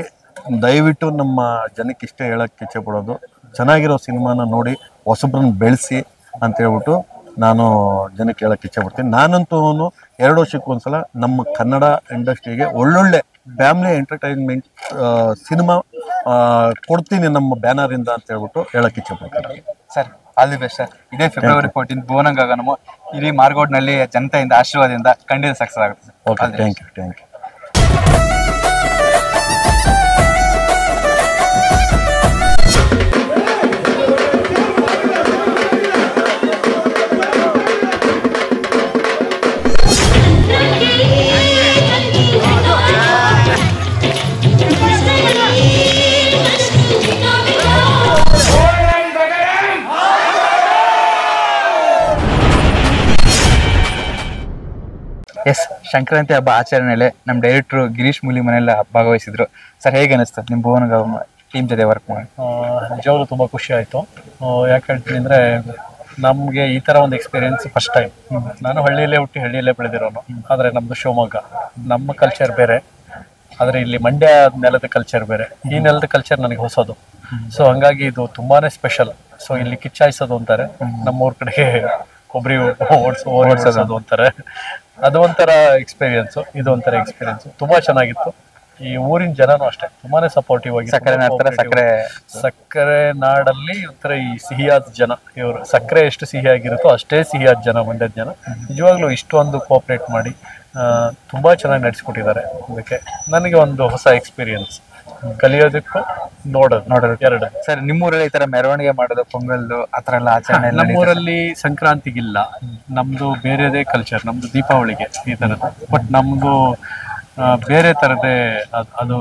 ದಯವಿಟ್ಟು ನಮ್ಮ ಜನಕ್ಕೆ ಇಷ್ಟೇ ಹೇಳಕ್ಕೆ ಇಚ್ಛೆ ಪಡೋದು, ಚೆನ್ನಾಗಿರೋ ಸಿನಿಮಾನ ನೋಡಿ ಹೊಸಬ್ರನ್ನ ಬೆಳೆಸಿ ಅಂತ ಹೇಳ್ಬಿಟ್ಟು ನಾನು ಜನಕ್ಕೆ ಹೇಳಕ್ಕೆ ಇಚ್ಛೆ ಪಡ್ತೀನಿ. ನಾನಂತೂ 2 ವರ್ಷಕ್ಕೆ ಒಂದ್ಸಲ ನಮ್ಮ ಕನ್ನಡ ಇಂಡಸ್ಟ್ರಿಗೆ ಒಳ್ಳೊಳ್ಳೆ ಫ್ಯಾಮಿಲಿ ಎಂಟರ್ಟೈನ್ಮೆಂಟ್ ಸಿನಿಮಾ ಕೊಡ್ತೀನಿ ನಮ್ಮ ಬ್ಯಾನರ್ ಇಂದ ಅಂತ ಹೇಳ್ಬಿಟ್ಟು ಹೇಳಕ್ಕೆ ಇಚ್ಛೆ ಪಡ್ತೀನಿ. Sir all the best sir. ಇದೇ ಫೆಬ್ರವರಿ 14 ಭುವನ ಗಗನಂ ಇಡೀ ಮಾರ್ಗೋಡ್ನಲ್ಲಿ ಜನತೆಯಿಂದ ಆಶೀರ್ವಾದದಿಂದ ಖಂಡಿತ ಸಕ್ಸಸ್ ಆಗುತ್ತೆ sir. Okay, thank you. Yes, Sankranti ಹಬ್ಬ ಆಚರಣೆಯಲ್ಲಿ ನಮ್ಮ ಡೈರೆಕ್ಟರ್ ಗಿರೀಶ್ ಮೂಲಿ ಮನೆಯಲ್ಲ ಭಾಗವಹಿಸಿದ್ರು. ಸರ್ ಹೇಗೆ ಅನಿಸ್ತು ನಿಮ್ಮ ಭುವನ ಗಗನಂ ಟೀಮ್ ಜೊತೆ ವರ್ಕ್ ಮಾಡಿ? ನಿಜವಾಗ್ಲೂ ತುಂಬ ಖುಷಿ ಆಯಿತು. ಯಾಕೆ ಹೇಳ್ತೀನಿ ಅಂದರೆ, ನಮಗೆ ಈ ಥರ ಒಂದು ಎಕ್ಸ್ಪೀರಿಯನ್ಸ್ ಫಸ್ಟ್ ಟೈಮ್. ನಾನು ಹಳ್ಳಿಯಲ್ಲೇ ಹುಟ್ಟಿ ಹಳ್ಳಿಯಲ್ಲೇ ಬೆಳೆದಿರೋನು, ಆದರೆ ನಮ್ಮದು ಶಿವಮೊಗ್ಗ, ನಮ್ಮ ಕಲ್ಚರ್ ಬೇರೆ. ಆದರೆ ಇಲ್ಲಿ ಮಂಡ್ಯ ನೆಲದ ಕಲ್ಚರ್ ಬೇರೆ. ಈ ನೆಲದ ಕಲ್ಚರ್ ನನಗೆ ಹೊಸದು. ಸೊ ಹಂಗಾಗಿ ಇದು ತುಂಬಾ ಸ್ಪೆಷಲ್. ಸೊ ಇಲ್ಲಿ ಕಿಚ್ಚಾಯಿಸೋದು ಅಂತಾರೆ, ನಮ್ಮೂರ ಕಡೆಗೆ ಕೊಬ್ಬರಿ ಓಡಿಸೋದು ಅಂತಾರೆ. ಅದು ಒಂಥರ ಎಕ್ಸ್ಪೀರಿಯನ್ಸು, ಇದು ಒಂಥರ ಎಕ್ಸ್ಪೀರಿಯನ್ಸು. ತುಂಬ ಚೆನ್ನಾಗಿತ್ತು. ಈ ಊರಿನ ಜನನೂ ಅಷ್ಟೇ ತುಂಬಾನೇ ಸಪೋರ್ಟಿವ್ ಆಗಿ. ಸಕ್ಕರೆ ನಾಡಲ್ಲಿ ಒಂಥರ ಈ ಸಿಹಿಯಾದ ಜನ ಇವರು. ಸಕ್ಕರೆ ಎಷ್ಟು ಸಿಹಿಯಾಗಿರುತ್ತೋ ಅಷ್ಟೇ ಸಿಹಿಯಾದ ಜನ ಮಂಡ್ಯದ ಜನ. ನಿಜವಾಗ್ಲೂ ಇಷ್ಟೊಂದು ಕೋಆಪರೇಟ್ ಮಾಡಿ ತುಂಬಾ ಚೆನ್ನಾಗಿ ನಡೆಸ್ಕೊಟ್ಟಿದ್ದಾರೆ. ಅದಕ್ಕೆ ನನಗೆ ಒಂದು ಹೊಸ ಎಕ್ಸ್ಪೀರಿಯನ್ಸ್, ಕಲಿಯೋದಕ್ಕೂ ನೋಡೋದು ಎರಡು. ಸರ್ ನಿಮ್ಮೂರಲ್ಲಿ ಈ ತರ ಮೆರವಣಿಗೆ ಮಾಡೋದು, ಪೊಂಗಲ್ ಆತರ ಎಲ್ಲ ಆಚರಣೆ? ನಮ್ಮೂರಲ್ಲಿ ಸಂಕ್ರಾಂತಿಗಿಲ್ಲ, ನಮ್ದು ಬೇರೆದೇ ಕಲ್ಚರ್. ನಮ್ದು ದೀಪಾವಳಿಗೆ ಈ ತರದ್ದು, ಬಟ್ ನಮ್ದು ಬೇರೆ ತರದೇ. ಅದು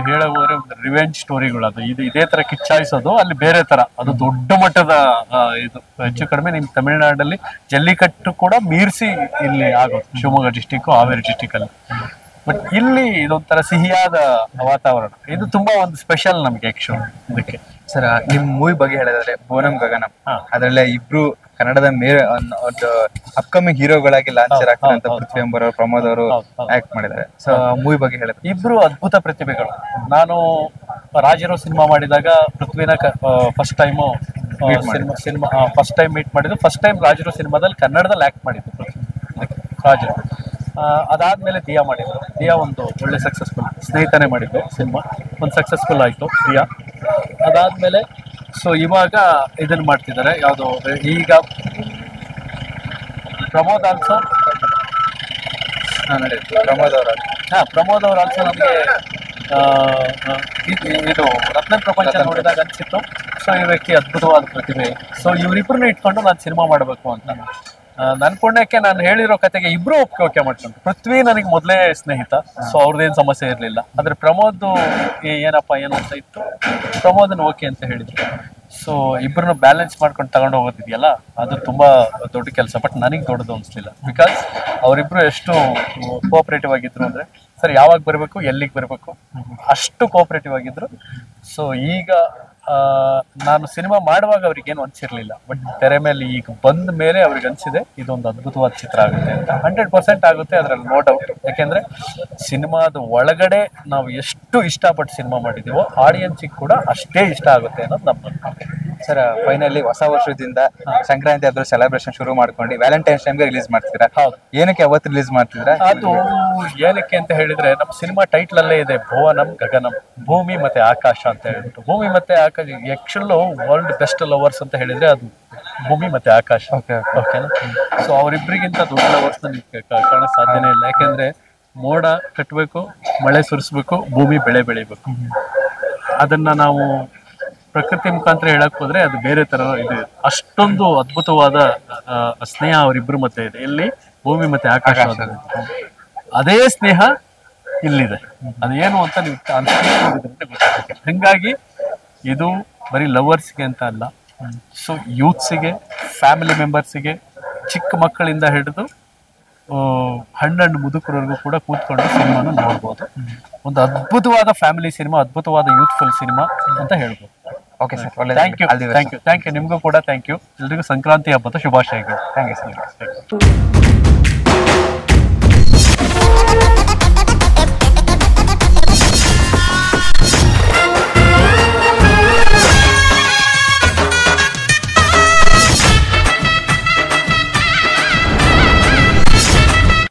ಹೇಳೋದ್ರೆ ಒಂದು ರಿವೆಂಜ್ ಸ್ಟೋರಿಗಳು. ಅದು ಇದೇ ತರ ಕಿಚ್ಚಾಯಿಸೋದು, ಅಲ್ಲಿ ಬೇರೆ ತರ. ಅದು ದೊಡ್ಡ ಮಟ್ಟದ ಇದು. ಹೆಚ್ಚು ಕಡಿಮೆ ನಿಮ್ ತಮಿಳುನಾಡಲ್ಲಿ ಜಲ್ಲಿಕಟ್ಟು ಕೂಡ ಮೀರಿಸಿ ಇಲ್ಲಿ ಆಗೋದು, ಶಿವಮೊಗ್ಗ ಡಿಸ್ಟಿಕ್, ಹಾವೇರಿ ಡಿಸ್ಟಿಕ್ ಅಲ್ಲಿ. ಬಟ್ ಇಲ್ಲಿ ಇದೊಂಥರ ಸಿಹಿಯಾದ ವಾತಾವರಣ. ಇದು ತುಂಬಾ ಒಂದು ಸ್ಪೆಷಲ್ ನಮ್ಗೆ ಆಕ್ಚುಲಿ. ಇದಕ್ಕೆ ಸರ್ ನಿಮ್ ಮೂವಿ ಬಗ್ಗೆ ಹೇಳಿದ್ರೆ ಭುವನ ಗಗನಂ, ಅದ್ರಲ್ಲೇ ಇಬ್ರು ಕನ್ನಡದ ಮೇಲೆ ಒಂದು ಅಪ್ಕಮಿಂಗ್ ಹೀರೋಗಳಾಗಿ ಲಾಂಚ್ ಆಗ್ತಾರಂತ ಪೃಥ್ವಿ ಎಂಬರ್ ಅವರು, ಪ್ರಮೋದ್ ಅವರು ಆಕ್ಟ್ ಮಾಡಿದ್ದಾರೆ. ಸೊ ಮೂವಿ ಬಗ್ಗೆ ಹೇಳಿದ್ರೆ ಇಬ್ರು ಅದ್ಭುತ ಪ್ರತಿಭೆಗಳು. ನಾನು ರಾಜರು ಸಿನಿಮಾ ಮಾಡಿದಾಗ ಪೃಥ್ವಿನ first time first time meet ಮಾಡಿದ್ದು. ಫಸ್ಟ್ ಟೈಮ್ ರಾಜರು ಸಿನಿಮಾದಲ್ಲಿ ಕನ್ನಡದಲ್ಲಿ ಆಕ್ಟ್ ಮಾಡಿದ್ದು ಪೃಥ್ವಿ, ರಾಜರು. ಅದಾದ್ಮೇಲೆ ದಿಯಾ ಮಾಡಿದ್ರು. ದಿಯಾ ಒಂದು ಒಳ್ಳೆ ಸಕ್ಸಸ್ಫುಲ್, ಸ್ನೇಹಿತನೇ ಮಾಡಿದ್ದು ಸಿನಿಮಾ, ಒಂದು ಸಕ್ಸಸ್ಫುಲ್ ಆಯ್ತು ದಿಯಾ. ಅದಾದ್ಮೇಲೆ ಸೊ ಇವಾಗ ಇದನ್ನ ಮಾಡ್ತಿದ್ದಾರೆ, ಯಾವುದು ಈಗ ಪ್ರಮೋದ್ ಆಲ್ಸೋ. ಪ್ರಮೋದ್ ಅವ್ರ ಆಲ್ಸೋ ನಮಗೆ ಇದು ರತ್ನ ಪ್ರಪಂಚ ನೋಡಿದಾಗ ಅನ್ಸಿತ್ತು, ಸೊ ಈ ವ್ಯಕ್ತಿ ಅದ್ಭುತವಾದ ಪ್ರತಿಭೆ. ಸೊ ಇವರಿಬ್ಬರನ್ನ ಇಟ್ಕೊಂಡು ನಾನು ಸಿನಿಮಾ ಮಾಡಬೇಕು ಅಂತ ನನ್ನ ಪುಣ್ಯಕ್ಕೆ ನಾನು ಹೇಳಿರೋ ಕತೆಗೆ ಇಬ್ರು ಒಪ್ಪಿಗೆ ಮಾಡ್ಕೊಂಡ್ರು. ಪೃಥ್ವಿ ನನಗೆ ಮೊದಲೇ ಸ್ನೇಹಿತ, ಸೊ ಅವ್ರದ್ದೇನು ಸಮಸ್ಯೆ ಇರಲಿಲ್ಲ. ಆದರೆ ಪ್ರಮೋದ್ ಏನಪ್ಪ ಏನಂತ ಇತ್ತು, ಪ್ರಮೋದನ್ ಓಕೆ ಅಂತ ಹೇಳಿದ್ರು. ಸೊ ಇಬ್ಬರನ್ನ ಬ್ಯಾಲೆನ್ಸ್ ಮಾಡ್ಕೊಂಡು ತಗೊಂಡು ಹೋಗೋದಿದೆಯಲ್ಲ ಅದು ತುಂಬಾ ದೊಡ್ಡ ಕೆಲಸ. ಬಟ್ ನನಗೆ ದೊಡ್ಡದು ಅನಿಸ್ಲಿಲ್ಲ. ಬಿಕಾಸ್ ಅವರಿಬ್ರು ಎಷ್ಟು ಕೋಆಪರೇಟಿವ್ ಆಗಿದ್ರು ಅಂದ್ರೆ ಸರ್ ಯಾವಾಗ ಬರಬೇಕು ಎಲ್ಲಿಗೆ ಬರಬೇಕು ಅಷ್ಟು ಕೋಆಪರೇಟಿವ್ ಆಗಿದ್ರು. ಸೊ ಈಗ ನಾನು ಸಿನಿಮಾ ಮಾಡುವಾಗ ಅವ್ರಿಗೇನು ಅನ್ಸಿರ್ಲಿಲ್ಲ. ಬಟ್ ತೆರೆ ಮೇಲೆ ಈಗ ಬಂದ ಮೇಲೆ ಅವ್ರಿಗೆ ಅನ್ಸಿದೆ ಇದೊಂದು ಅದ್ಭುತವಾದ ಚಿತ್ರ ಆಗುತ್ತೆ ಅಂತ. 100% ಆಗುತ್ತೆ, ಅದ್ರಲ್ಲಿ ನೋ ಡೌಟ್. ಯಾಕೆಂದ್ರೆ ಸಿನಿಮಾದ ಒಳಗಡೆ ನಾವು ಎಷ್ಟು ಇಷ್ಟಪಟ್ಟು ಸಿನಿಮಾ ಮಾಡಿದೀವೋ ಆಡಿಯನ್ಸಿಗೆ ಕೂಡ ಅಷ್ಟೇ ಇಷ್ಟ ಆಗುತ್ತೆ ಅನ್ನೋದು ನಮ್ಮ ಸರ್. ಫೈನಲಿ ಹೊಸ ವರ್ಷದಿಂದ ಸಂಕ್ರಾಂತಿ ಅದ್ರ ಸೆಲೆಬ್ರೇಷನ್ ಶುರು ಮಾಡ್ಕೊಂಡು ವ್ಯಾಲೆಂಟೈನ್ಸ್ ಟೈಮ್ಗೆ ರಿಲೀಸ್ ಮಾಡ್ತಿದ್ದೀರಾ. ಏನಕ್ಕೆ ಅವತ್ತು ರಿಲೀಸ್ ಮಾಡ್ತಿದ್ದೀರಾ? ಅದು ಏನಕ್ಕೆ ಅಂತ ಹೇಳಿದ್ರೆ ನಮ್ಮ ಸಿನಿಮಾ ಟೈಟ್ಲ್ ಅಲ್ಲೇ ಇದೆ ಭುವನಂ ಗಗನಂ, ಭೂಮಿ ಮತ್ತೆ ಆಕಾಶ ಅಂತ ಹೇಳ್ಬಿಟ್ಟು. ಭೂಮಿ ಮತ್ತೆ ಆಕಾಶ ಆಕ್ಚುಲ್ ವರ್ಲ್ಡ್ ಬೆಸ್ಟ್ ಲವರ್ಸ್ ಅಂತ ಹೇಳಿದ್ರೆ ಅದು ಭೂಮಿ ಮತ್ತೆ ಆಕಾಶ. ಓಕೆನಾ? ಸೊ ಅವರಿಬ್ಬರಿಗಿಂತ ದೊಡ್ಡ ಲವರ್ಸ್ ನೀವು ಕಾಣಕ್ ಸಾಧ್ಯನೇ ಇಲ್ಲ. ಯಾಕೆಂದ್ರೆ ಮೋಡ ಕಟ್ಟಬೇಕು, ಮಳೆ ಸುರಿಸ್ಬೇಕು, ಭೂಮಿ ಬೆಳೆ ಬೆಳಿಬೇಕು. ಅದನ್ನ ನಾವು ಪ್ರಕೃತಿ ಮುಖಾಂತರ ಹೇಳಕ್ ಹೋದ್ರೆ ಅದು ಬೇರೆ ತರ ಇದೆ. ಅಷ್ಟೊಂದು ಅದ್ಭುತವಾದ ಸ್ನೇಹ ಅವರಿಬ್ರು ಮತ್ತೆ ಇದೆ. ಎಲ್ಲಿ ಭೂಮಿ ಮತ್ತೆ ಆಕಾಶ. ಅದೇ ಸ್ನೇಹ ಇಲ್ಲಿದೆ. ಅದೇನು ಅಂತ ನೀವು ಗೊತ್ತಾಗುತ್ತೆ. ಹಿಂಗಾಗಿ ಇದು ಬರೀ ಲವರ್ಸ್ಗೆ ಅಂತ ಅಲ್ಲ, ಸೊ ಯೂತ್ಸಿಗೆ, ಫ್ಯಾಮಿಲಿ ಮೆಂಬರ್ಸಿಗೆ, ಚಿಕ್ಕ ಮಕ್ಕಳಿಂದ ಹಿಡಿದು ಹಣ್ಣು ಮುದುಕರವರೆಗೂ ಕೂಡ ಕೂತ್ಕೊಂಡು ಸಿನಿಮಾನ ನೋಡ್ಬೋದು. ಒಂದು ಅದ್ಭುತವಾದ ಫ್ಯಾಮಿಲಿ ಸಿನಿಮಾ, ಅದ್ಭುತವಾದ ಯೂತ್ಫುಲ್ ಸಿನಿಮಾ ಅಂತ ಹೇಳ್ಬೋದು. Okay sir, thank you. Thank you. Thank you. ನಿಮಗೂ ಕೂಡ ಥ್ಯಾಂಕ್ ಯು. ಎಲ್ರಿಗೂ ಸಂಕ್ರಾಂತಿ ಹಬ್ಬದ ಶುಭಾಶಯಗಳು. Thank you sir.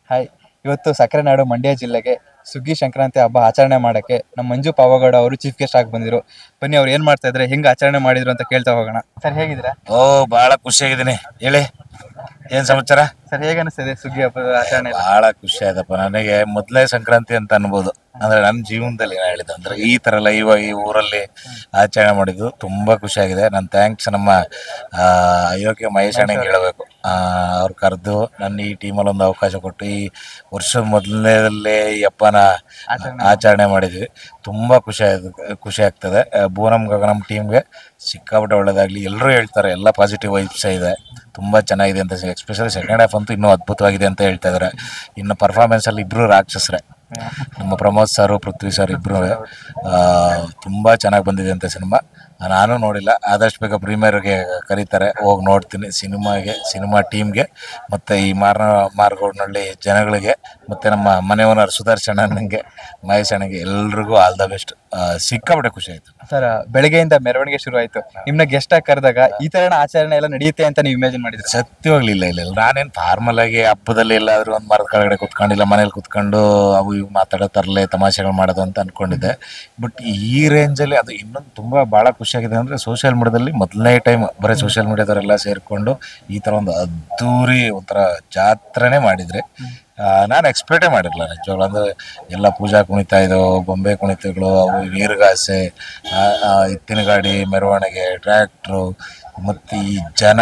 ಹಾಯ್, ಇವತ್ತು ಸಕ್ಕರೆ ನಾಡು ಮಂಡ್ಯ ಜಿಲ್ಲೆಗೆ ಸುಗ್ಗಿ ಸಂಕ್ರಾಂತಿ ಹಬ್ಬ ಆಚರಣೆ ಮಾಡಕ್ಕೆ ನಮ್ಮ ಮಂಜು ಪಾವಗೌಡ ಅವರು ಚೀಫ್ ಗೆಸ್ಟ್ ಆಗಿ ಬಂದಿರು. ಬನ್ನಿ ಅವ್ರು ಏನ್ ಮಾಡ್ತಾ ಇದ್ರೆ, ಹೆಂಗ್ ಆಚರಣೆ ಮಾಡಿದ್ರು ಅಂತ ಕೇಳ್ತಾ ಹೋಗೋಣ. ಸರ್ ಹೇಗಿದ್ದೀರಾ? ಓ ಬಹಳ ಖುಷಿಯಾಗಿದ್ದೀನಿ. ಹೇಳಿ ಏನ್ ಸಮಾಚಾರ ಸರ್? ಹೇಗ ಅನಿಸ್ತದೆ ಸುಗ್ಗಿ ಹಬ್ಬದ ಆಚರಣೆ? ಬಹಳ ಖುಷಿ ಆಯ್ತಪ್ಪ. ನನಗೆ ಮೊದಲೇ ಸಂಕ್ರಾಂತಿ ಅಂತ ಅನ್ಬೋದು. ಅಂದ್ರೆ ನನ್ನ ಜೀವನದಲ್ಲಿ ಏನ್ ಹೇಳಿದ್ದು ಅಂದ್ರೆ ಈ ತರ ಎಲ್ಲ ಇವಾಗ ಈ ಊರಲ್ಲಿ ಆಚರಣೆ ಮಾಡಿದ್ದು ತುಂಬಾ ಖುಷಿ ಆಗಿದೆ. ನನ್ನ ಥ್ಯಾಂಕ್ಸ್ ನಮ್ಮ ಅಯೋಗ್ಯ ಮಹೇಶ್ ಅಣ್ಣಂಗೆ ಹೇಳಬೇಕು. ಅವ್ರು ಕರೆದು ನನ್ನ ಈ ಟೀಮಲ್ಲಿ ಒಂದು ಅವಕಾಶ ಕೊಟ್ಟು ಈ ವರ್ಷದ ಮೊದಲನೇದಲ್ಲೇ ಈ ಹಬ್ಬನ ಆಚರಣೆ ಮಾಡಿದ್ವಿ. ತುಂಬಾ ಖುಷಿ ಆಗ್ತದೆ. ಭುವನಂ ಗಗನಂ ಟೀಮ್ಗೆ ಸಿಕ್ಕಾಪಟ್ಟೆ ಒಳ್ಳೇದಾಗ್ಲಿ. ಎಲ್ಲರೂ ಹೇಳ್ತಾರೆ ಎಲ್ಲ ಪಾಸಿಟಿವ್ ವೈಬ್ಸ್ ಇದೆ, ತುಂಬಾ ಚೆನ್ನಾಗಿದೆ ಅಂತ. ಎಸ್ಪೆಷಲಿ ಸೆಕೆಂಡ್ ಹಾಫ್ ಅಂತೂ ಇನ್ನೂ ಅದ್ಭುತವಾಗಿದೆ ಅಂತ ಹೇಳ್ತಾ ಇದಾರೆ. ಇನ್ನು ಪರ್ಫಾರ್ಮೆನ್ಸ್ ಅಲ್ಲಿ ಇಬ್ರು ರಾಕ್ಷಸರೇ, ನಮ್ಮ ಪ್ರಮೋದ್ ಸರ್, ಪೃಥ್ವಿ ಸರ್ ಇಬ್ರು ತುಂಬಾ ಚೆನ್ನಾಗಿ ಬಂದಿದೆ ಅಂತ ಸಿನಿಮಾ. ನಾನು ನೋಡಿಲ್ಲ, ಆದಷ್ಟು ಬೇಗ ಪ್ರೀಮಿಯರ್ಗೆ ಕರೀತಾರೆ, ಹೋಗಿ ನೋಡ್ತೀನಿ. ಸಿನಿಮಾ ಟೀಮ್ಗೆ ಮತ್ತು ಈ ಮಾರ್ಗೋಡ್ನಳ್ಳಿ ಜನಗಳಿಗೆ ಮತ್ತು ನಮ್ಮ ಮನೆ ಓನರ್ ಸುದರ್ಶನ್ ಅಣ್ಣಂಗೆ, ಮಹೇಶ್ ಅಣ್ಣಂಗೆ ಎಲ್ರಿಗೂ ಆಲ್ ದ ಬೆಸ್ಟ್. ಸಿಕ್ಕಾಪಟ್ಟೆ ಖುಷಿ ಆಯ್ತು ಸರ್. ಬೆಳಗ್ಗೆಯಿಂದ ಮೆರವಣಿಗೆ ಶುರು ಆಯ್ತು. ನಿಮ್ನ ಗೆಸ್ಟ್ ಆಗಿ ಕರೆದಾಗ ಈ ತರ ಆಚರಣೆ ಎಲ್ಲ ನಡೆಯುತ್ತೆ ಅಂತ ನೀವು ಇಮ್ಯಾಜಿನ್ ಮಾಡಿದ್ರೆ? ಸತ್ಯವಾಗ್ಲಿ ಇಲ್ಲ. ನಾನೇನು ಫಾರ್ಮಲ್ ಆಗಿ ಹಬ್ಬದಲ್ಲಿ ಎಲ್ಲಾದ್ರೂ ಒಂದು ಮರದ ಕೆಳಗಡೆ ಕುತ್ಕೊಂಡಿಲ್ಲ, ಮನೇಲಿ ಕುತ್ಕೊಂಡು ಅವು ಇವು ಮಾತಾಡೋ ತರಲೆ ತಮಾಷೆಗಳು ಮಾಡೋದು ಅಂತ ಅನ್ಕೊಂಡಿದ್ದೆ. ಬಟ್ ಈ ರೇಂಜಲ್ಲಿ ಅದು ಇನ್ನೊಂದು ತುಂಬಾ ಬಹಳ ಖುಷಿಯಾಗಿದೆ ಅಂದ್ರೆ ಸೋಷಿಯಲ್ ಮೀಡಿಯಾದಲ್ಲಿ ಮೊದಲನೇ ಟೈಮ್ ಬರೀ ಸೋಷಿಯಲ್ ಮೀಡಿಯಾದವರೆಲ್ಲ ಸೇರ್ಕೊಂಡು ಈ ತರ ಒಂದು ಅದ್ದೂರಿ ಒಂಥರ ಜಾತ್ರೆನೇ ಮಾಡಿದ್ರೆ ನಾನು ಎಕ್ಸ್ಪೆಕ್ಟೇ ಮಾಡಿರಲಿಲ್ಲ ನಿಜವಾಗ್ಲು. ಅಂದ್ರೆ ಎಲ್ಲ ಪೂಜಾ ಕುಣಿತ ಇದು, ಬೊಂಬೆ ಕುಣಿತಗಳು, ಅವು ನೀರುಗಾಸೆ, ಎತ್ತಿನ ಗಾಡಿ ಮೆರವಣಿಗೆ, ಟ್ರ್ಯಾಕ್ಟ್ರು, ಮತ್ತು ಈ ಜನ,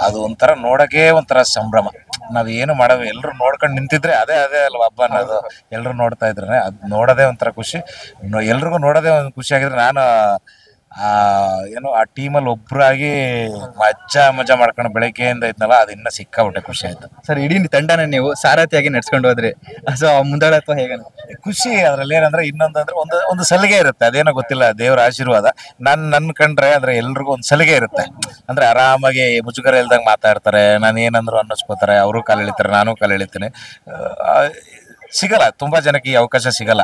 ಅದು ಒಂಥರ ನೋಡೋಕೆ ಒಂಥರ ಸಂಭ್ರಮ. ನಾವೇನು ಮಾಡೋದು ಎಲ್ಲರೂ ನೋಡ್ಕೊಂಡು ನಿಂತಿದ್ರೆ ಅದೇ ಅಲ್ವ ಹಬ್ಬ ಅನ್ನೋದು. ಎಲ್ಲರೂ ನೋಡ್ತಾ ಇದ್ರೆ ಅದು ನೋಡೋದೇ ಒಂಥರ ಖುಷಿ. ಎಲ್ರಿಗೂ ನೋಡೋದೇ ಒಂದು ಖುಷಿ ಆಗಿದ್ರೆ ನಾನು ಏನೋ ಆ ಟೀಮಲ್ಲಿ ಒಬ್ಬರಾಗಿ ಮಜಾ ಮಾಡ್ಕೊಂಡು ಬೆಳಗ್ಗೆಯಿಂದ ಇದ್ನಲ್ಲ, ಅದು ಇನ್ನೂ ಸಿಕ್ಕಾಬಿಟ್ಟೆ ಖುಷಿ ಆಯ್ತು ಸರ್. ಇಡೀ ತಂಡನ ನೀವು ಸಾರಥಿಯಾಗಿ ನಡ್ಸ್ಕೊಂಡು ಹೋದ್ರಿ, ಸೊ ಮುಂದಾಳತ್ವ ಹೇಗೆ? ಖುಷಿ. ಅದ್ರಲ್ಲಿ ಏನಂದ್ರೆ ಇನ್ನೊಂದಂದ್ರೆ ಒಂದು ಸಲಿಗೆ ಇರುತ್ತೆ, ಅದೇನೋ ಗೊತ್ತಿಲ್ಲ, ದೇವರ ಆಶೀರ್ವಾದ. ನನ್ ಕಂಡ್ರೆ ಅಂದ್ರೆ ಎಲ್ರಿಗೂ ಒಂದು ಸಲಿಗೆ ಇರುತ್ತೆ. ಅಂದ್ರೆ ಆರಾಮಾಗಿ ಮುಜುಗರ ಇಲ್ದಂಗೆ ಮಾತಾಡ್ತಾರೆ, ನಾನು ಏನಂದ್ರು ಅನ್ನಿಸ್ಕೋತಾರೆ, ಅವರು ಕಾಲು ಎಳಿತಾರೆ, ನಾನು ಕಾಲು ಎಳಿತೀನಿ. ಸಿಗಲ್ಲ, ತುಂಬಾ ಜನಕ್ಕೆ ಈ ಅವಕಾಶ ಸಿಗಲ್ಲ.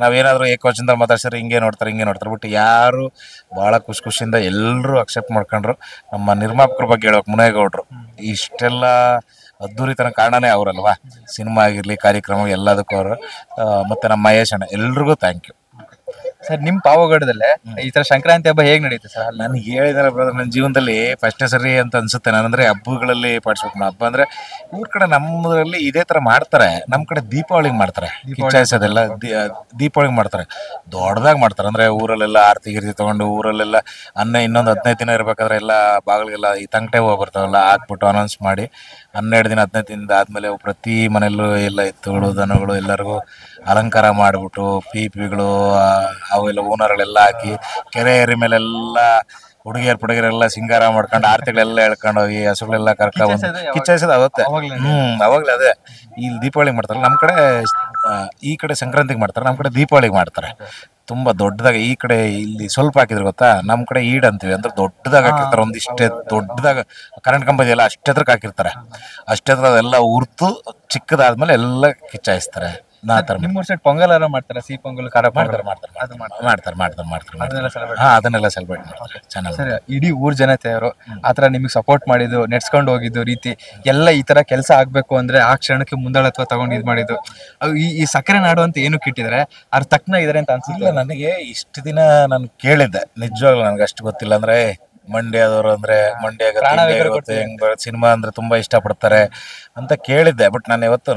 ನಾವೇನಾದ್ರೂ ಏಕವಚನದಲ್ಲಿ ಮಾತಾಡ್ಸಿದ್ರೆ ಹಿಂಗೆ ನೋಡ್ತಾರೆ ಬಟ್ ಯಾರು ಬಹಳ ಖುಷಿಯಿಂದ ಎಲ್ಲರೂ ಅಕ್ಸೆಪ್ಟ್ ಮಾಡ್ಕೊಂಡ್ರು. ನಮ್ಮ ನಿರ್ಮಾಪಕರ ಬಗ್ಗೆ ಹೇಳ್ಬೇಕು, ಮುನೇಗೌಡರು ಇಷ್ಟೆಲ್ಲ ಅದ್ದೂರಿತನ ಕಾರಣನೇ ಅವರಲ್ವಾ. ಸಿನಿಮಾ ಆಗಿರ್ಲಿ, ಕಾರ್ಯಕ್ರಮ ಎಲ್ಲದಕ್ಕೂ ಅವರು. ಮತ್ತೆ ನಮ್ಮ ಮಹೇಶ್ ಅಣ್ಣ, ಎಲ್ರಿಗೂ ಥ್ಯಾಂಕ್ ಯು ಸರ್. ನಿಮ್ ಪಾವಗಡದಲ್ಲೇ ಈ ತರ ಸಂಕ್ರಾಂತಿ ಹಬ್ಬ ಹೇಗ್ ನಡೀತೆ ಸರ್? ನನ್ಗೆ ಹೇಳಿದಾರೆ ಬ್ರದರ್, ನನ್ನ ಜೀವನದಲ್ಲಿ ಫಸ್ಟ್ನೇ ಸರಿ ಅಂತ ಅನ್ಸುತ್ತೆ. ನಾನಂದ್ರೆ ಹಬ್ಬಗಳಲ್ಲಿ ಪಾರ್ಟಿಸಿಪೇಟ್ ಹಬ್ಬ ಅಂದ್ರೆ ಊರ್ ಕಡೆ ನಮ್ಮದ್ರಲ್ಲಿ ಇದೇ ತರ ಮಾಡ್ತಾರೆ. ನಮ್ ಕಡೆ ದೀಪಾವಳಿಗೆ ಮಾಡ್ತಾರೆ, ಕಿಚ್ಚಾಯಿಸೋದೆಲ್ಲ ದೀಪಾವಳಿಗೆ ಮಾಡ್ತಾರೆ, ದೊಡ್ಡದಾಗಿ ಮಾಡ್ತಾರೆ. ಅಂದ್ರೆ ಊರಲ್ಲೆಲ್ಲ ಆರತಿ ಗಿರ್ತಿ ತಗೊಂಡು ಊರಲ್ಲೆಲ್ಲ ಇನ್ನೊಂದು 15 ದಿನ ಇರ್ಬೇಕಾದ್ರೆ ಎಲ್ಲ ಬಾಗಿಲಿಗೆಲ್ಲ ಈ ತಂಗಟೆ ಹೂವು ಬರ್ತಾವಲ್ಲ ಹಾಕ್ಬಿಟ್ಟು ಅನೌನ್ಸ್ ಮಾಡಿ 12 ದಿನ 15 ದಿನದ ಆದ್ಮೇಲೆ ಪ್ರತಿ ಮನೆಯಲ್ಲೂ ಎಲ್ಲ ಎತ್ತುಗಳು ದನಗಳು ಎಲ್ಲರಿಗೂ ಅಲಂಕಾರ ಮಾಡಿಬಿಟ್ಟು ಪೀಪಿಗಳು ಅವೆಲ್ಲ ಓನರ್ಗಳೆಲ್ಲ ಹಾಕಿ ಕೆರೆ ಏರಿ ಮೇಲೆಲ್ಲ ಹುಡುಗಿಯರೆಲ್ಲ ಸಿಂಗಾರ ಮಾಡ್ಕೊಂಡು ಆರ್ತಿಗಳೆಲ್ಲ ಎಳ್ಕೊಂಡು ಹೋಗಿ ಹಸುಗಳೆಲ್ಲ ಕರ್ಕೊಂಡ್ ಬಂದು ಕಿಚ್ಚಾಯಿಸೋದು ಅವತ್ತೆ. ಅವಾಗ್ಲೇ ಅದೇ. ಇಲ್ಲಿ ದೀಪಾವಳಿಗೆ ಮಾಡ್ತಾರೆ, ನಮ್ಮ ಕಡೆ ಈ ಕಡೆ ಸಂಕ್ರಾಂತಿಗೆ ಮಾಡ್ತಾರೆ, ನಮ್ಮ ಕಡೆ ದೀಪಾವಳಿಗೆ ಮಾಡ್ತಾರೆ. ತುಂಬಾ ದೊಡ್ಡದಾಗ. ಈ ಕಡೆ ಇಲ್ಲಿ ಸ್ವಲ್ಪ ಹಾಕಿದ್ರು ಗೊತ್ತಾ, ನಮ್ ಕಡೆ ಈಡ್ ಅಂತೀವಿ, ಅಂದ್ರೆ ದೊಡ್ಡದಾಗ ಹಾಕಿರ್ತಾರೆ. ಒಂದಿಷ್ಟೇ ದೊಡ್ಡದಾಗ ಕರೆಂಟ್ ಕಂಬ ಇದೆಯಲ್ಲ ಅಷ್ಟೆತ್ರಕ್ಕೆ ಹಾಕಿರ್ತಾರೆ. ಅಷ್ಟೆತ್ರ ಅದೆಲ್ಲ ಉರ್ತು ಚಿಕ್ಕದಾದ್ಮೇಲೆ ಎಲ್ಲ ಕಿಚ್ಚಾಯಿಸ್ತಾರೆ. ನಿಮ್ಮ ಸೈಡ್ ಪೊಂಗಲ್ ಮಾಡ್ತಾರೆ, ಸಿಹಿ ಪೊಂಗಲ್, ಖಾರ ಮಾಡ್ತಾರೆ. ಅದನ್ನೆಲ್ಲ ಸೆಲೆಬ್ರೇಟ್ ಮಾಡ್ತಾರೆ ಚೆನ್ನಾಗಿ. ಸರಿ, ಇಡೀ ಊರ್ ಜನತೆಯವರು ಆತರ ನಿಮಗೆ ಸಪೋರ್ಟ್ ಮಾಡಿದ್ದು, ನೆಡ್ಸ್ಕೊಂಡು ಹೋಗಿದ್ದು ರೀತಿ ಎಲ್ಲ ಈ ತರ ಕೆಲಸ ಆಗ್ಬೇಕು ಅಂದ್ರೆ ಆ ಕ್ಷಣಕ್ಕೆ ಮುಂದಾಳತ್ವ ತಗೊಂಡು ಇದ್ ಮಾಡಿದ್ದು, ಈ ಸಕ್ಕರೆ ನಾಡು ಅಂತ ಏನು ಕಿಟ್ಟಿದ್ರೆ ಅದ್ರ ತಕ್ಕನ ಇದಾರೆ ಅಂತ ಅನ್ಸಿಲ್ಲ ನನಗೆ. ಇಷ್ಟು ದಿನ ನಾನು ಕೇಳಿದ್ದೆ, ನಿಜವಾಗ್ಲೂ ನನಗೆ ಅಷ್ಟು ಗೊತ್ತಿಲ್ಲ. ಅಂದ್ರೆ ಮಂಡ್ಯದವರು ಅಂದ್ರೆ ಮಂಡ್ಯ ಸಿನಿಮಾ ಅಂದ್ರೆ ತುಂಬಾ ಇಷ್ಟಪಡ್ತಾರೆ ಅಂತ ಕೇಳಿದ್ದೆ. ಬಟ್ ನಾನು ಇವತ್ತು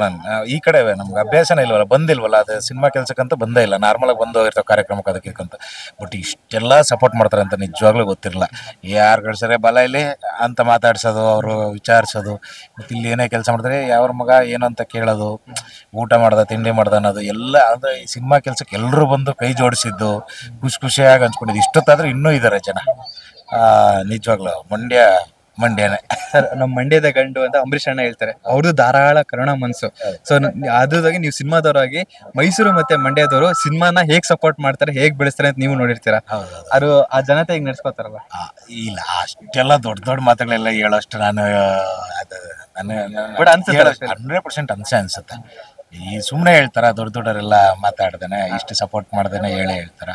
ಈ ಕಡೆ ನಮ್ಗೆ ಅಭ್ಯಾಸನೇ ಇಲ್ವಲ್ಲ, ಬಂದಿಲ್ವಲ್ಲ, ಅದು ಸಿನಿಮಾ ಕೆಲ್ಸಕ್ಕಂತ ಬಂದೇ ಇಲ್ಲ. ನಾರ್ಮಲ್ ಆಗಿ ಬಂದು ಹೋಗಿರ್ತಾವೆ ಕಾರ್ಯಕ್ರಮಕ್ಕೆ ಅದಕ್ಕಿಂತ. ಬಟ್ ಇಷ್ಟೆಲ್ಲ ಸಪೋರ್ಟ್ ಮಾಡ್ತಾರೆ ಅಂತ ನಿಜವಾಗ್ಲೂ ಗೊತ್ತಿರಲಿಲ್ಲ. ಯಾರು ಕಳ್ಸರೆ ಬಲ ಇಲ್ಲಿ ಅಂತ ಮಾತಾಡ್ಸೋದು, ಅವರು ವಿಚಾರಿಸೋದು, ಮತ್ತು ಇಲ್ಲಿ ಏನೇ ಕೆಲಸ ಮಾಡಿದ್ರೆ ಯಾವ್ರ ಮಗ ಏನು ಅಂತ ಕೇಳೋದು, ಊಟ ಮಾಡ್ದ ತಿಂಡಿ ಮಾಡ್ದ ಅನ್ನೋದು ಎಲ್ಲ. ಅಂದ್ರೆ ಈ ಸಿನಿಮಾ ಕೆಲ್ಸಕ್ಕೆ ಎಲ್ಲರೂ ಬಂದು ಕೈ ಜೋಡಿಸಿದ್ದು, ಖುಷಿಯಾಗಿ ಹಂಚ್ಕೊಂಡಿದ್ದು. ಇಷ್ಟೊತ್ತಾದ್ರೂ ಇನ್ನೂ ಇದ್ದಾರೆ ಜನ. ನಿಜವಾಗ್ಲು ಮಂಡ್ಯನೇ ಸರ್. ನಮ್ಮ ಮಂಡ್ಯದ ಗಂಡು ಅಂತ ಅಂಬರೀಷ್ ಅಣ್ಣ ಹೇಳ್ತಾರೆ. ಅವ್ರದ್ದು ಧಾರಾಳ ಕರುಣ ಮನ್ಸು. ಸೊ ಅದಾಗಿ ನೀವು ಸಿನಿಮಾದವರಾಗಿ ಮೈಸೂರು ಮತ್ತೆ ಮಂಡ್ಯದವರು ಸಿನಿಮಾನ ಹೇಗ್ ಸಪೋರ್ಟ್ ಮಾಡ್ತಾರೆ, ಹೇಗ್ ಬೆಳೆಸ್ತಾರೆ ಅಂತ ನೀವು ನೋಡಿರ್ತೀರಾ. ಅದು ಆ ಜನತೆ ಹೇಗ್ ನಡೆಸ್ಕೋತಾರಲ್ಲ. ಇಲ್ಲ ಅಷ್ಟೆಲ್ಲ ದೊಡ್ಡ ಮಾತುಗಳೆಲ್ಲ ಹೇಳೋಷ್ಟು ನಾನು 100% ಅನ್ಸುತ್ತೆ. ಈ ಸುಮ್ಮನೆ ಹೇಳ್ತಾರ ದೊಡ್ಡವರೆಲ್ಲ ಮಾತಾಡ್ದೇನೆ, ಇಷ್ಟು ಸಪೋರ್ಟ್ ಮಾಡ್ದೇನೆ ಹೇಳ್ತಾರ.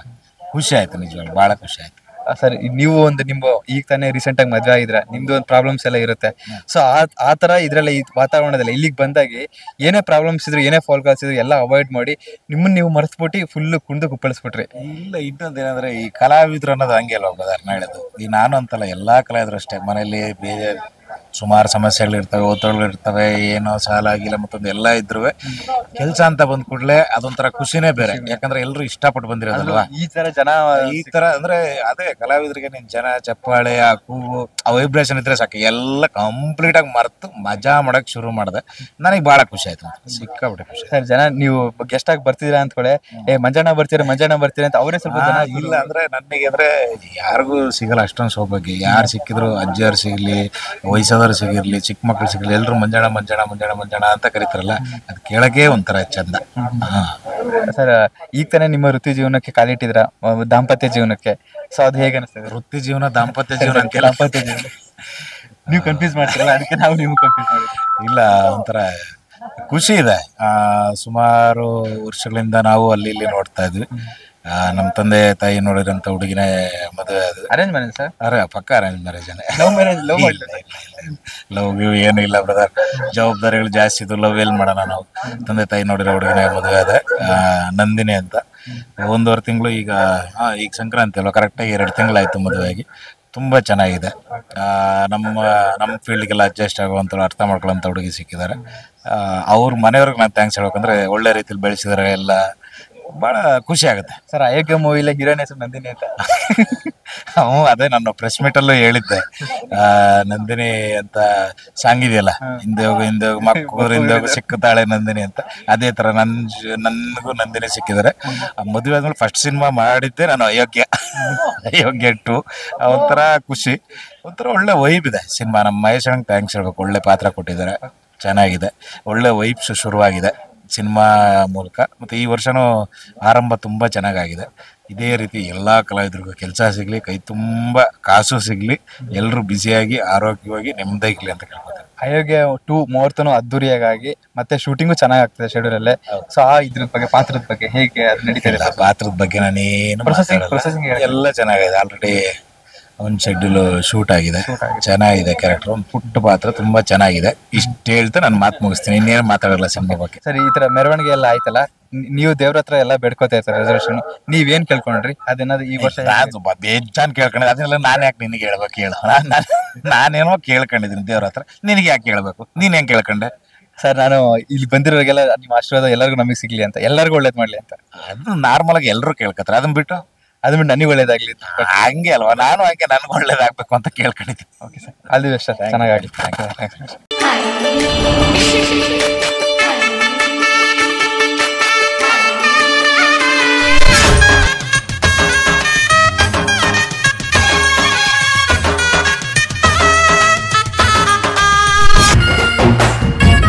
ಖುಷಿ ಆಯ್ತು, ನಿಜವಾಗ್ಲು ಬಹಳ ಖುಷಿ ಆಯ್ತು. ಸರ್, ನೀವು ನಿಮ್ಮ ಈಗ ತಾನೇ ರೀಸೆಂಟ್ ಆಗಿ ಮದ್ವೆ ಆಗಿದ್ರೆ ನಿಮ್ದು ಒಂದು ಪ್ರಾಬ್ಲಮ್ಸ್ ಎಲ್ಲ ಇರುತ್ತೆ. ಸೊ ಆ ತರ ಇದ್ರಲ್ಲಿ ಈ ವಾತಾವರಣದಲ್ಲಿ ಇಲ್ಲಿಗೆ ಬಂದಾಗಿ ಏನೇ ಪ್ರಾಬ್ಲಮ್ಸ್ ಇದ್ರು, ಏನೇ ಫಾಲ್ ಕಾಲ್ಸ್ ಇದ್ರು ಎಲ್ಲ ಅವಾಯ್ಡ್ ಮಾಡಿ ನಿಮ್ಮನ್ನ ನೀವು ಮರೆಸ್ಬಿಟ್ಟು ಫುಲ್ ಕುಂದು ಕುಪ್ಪಳಿಸ್ಬಿಟ್ರಿ. ಇಲ್ಲ, ಇನ್ನೊಂದೇನಂದ್ರೆ ಈ ಕಲಾವಿದ್ರು ಅನ್ನೋದು ಹಂಗೆ ಅಲ್ವಾ ಬ್ರದರ್, ನಾ ಹೇಳೋದು. ಈ ನಾನು ಅಂತಲ್ಲ, ಎಲ್ಲಾ ಕಲಾವಿದ್ರು ಅಷ್ಟೇ. ಮನೇಲಿ ಸುಮಾರು ಸಮಸ್ಯೆಗಳಿರ್ತವೆ, ಒತ್ತಡಗಳಿರ್ತವೆ, ಏನೋ ಸಾಲ ಆಗಿಲ್ಲ ಮತ್ತೊಂದು ಎಲ್ಲ ಇದ್ರು ಕೆಲಸ ಅಂತ ಬಂದ್ ಕೂಡಲೇ ಅದೊಂಥರ ಖುಷಿನೇ ಬೇರೆ. ಯಾಕಂದ್ರೆ ಎಲ್ರು ಇಷ್ಟಪಟ್ಟು ಬಂದಿರೋದಲ್ವಾ. ಈ ತರ ಅಂದ್ರೆ ಅದೇ ಕಲಾವಿದರಿಗೆ ನಿನ್ ಜನ ಚಪ್ಪಾಳೆ, ಆ ಕೂಗು, ಆ ವೈಬ್ರೇಷನ್ ಇದ್ರೆ ಸಾಕು, ಎಲ್ಲ ಕಂಪ್ಲೀಟ್ ಆಗಿ ಮರ್ತು ಮಜಾ ಮಾಡಕ್ ಶುರು ಮಾಡಿದೆ. ನನಗೆ ಬಹಳ ಖುಷಿ ಆಯ್ತು, ಸಿಕ್ಕಾಬಿಟ್ಟೆ ಖುಷಿ. ಸರ್, ಜನ ನೀವು ಗೆಸ್ಟ್ ಆಗಿ ಬರ್ತಿದ್ದೀರಾ ಅಂದ್ಕೊಳ್ಳೆ, ಮಂಜಣ್ಣ ಬರ್ತೀರಾ ಅಂತ ಅವರೇ ಸ್ವಲ್ಪ ಜನ ಇಲ್ಲ. ಅಂದ್ರೆ ನನಗೆ ಅಂದ್ರೆ ಯಾರಿಗೂ ಸಿಗಲ್ಲ ಅಷ್ಟೊಂದು ಸೌಭಾಗ್ಯ. ಯಾರು ಸಿಕ್ಕಿದ್ರು, ಅಜ್ಜಿಯವ್ರು ಸಿಗ್ಲಿ, ವಯಸ್ಸಾದವ್ರು ಸಿಗಿರ್ಲಿ, ಚಿಕ್ಕ ಮಕ್ಳು ಸಿಗ್ಲಿ, ಎಲ್ರು ಮಂಜಣ್ಣ ಅಂತ ಕರೀತಾರಲ್ಲ, ಅದ್ ಕೇಳಕ್ಕೆ ಒಂಥರ ಚಂದ. ಸರ್, ಈಗ ತಾನೇ ನಿಮ್ಮ ವೃತ್ತಿ ಜೀವನಕ್ಕೆ ಕಾಲಿಟ್ಟಿದ್ರ, ದಾಂಪತ್ಯ ಜೀವನಕ್ಕೆ. ಸೊ ಅದು ಹೇಗೆ ಅನಿಸ್ತದೆ? ವೃತ್ತಿ ಜೀವನ, ದಾಂಪತ್ಯ ಜೀವನ ನೀವು ಕನ್ಫ್ಯೂಸ್ ಮಾಡ್ತೀರಲ್ಲ, ಅದಕ್ಕೆ ನಾವು ನೀವು ಕನ್ಫ್ಯೂಸ್ ಮಾಡಿದ್ವಿ. ಇಲ್ಲ, ಒಂಥರ ಖುಷಿ ಇದೆ. ಸುಮಾರು ವರ್ಷಗಳಿಂದ ನಾವು ಅಲ್ಲಿ ಇಲ್ಲಿ ನೋಡ್ತಾ ಇದ್ವಿ. ನಮ್ಮ ತಂದೆ ತಾಯಿ ನೋಡಿರಂತ ಹುಡುಗಿನೇ ಮದುವೆ ಅದು. Arrange marriage sir? ಅರೆ ಪಕ್ಕ ಅರೇಂಜ್ ಮ್ಯಾರೇಜ್. ಲವ್ ಗಿವ್ ಏನು ಇಲ್ಲ ಬ್ರದರ್, ಜವಾಬ್ದಾರಿಗಳು ಜಾಸ್ತಿ ಇದ್ದು. ಲವ್ ಎಲ್ಲಿ ಮಾಡೋಣ ನಾವು. ತಂದೆ ತಾಯಿ ನೋಡಿರೋ ಹುಡುಗಿನೇ ಮದುವೆ ಅದೇ, ನಂದಿನಿ ಅಂತ. 1.5 ತಿಂಗಳು ಈಗ ಸಂಕ್ರಾಂತಿ ಅಲ್ವಾ, ಕರೆಕ್ಟಾಗಿ 2 ತಿಂಗಳಾಯ್ತು ಮದುವೆ ಆಗಿ. ತುಂಬ ಚೆನ್ನಾಗಿದೆ. ನಮ್ಮ ಫೀಲ್ಡ್ಗೆಲ್ಲ ಅಡ್ಜಸ್ಟ್ ಆಗುವಂಥ, ಅರ್ಥ ಮಾಡ್ಕೊಳ್ಳೋಂಥ ಹುಡುಗಿ ಸಿಕ್ಕಿದ್ದಾರೆ. ಅವ್ರ ಮನೆಯವ್ರಿಗೆ ನಾನು ಥ್ಯಾಂಕ್ಸ್ ಹೇಳ್ಬೇಕಂದ್ರೆ ಒಳ್ಳೆ ರೀತಿಲಿ ಬೆಳೆಸಿದ್ದಾರೆ ಎಲ್ಲ. ಬಹಳ ಖುಷಿ ಆಗುತ್ತೆ ಸರ್. ಅಯೋಗ್ಯ ಮೂವಿಲ ಹೀರೋಯಿನ್ ಹೆಸರು ನಂದಿನಿ ಅಂತ. ಅದೇ ನಾನು ಪ್ರೆಸ್ ಮೀಟ್ ಅಲ್ಲೂ ಹೇಳಿದ್ದೆ. ನಂದಿನಿ ಅಂತ ಸಾಂಗ್ ಇದೆಯಲ್ಲ, ಹಿಂದೆ ಹೋಗು ಮಕ್ಕಳು ಸಿಕ್ಕುತ್ತಾಳೆ ನಂದಿನಿ ಅಂತ. ಅದೇ ತರ ನನ್ಗೂ ನಂದಿನಿ ಸಿಕ್ಕಿದ್ದಾರೆ. ಮದುವೆ ಆದ್ಮೇಲೆ ಫಸ್ಟ್ ಸಿನಿಮಾ ಮಾಡಿದ್ದೆ ನಾನು ಅಯೋಗ್ಯ 2. ಒಂಥರ ಖುಷಿ, ಒಂಥರ ಒಳ್ಳೆ ವೈಬ್ ಇದೆ ಸಿನಿಮಾ. ನಮ್ಮ ಮಹೇಶ್ ಅಣ್ಣಂಗೆ ಥ್ಯಾಂಕ್ಸ್ ಹೇಳ್ಬೇಕು, ಒಳ್ಳೆ ಪಾತ್ರ ಕೊಟ್ಟಿದ್ದಾರೆ, ಚೆನ್ನಾಗಿದೆ, ಒಳ್ಳೆ ವೈಬ್ಸ್ ಶುರುವಾಗಿದೆ ಸಿನಿಮಾ ಮೂಲಕ. ಮತ್ತು ಈ ವರ್ಷನೂ ಆರಂಭ ತುಂಬ ಚೆನ್ನಾಗಾಗಿದೆ. ಇದೇ ರೀತಿ ಎಲ್ಲ ಕಲಾವಿದರಿಗೂ ಕೆಲಸ ಸಿಗಲಿ, ಕೈ ತುಂಬ ಕಾಸು ಸಿಗಲಿ, ಎಲ್ಲರೂ ಬ್ಯುಸಿಯಾಗಿ ಆರೋಗ್ಯವಾಗಿ ನೆಮ್ಮದಿಯಾಗಲಿ ಅಂತ ಕೇಳ್ಕೊತಾರೆ. ಅಯೋಗ್ಯ 2 ಮುಹೂರ್ತನೂ ಅದ್ದೂರಿಯಾಗಿ ಮತ್ತೆ ಶೂಟಿಂಗು ಚೆನ್ನಾಗಿ ಆಗ್ತದೆ ಶೆಡ್ಯೂಲಲ್ಲೇ. ಸೊ ಇದ್ರ ಬಗ್ಗೆ, ಪಾತ್ರದ ಬಗ್ಗೆ ಹೇಗೆ ಅದು ನಡೀತಾ ಇದೆ? ಪಾತ್ರದ ಬಗ್ಗೆ ನಾನೇನು ಪ್ರೊಸೆಸಿಂಗ್ ಎಲ್ಲ ಚೆನ್ನಾಗಿದೆ. ಆಲ್ರೆಡಿ ಒಂದು ಶೆಡ್ಯೂಲ್ ಶೂಟ್ ಆಗಿದೆ, ಚೆನ್ನಾಗಿದೆ. ಕ್ಯಾರೆಕ್ಟರ್ ಒಂದು ಪುಟ್ಟ ಪಾತ್ರ, ತುಂಬಾ ಚೆನ್ನಾಗಿದೆ. ಇಷ್ಟು ಹೇಳ್ತಾ ನಾನು ಮಾತು ಮುಗಿಸ್ತೀನಿ, ಇನ್ನೇನು ಮಾತಾಡಲ್ಲ ಸಿನಿಮಾ ಬಗ್ಗೆ. ಸರಿ, ಈ ತರ ಮೆರವಣಿಗೆ ಎಲ್ಲ ಆಯ್ತಲ್ಲ, ನೀವು ದೇವ್ರ ಹತ್ರ ಎಲ್ಲ ಬೇಡ್ಕೋತಾ ಇರ್ತಾರೆ ರೆಸಲ್ಯೂಷನ್, ನೀವೇನ್ ಕೇಳ್ಕೊಂಡ್ರಿ? ಅದೇನಾದ್ರು ಈ ವರ್ಷ ಬೇಜಾನ್ ಕೇಳ್ಕೊಂಡ್ರೆ ಅದನ್ನೆಲ್ಲ ನಾನು ಯಾಕೆ ನಿನಗೆ ಹೇಳ್ಬೇಕು ಹೇಳು? ನಾನೇನೋ ಕೇಳ್ಕೊಂಡಿದ್ದೀನಿ ದೇವ್ರ ಹತ್ರ, ನಿನಗೆ ಯಾಕೆ ಹೇಳ್ಬೇಕು? ನೀನ್ ಹೆಂಗ್ ಕೇಳ್ಕೊಂಡೆ? ಸರ್, ನಾನು ಇಲ್ಲಿ ಬಂದಿರೋರಿಗೆಲ್ಲ ನಿಮ್ಮ ಆಶೀರ್ವಾದ ಎಲ್ಲರಿಗೂ ನಮಗೆ ಸಿಗ್ಲಿ ಅಂತ, ಎಲ್ಲರಿಗೂ ಒಳ್ಳೇದ್ ಮಾಡ್ಲಿ ಅಂತ. ಅದು ನಾರ್ಮಲ್ ಆಗಿ ಎಲ್ಲರೂ ಕೇಳ್ಕೊತಾರೆ. ಅದನ್ನ ಬಿಟ್ಟು ನನಗೆ ಒಳ್ಳೇದಾಗ್ಲಿ ಹಂಗೆ ಅಲ್ವಾ, ನಾನು ಹಂಗೆ ನನ್ಗೆ ಒಳ್ಳೇದಾಗ್ಬೇಕು ಅಂತ ಕೇಳ್ಕೊಂಡಿದ್ದೀನಿ. Okay sir, all the best sir, ಚೆನ್ನಾಗಾಗ್ಲಿ.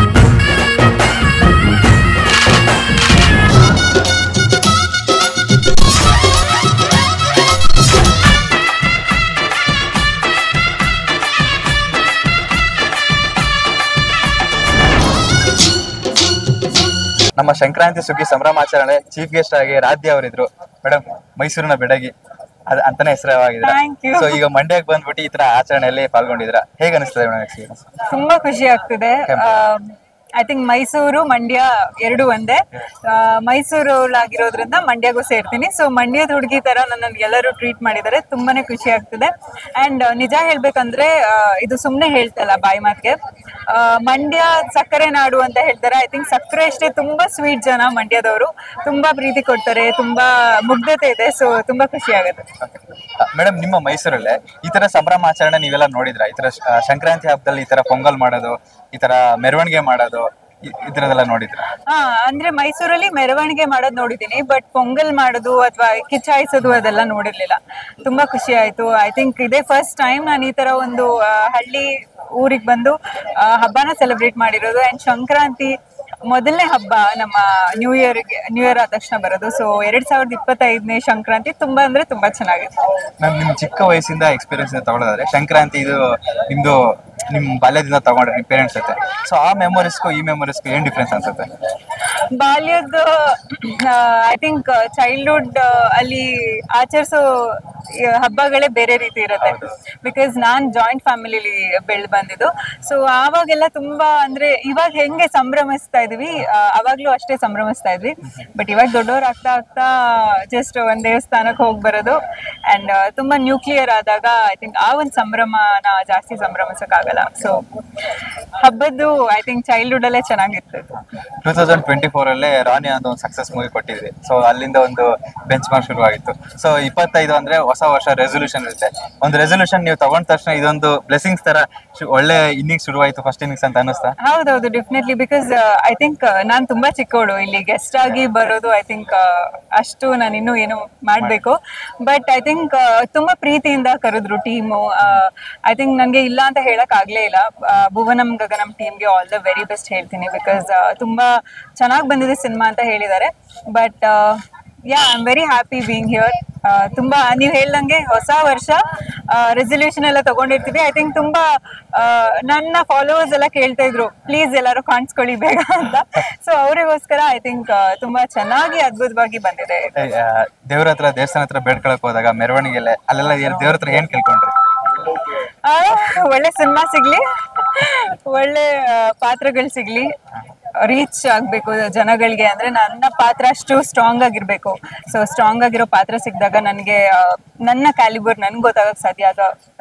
ನಮ್ಮ ಸಂಕ್ರಾಂತಿ ಸುಗ್ಗಿ ಸಂಭ್ರಮಾಚರಣೆ ಚೀಫ್ ಗೆಸ್ಟ್ ಆಗಿ ರಾಧ್ಯ ಅವರಿದ್ರು. ಮೇಡಮ್, ಮೈಸೂರಿನ ಬೆಡಗಿ ಅಂತಾನೆ ಹೆಸರವಾಗಿದ್ರ. ಸೊ ಈಗ ಮಂಡ್ಯಕ್ಕೆ ಬಂದ್ಬಿಟ್ಟು ಈ ತರ ಆಚರಣೆಯಲ್ಲಿ ಪಾಲ್ಗೊಂಡಿದ್ರ, ಹೇಗೆ ಅನಿಸ್ತದೆ ಮೇಡಮ್ ಎಕ್ಸ್ಪೀರಿಯನ್ಸ್? ತುಂಬಾ ಖುಷಿ ಆಗ್ತಿದೆ. ಐ ಥಿಂಕ್ ಮೈಸೂರು ಮಂಡ್ಯ ಎರಡು ಒಂದೇ. ಮೈಸೂರವಳಾಗಿರೋದ್ರಿಂದ ಮಂಡ್ಯಗೂ ಸೇರ್ತೀನಿ. ಸೊ ಮಂಡ್ಯದ ಹುಡುಗಿ ತರ ನನ್ನನ್ನು ಎಲ್ಲರೂ ಟ್ರೀಟ್ ಮಾಡಿದ್ದಾರೆ, ತುಂಬಾನೇ ಖುಷಿ ಆಗ್ತಿದೆ. ಅಂಡ್ ನಿಜ ಹೇಳ್ಬೇಕಂದ್ರೆ ಇದು ಸುಮ್ಮನೆ ಹೇಳ್ತಲ್ಲ ಬಾಯಿ ಮಾತಿಗೆ, ಮಂಡ್ಯ ಸಕ್ಕರೆ ನಾಡು ಅಂತ ಹೇಳ್ತಾರೆ. ಐ ಥಿಂಕ್ ಸಕ್ಕರೆ ಅಷ್ಟೇ ತುಂಬಾ ಸ್ವೀಟ್ ಜನ ಮಂಡ್ಯದವರು, ತುಂಬಾ ಪ್ರೀತಿ ಕೊಡ್ತಾರೆ, ತುಂಬಾ ಮುಗ್ಧತೆ ಇದೆ. ಸೊ ತುಂಬಾ ಖುಷಿ ಆಗುತ್ತೆ. ಮೇಡಮ್, ನಿಮ್ಮ ಮೈಸೂರಲ್ಲೇ ಈ ತರ ಸಂಭ್ರಮಾಚರಣೆ ನೀವೆಲ್ಲ ನೋಡಿದ್ರ? ಈ ತರ ಸಂಕ್ರಾಂತಿ ಹಬ್ಬದಲ್ಲಿ ಈ ತರ ಪೊಂಗಲ್ ಮಾಡೋದು, ಈ ತರ ಮೆರವಣಿಗೆ ಮಾಡೋದು, ಇದ್ರದೆಲ್ಲ ನೋಡಿದ್ರ? ಅಂದ್ರೆ ಮೈಸೂರಲ್ಲಿ ಮೆರವಣಿಗೆ ಮಾಡೋದು ನೋಡಿದೀನಿ, ಬಟ್ ಪೊಂಗಲ್ ಮಾಡೋದು ಅಥವಾ ಕಿಚ್ಚಾಯಿಸೋದು ಅದೆಲ್ಲ ನೋಡಿರ್ಲಿಲ್ಲ. ತುಂಬಾ ಖುಷಿ ಆಯ್ತು. ಐ ಥಿಂಕ್ ಇದೇ ಫಸ್ಟ್ ಟೈಮ್ ನಾನು ಈ ತರ ಒಂದು ಹಳ್ಳಿ ಊರಿಗೆ ಬಂದು ಹಬ್ಬನ ಸೆಲೆಬ್ರೇಟ್ ಮಾಡಿರೋದು. ಅಂಡ್ ಸಂಕ್ರಾಂತಿ ಮೊದಲನೇ ಹಬ್ಬ ನಮ್ಮ ನ್ಯೂ ಇಯರ್ ಆದ ತಕ್ಷಣ ಬರೋದು. ಸೊ 2025ನೇ ಸಂಕ್ರಾಂತಿ ತುಂಬಾ ಅಂದ್ರೆ ತುಂಬಾ ಚೆನ್ನಾಗಿದೆ. ಮ್ಯಾಮ್, ನಿಮ್ ಚಿಕ್ಕ ವಯಸ್ಸಿಂದ ಎಕ್ಸ್ಪೀರಿಯನ್ಸ್ ತಗೊಳ್ಳೋದಾದ್ರೆ ಸಂಕ್ರಾಂತಿ ಇದು ನಿಮ್ದು ನಿಮ್ ಬಾಲ್ಯದಿಂದ ತಗೊಂಡ್ರೆ ನಿಮ್ ಪೇರೆಂಟ್ಸ್ ಜೊತೆ, ಸೊ ಆ ಮೆಮೊರೀಸ್ಗೂ ಈ ಮೆಮೊರೀಸ್ಗೂ ಏನ್ ಡಿಫ್ರೆನ್ಸ್ ಅನ್ಸುತ್ತೆ? ಬಾಲ್ಯದ ಐ ಥಿಂಕ್ ಚೈಲ್ಡ್ಹುಡ್ ಅಲ್ಲಿ ಆಚರಿಸೋ ಹಬ್ಬಗಳೇ ಬೇರೆ ರೀತಿ ಇರುತ್ತೆ. ಬಿಕಾಸ್ ನಾನ್ ಜಾಯಿಂಟ್ ಫ್ಯಾಮಿಲಿಲಿ ಬೆಳೆದು ಬಂದಿದ್ದು. ಸೊ ಆವಾಗೆಲ್ಲ ತುಂಬಾ ಅಂದ್ರೆ ಇವಾಗ ಹೆಂಗೆ ಸಂಭ್ರಮಿಸ್ತಾ ಇದೀವಿ ಅವಾಗ್ಲೂ ಅಷ್ಟೇ ಸಂಭ್ರಮಿಸ್ತಾ ಇದ್ವಿ. ಬಟ್ ಇವಾಗ ದೊಡ್ಡವ್ರು ಆಗ್ತಾ ಆಗ್ತಾ ಜಸ್ಟ್ ಒಂದ್ ದೇವಸ್ಥಾನಕ್ಕೆ ಹೋಗಿ ಬರೋದು. ಅಂಡ್ ತುಂಬಾ ನ್ಯೂಕ್ಲಿಯರ್ ಆದಾಗ ಐ ಥಿಂಕ್ ಆ ಒಂದು ಸಂಭ್ರಮನ ಜಾಸ್ತಿ ಸಂಭ್ರಮಿಸಕ್ ಆಗಲ್ಲ. ಸೊ ಹಬ್ಬದ್ದು ಐ ಥಿಂಕ್ ಚೈಲ್ಡ್ಹುಡ್ ಅಲ್ಲೇ ಚೆನ್ನಾಗಿತ್ತು. 2024 ಅಲ್ಲೇ ರಾಣಿ ಅಂತ ಒಂದು ಸಕ್ಸಸ್ ಮೂವಿ ಕೊಟ್ಟಿದ್ರಿ. ಸೊ ಅಲ್ಲಿಂದ ಒಂದು ಬೆಂಚ್ ಮಾರ್ಕ್ ಶುರುವಾಗಿತ್ತು. ಸೊ 25 ಅಂದ್ರೆ ಹೊಸ ವರ್ಷ ರೆಸೊಲ್ಯೂಷನ್ ಇರುತ್ತೆ. ಒಂದು ರೆಸೊಲ್ಯೂಷನ್ ನೀವು ತಗೊಂಡ ತಕ್ಷಣ ಇದೊಂದು ಬ್ಲೆಸಿಂಗ್ಸ್ ತರ ಒಳ್ಳೆ ಇನ್ನಿಂಗ್ಸ್ ಶುರುವಾಯಿತು, ಫಸ್ಟ್ ಇನ್ನಿಂಗ್ಸ್ ಅಂತ ಅನಿಸ್ತಾ? ಹೌದೌದು, ಡೆಫಿನೆಟ್ಲಿ. ಬಿಕಾಸ್ ಐ ಥಿಂಕ್ ನಾನ್ ತುಂಬಾ ಚಿಕ್ಕವಳು, ಇಲ್ಲಿ ಗೆಸ್ಟ್ ಆಗಿ ಬರೋದು ಐ ಥಿಂಕ್ ಅಷ್ಟು ನಾನು ಇನ್ನೂ ಏನು ಮಾಡ್ಬೇಕು. ಬಟ್ ಐ ಥಿಂಕ್ ತುಂಬಾ ಪ್ರೀತಿಯಿಂದ ಕರೆದ್ರು ಟೀಮು. ಐ ಥಿಂಕ್ ನನ್ಗೆ ಇಲ್ಲ ಅಂತ ಹೇಳಕ್ ಆಗ್ಲೇ ಇಲ್ಲ. ಭುವನಂ ಗಗನಂ ಟೀಮ್ಗೆ ಆಲ್ ದ ವೆರಿ ಬೆಸ್ಟ್ ಹೇಳ್ತೀನಿ. ಬಿಕಾಸ್ ತುಂಬಾ ಚೆನ್ನಾಗಿ ಬಂದಿದೆ ಸಿನಿಮಾ ಅಂತ ಹೇಳಿದ್ದಾರೆ. But yeah, I am very happy being here. ತುಂಬಾ ನೀವ್ ಹೇಳ್ದಂಗೆ ಹೊಸ ವರ್ಷ ರೆಸಲ್ಯೂಷನ್ ಎಲ್ಲ ತಗೊಂಡಿರ್ತೀವಿ. ಐ ಥಿಂಕ್ ತುಂಬಾ ನನ್ನ ಫಾಲೋವರ್ಸ್ ಎಲ್ಲ ಕೇಳ್ತಾ ಇದ್ರು, ಪ್ಲೀಸ್ ಎಲ್ಲರೂ ಕಾಣಿಸ್ಕೊಳ್ಳಿ ಬೇಗ ಅಂತ. ಸೊ ಅವರಿಗೋಸ್ಕರ ಐ ಥಿಂಕ್ ತುಂಬಾ ಚೆನ್ನಾಗಿ ಅದ್ಭುತವಾಗಿ ಬಂದಿದೆ. ದೇವ್ರ ಹತ್ರ ದೇವಸ್ಥಾನ ಹತ್ರ ಬೇಡ್ಕೊಳಕ್ ಹೋದಾಗ ಮೆರವಣಿಗೆಲೆ ಅಲ್ಲೆಲ್ಲ ದೇವ್ರ ಹತ್ರ ಏನ್ ಕೇಳ್ಕೊಂಡ್ರಿ? ಒಳ್ಳೆ ಸಿನಿಮಾ ಸಿಗ್ಲಿ, ಒಳ್ಳೆ ಪಾತ್ರಗಳು ಸಿಗ್ಲಿ, ರೀಚ್ ಆಗ್ಬೇಕು ಜನಗಳಿಗೆ. ಅಂದ್ರೆ ನನ್ನ ಪಾತ್ರ ಅಷ್ಟು ಸ್ಟ್ರಾಂಗ್ ಆಗಿರ್ಬೇಕು. ಸೊ ಸ್ಟ್ರಾಂಗ್ ಆಗಿರೋ ಪಾತ್ರ ಸಿಕ್ಕಿದಾಗ ನನಗೆ ನನ್ನ ಕ್ಯಾಲಿಬರ್ ನನ್ಗೆ ಗೊತ್ತಾಗಕ್ ಸಾಧ್ಯ, ಅದ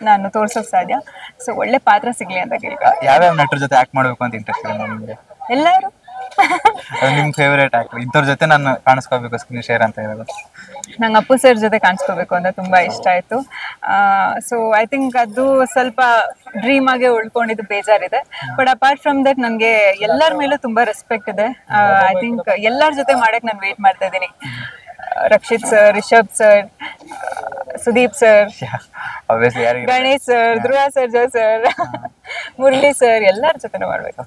ನಾನು ತೋರ್ಸೋಕ್ ಸಾಧ್ಯ. ಸೊ ಒಳ್ಳೆ ಪಾತ್ರ ಸಿಗ್ಲಿ ಅಂತ ಕೇಳ್ಕ. ಯಾವ್ಯಾವ ನಟರ ಜೊತೆ ಆಕ್ಟ್ ಮಾಡ್ಬೇಕು ಅಂತ ಇಂಟ್ರೆಸ್ಟ್ ಇದೆ ನಿಮ್ಗೆ? ಎಲ್ಲರೂ. ನಿಮ್ ಫೇವರೇಟ್ ಆಕ್ಟರ್ ಇಂಥವ್ರ ಜೊತೆ ನಾನು ಕಾಣಿಸ್ಕೋಬೇಕು ಸ್ಕ್ರೀನ್ ಶೇರ್ ಅಂತ ಹೇಳೋದು? ನಂಗೆ ಅಪ್ಪು ಸರ್ ಜೊತೆ ಕಾಣಿಸ್ಕೋಬೇಕು ಅಂತ ತುಂಬಾ ಇಷ್ಟ ಆಯ್ತು. ಸೊ ಐ ಥಿಂಕ್ ಅದು ಸ್ವಲ್ಪ ಡ್ರೀಮ್ ಆಗೇ ಉಳ್ಕೊಂಡಿದ್ದು ಬೇಜಾರಿದೆ. ಬಟ್ ಅಪಾರ್ಟ್ ಫ್ರಮ್ ದಟ್ ನನಗೆ ಎಲ್ಲರ ಮೇಲೂ ತುಂಬಾ ರೆಸ್ಪೆಕ್ಟ್ ಇದೆ. ಐ ಥಿಂಕ್ ಎಲ್ಲರ ಜೊತೆ ಮಾಡಕ್ ನಾನು ವೇಟ್ ಮಾಡ್ತಾ ಇದ್ದೀನಿ. Rakshit sir, Rishab sir, Sudeep sir, Ganesh sir, Dhruva Sarja sir, Murali sir, ಎಲ್ಲರ ಜೊತೆ ಮಾಡ್ಬೇಕು.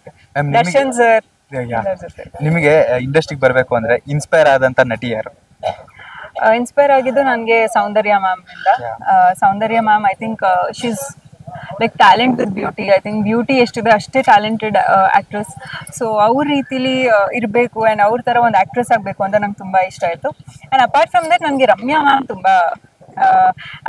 ದರ್ಶನ್ ಸರ್, ಎಲ್ಲರ ಜೊತೆ. ನಿಮಗೆ ಇಂಡಸ್ಟ್ರಿಗೆ ಬರ್ಬೇಕು ಅಂದ್ರೆ ಇನ್ಸ್ಪೈರ್ ಆದಂತ ನಟಿ ಯಾರು? ಇನ್ಸ್ಪೈರ್ ಆಗಿದ್ದು ನನಗೆ ಸೌಂದರ್ಯ ಮ್ಯಾಮ್ ಇಂದ. Soundarya ma'am I think she's like talent with beauty. I think beauty ಎಷ್ಟಿದೆ ಅಷ್ಟೇ ಟ್ಯಾಲೆಂಟೆಡ್ ಆಕ್ಟ್ರೆಸ್. ಸೊ ಅವ್ರ ರೀತಿಲಿ ಇರಬೇಕು ಆ್ಯಂಡ್ ಅವ್ರ ಥರ ಒಂದು ಆಕ್ಟ್ರೆಸ್ ಆಗಬೇಕು ಅಂತ ನಂಗೆ ತುಂಬ ಇಷ್ಟ ಆಯಿತು. ಆ್ಯಂಡ್ ಅಪಾರ್ಟ್ ಫ್ರಮ್ ದಟ್ ನನಗೆ ರಮ್ಯಾ ಮ್ಯಾಮ್ ತುಂಬ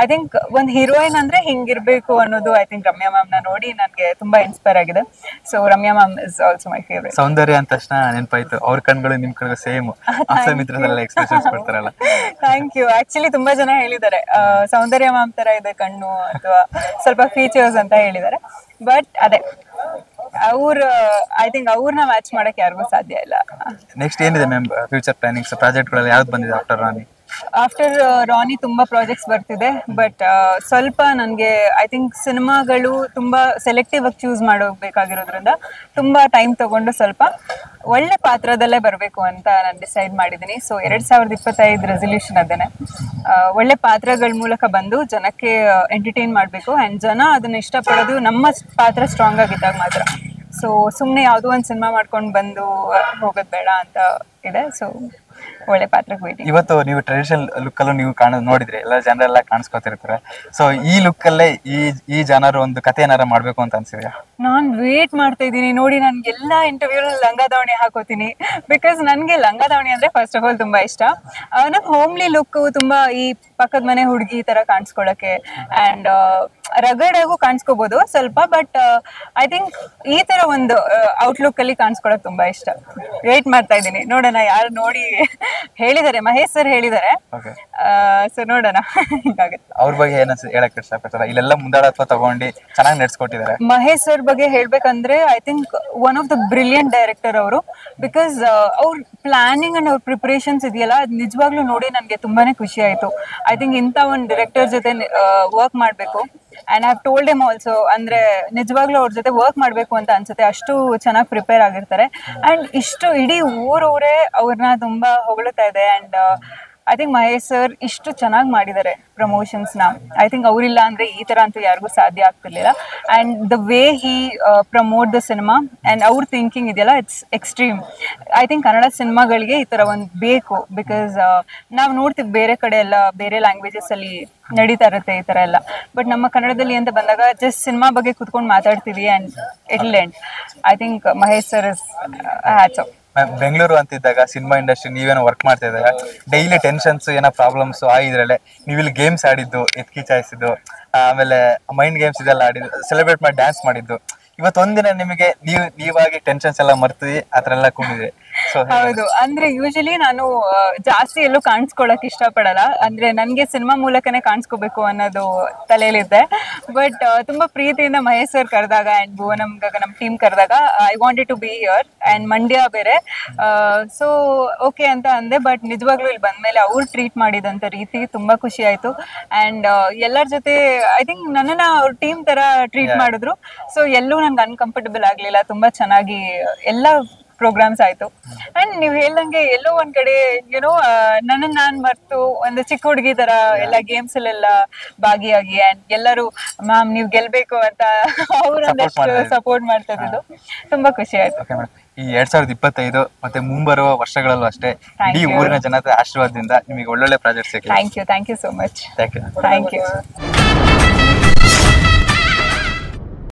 ಐ ಥಿಂಕ್ ಒಂದು ಹೀರೋಯಿನ್ ಅಂದರೆ ಹಿಂಗಿರಬೇಕು ಅನ್ನೋದು ಐ ಥಿಂಕ್ ರಮ್ಯಾ ಮ್ಯಾಮ್ನ ನೋಡಿ ನನಗೆ ತುಂಬ ಇನ್ಸ್ಪೈರ್ ಆಗಿದೆ. So Ramya ma'am is also my favourite. Soundarya ಅಂದ ತಕ್ಷಣ ನೆನಪಾಯ್ತು, ಅವ್ರ ಕಣ್ಗಳು ನಿಮ್ಮ ಕಣ್ಗಳು ಸೇಮ್, ಆಸಮಿತ್ರದಲ್ಲ ಎಕ್ಸ್ಪ್ರೆಷನ್ಸ್ ಕೊಡ್ತಾರಲ್ಲ. Thank you. ಆಕ್ಚುಲಿ ತುಂಬಾ ಜನ ಹೇಳಿದ್ದಾರೆ ಸೌಂದರ್ಯ ಮ್ಯಾಮ್ ತರ ಇದೆ ಕಣ್ಣು ಅಥವಾ ಸ್ವಲ್ಪ ಫೀಚರ್ಸ್ ಅಂತ ಹೇಳಿದ್ದಾರೆ. ಬಟ್ ಅದೇ ಐ ಥಿಂಕ್ ಅವ್ರನ್ನ ಮ್ಯಾಚ್ ಮಾಡಕ್ ಯಾರಿಗೂ ಸಾಧ್ಯ ಇಲ್ಲ. ನೆಕ್ಸ್ಟ್ ಏನಿದೆ ಮ್ಯಾಮ್ ಫ್ಯೂಚರ್ ಪ್ಲಾನಿಂಗ್ಸ್, ಪ್ರಾಜೆಕ್ಟ್ಗಳಲ್ಲಿ ಯಾವ್ದು ಬಂದಿದೆ ಆಫ್ಟರ್ ರಾಣಿ? ಆಫ್ಟರ್ ರಾಣಿ ತುಂಬಾ ಪ್ರಾಜೆಕ್ಟ್ಸ್ ಬರ್ತಿದೆ. ಬಟ್ ಸ್ವಲ್ಪ ನನಗೆ ಐ ಥಿಂಕ್ ಸಿನಿಮಾಗಳು ತುಂಬಾ ಸೆಲೆಕ್ಟಿವ್ ಆಗಿ ಚೂಸ್ ಮಾಡಬೇಕಾಗಿರೋದ್ರಿಂದ ತುಂಬಾ ಟೈಮ್ ತಗೊಂಡು ಸ್ವಲ್ಪ ಒಳ್ಳೆ ಪಾತ್ರದಲ್ಲೇ ಬರಬೇಕು ಅಂತ ನಾನು ಡಿಸೈಡ್ ಮಾಡಿದ್ದೀನಿ. ಸೊ 2025 ರೆಸಲ್ಯೂಷನ್ ಅದೇನೆ, ಒಳ್ಳೆ ಪಾತ್ರಗಳ ಮೂಲಕ ಬಂದು ಜನಕ್ಕೆ ಎಂಟರ್ಟೈನ್ ಮಾಡಬೇಕು. ಆ್ಯಂಡ್ ಜನ ಅದನ್ನ ಇಷ್ಟಪಡೋದು ನಮ್ಮ ಪಾತ್ರ ಸ್ಟ್ರಾಂಗ್ ಆಗಿದ್ದಾಗ ಮಾತ್ರ. ಸೊ ಸುಮ್ಮನೆ ಯಾವುದೋ ಒಂದು ಸಿನಿಮಾ ಮಾಡ್ಕೊಂಡು ಬಂದು ಹೋಗೋದು ಬೇಡ ಅಂತ ಇದೆ. ಸೊ ಒಳ್ಳೆ ಪಾತ್ರಕ್ಕೆ ವೇಟಿಂಗ್. ಇವತ್ತು ನೀವು ಟ್ರೆಡಿಷನಲ್ ಲುಕ್ ಅಲ್ಲೂ ನೀವು ನೋಡಿದ್ರಿ, ಎಲ್ಲ ಜನರೆಲ್ಲ ಕಾಣಿಸ್ಕೊತಿರ್ತಾರೆ. ಸೊ ಈ ಲುಕ್ ಅಲ್ಲೇ ಈ ಜನರು ಒಂದು ಕತೆ ಏನಾರ ಮಾಡ್ಬೇಕು ಅಂತ ಅನ್ಸಿದ್ಯಾ? ನಾನ್ ವೇಟ್ ಮಾಡ್ತಾ ಇದ್ದೀನಿ ನೋಡಿ. ನನ್ಗೆಲ್ಲ ಇಂಟರ್ವ್ಯೂ ಲಂಗ ದಾವಣಿ ಹಾಕೋತೀನಿ, ಬಿಕಾಸ್ ನನ್ಗೆ ಲಂಗ ದಾವಣಿ ಅಂದ್ರೆ ಫಸ್ಟ್ ಆಫ್ ಆಲ್ ತುಂಬಾ ಇಷ್ಟ. ನನ್ ಹೋಮ್ಲಿ ಲುಕ್ ತುಂಬಾ ಈ ಪಕ್ಕದ ಮನೆ ಹುಡುಗಿ ತರ ಕಾಣಿಸ್ಕೊಳಕ್ಕೆ ಅಂಡ್ ರಗಡ್ ಆಗು ಕಾಣಿಸ್ಕೋಬಹುದು ಸ್ವಲ್ಪ, ಬಟ್ ಐ ಥಿಂಕ್ ಈ ತರ ಒಂದು ಔಟ್ಲುಕ್ ಅಲ್ಲಿ ಕಾಣಿಸ್ಕೊಳಕ್ ತುಂಬಾ ಇಷ್ಟ. ವೇಟ್ ಮಾಡ್ತಾ ಇದ್ದೀನಿ, ನೋಡೋಣ ಯಾರು ನೋಡಿ ಹೇಳಿದ್ದಾರೆ, ಮಹೇಶ್ ಸರ್ ಹೇಳಿದ್ದಾರೆ, ಸೊ ನೋಡೋಣ ಹಿಂಗಾಗುತ್ತೆ. ಅವ್ರ ಬಗ್ಗೆ ಏನ ಹೇಳಕ್ ಇಷ್ಟಪಡ್ತಾರ? ಇಲ್ಲೆಲ್ಲ ಮುಂದಾಳತ್ವ ತಗೊಂಡು ಚೆನ್ನಾಗಿ ನಡ್ಸ್ಕೊಟ್ಟಿದ್ದಾರೆ. ಮಹೇಶ್ ಸರ್ ಬಗ್ಗೆ ಹೇಳ್ಬೇಕಂದ್ರೆ I think one of the brilliant director ಅವರು, ಬಿಕಾಸ್ ಅವ್ರ ಪ್ಲಾನಿಂಗ್ ಅಂಡ್ ಅವ್ರ ಪ್ರಿಪರೇಷನ್ಸ್ ಇದೆಯಲ್ಲ, ಅದು ನಿಜವಾಗ್ಲೂ ನೋಡಿ ನನಗೆ ತುಂಬಾನೇ ಖುಷಿ ಆಯ್ತು. ಐ ಥಿಂಕ್ ಇಂಥ ಒಂದು ಡೈರೆಕ್ಟರ್ ಜೊತೆ ವರ್ಕ್ ಮಾಡಬೇಕು. And I have told him also, ಅಂದ್ರೆ ನಿಜವಾಗ್ಲೂ ಅವ್ರ ಜೊತೆ ವರ್ಕ್ ಮಾಡ್ಬೇಕು ಅಂತ ಅನ್ಸುತ್ತೆ, ಅಷ್ಟು ಚೆನ್ನಾಗಿ ಪ್ರಿಪೇರ್ ಆಗಿರ್ತಾರೆ. ಅಂಡ್ ಇಷ್ಟು ಇಡೀ ಊರೇ ಅವ್ರನ್ನ ತುಂಬಾ ಹೊಗಳ್ತಾ ಇದೆ. And I think Mahesh sir ಇಷ್ಟು ಚೆನ್ನಾಗಿ ಮಾಡಿದ್ದಾರೆ ಪ್ರಮೋಷನ್ಸ್ ನ. ಐ ಥಿಂಕ್ ಅವರಿಲ್ಲ ಅಂದ್ರೆ ಈ ತರ ಅಂತೂ ಯಾರಿಗೂ ಸಾಧ್ಯ ಆಗ್ತಿರ್ಲಿಲ್ಲ. And the way he promote the cinema and ಅವ್ರ ಥಿಂಕಿಂಗ್ ಇದೆಯಲ್ಲ, it's extreme. I think Kannada ಸಿನಿಮಾಗಳಿಗೆ ಈ ತರ ಒಂದು ಬೇಕು, ಬಿಕಾಸ್ ನಾವು ನೋಡ್ತೀವಿ ಬೇರೆ ಕಡೆ ಎಲ್ಲ ಬೇರೆ ಲ್ಯಾಂಗ್ವೇಜಸ್ ಅಲ್ಲಿ ನಡೀತಾ ಇರುತ್ತೆ ಈ ತರ ಎಲ್ಲ, ಬಟ್ ನಮ್ಮ ಕನ್ನಡದಲ್ಲಿ ಅಂತ ಬಂದಾಗ ಜಸ್ಟ್ ಸಿನಿಮಾ ಬಗ್ಗೆ ಕುತ್ಕೊಂಡು ಮಾತಾಡ್ತೀವಿ and it'll end. I think Mahesh sir is hats off. Bengaluru ಅಂತಿದ್ದಾಗ ಸಿನಿಮಾ ಇಂಡಸ್ಟ್ರಿ ನೀವೇನೋ ವರ್ಕ್ ಮಾಡ್ತಾ ಇದ್ದಾಗ ಡೈಲಿ ಟೆನ್ಷನ್ಸ್ ಏನೋ ಪ್ರಾಬ್ಲಮ್ಸ್ ಇದ್ರಲ್ಲೇ ನೀವು ಇಲ್ಲಿ ಗೇಮ್ಸ್ ಆಡಿದ್ದು, ಎತ್ಕಿ ಚಾಯಿಸಿದ್ದು, ಆಮೇಲೆ ಮೈಂಡ್ ಗೇಮ್ಸ್ ಇದೆಲ್ಲ ಆಡಿದ್ದು, ಸೆಲೆಬ್ರೇಟ್ ಮಾಡಿ ಡ್ಯಾನ್ಸ್ ಮಾಡಿದ್ದು, ಇವತ್ತೊಂದಿನ ನಿಮಗೆ ನೀವಾಗಿ ಟೆನ್ಷನ್ಸ್ ಎಲ್ಲ ಮರ್ತಿ ಆತರ ಎಲ್ಲ ಕೂಡಿದೆ. ಹೌದು, ಅಂದ್ರೆ ಯೂಶಲಿ ನಾನು ಜಾಸ್ತಿ ಎಲ್ಲೂ ಕಾಣಿಸ್ಕೊಳಕ್ ಇಷ್ಟಪಡಲ್ಲ, ಅಂದ್ರೆ ನನ್ಗೆ ಸಿನಿಮಾ ಮೂಲಕನೇ ಕಾಣಿಸ್ಕೋಬೇಕು ಅನ್ನೋದು ತಲೆಯಲ್ಲಿದ್ದೆ. ಬಟ್ ತುಂಬಾ ಪ್ರೀತಿಯಿಂದ ಮಹೇಶ್ ಸರ್ ಕರೆದಾಗ ಅಂಡ್ ಭುವನಂ ಗಗನಂ ಟೀಮ್ ಕರೆದಾಗ I wanted to be here and Mandya ಬೇರೆ, ಸೊ ಓಕೆ ಅಂತ ಅಂದೆ. ಬಟ್ ನಿಜವಾಗ್ಲೂ ಇಲ್ಲಿ ಬಂದ್ಮೇಲೆ ಅವ್ರು ಟ್ರೀಟ್ ಮಾಡಿದಂತ ರೀತಿ ತುಂಬಾ ಖುಷಿ ಆಯ್ತು. ಅಂಡ್ ಎಲ್ಲರ ಜೊತೆ ಐ ಥಿಂಕ್ ನನ್ನನ್ನ ಅವ್ರ ಟೀಮ್ ತರ ಟ್ರೀಟ್ ಮಾಡಿದ್ರು. ಸೊ ಎಲ್ಲೂ ನಂಗೆ ಅನ್ಕಂಫರ್ಟಬಲ್ ಆಗ್ಲಿಲ್ಲ, ತುಂಬಾ ಚೆನ್ನಾಗಿ ಎಲ್ಲ ಪ್ರೋಗ್ರಾಮ್ಸ್ ಆಯ್ತು. ಅಂಡ್ ನೀವ್ ಹೇಳ್ದಂಗೆ ಎಲ್ಲೋ ಒಂದ್ ಕಡೆ ಏನೋ ನನ್ನ ನಾನ್ ಮರ್ತು ಒಂದು ಚಿಕ್ಕ ಹುಡುಗಿ ತರ ಎಲ್ಲ ಗೇಮ್ಸ್ ಅಲ್ಲೆಲ್ಲ ಭಾಗಿಯಾಗಿ ಅಂಡ್ ಎಲ್ಲರೂ ಮ್ಯಾಮ್ ನೀವ್ ಗೆಲ್ಬೇಕು ಅಂತ ಅವ್ರೊಂದಷ್ಟು ಸಪೋರ್ಟ್ ಮಾಡ್ತಾ ಇದ್ದು ತುಂಬಾ ಖುಷಿ ಆಯ್ತು. ಈ 2025 ಮತ್ತೆ ಮುಂಬರುವ ವರ್ಷಗಳಲ್ಲೂ ಅಷ್ಟೇ ಇಡೀ ಊರಿನ ಜನತೆ ಆಶೀರ್ವಾದದಿಂದ ನಿಮಗೆ ಒಳ್ಳೊಳ್ಳೆ ಪ್ರಾಜೆಕ್ಟ್ಸ್ ಸಿಗಲಿ. Thank you so much. Thank you.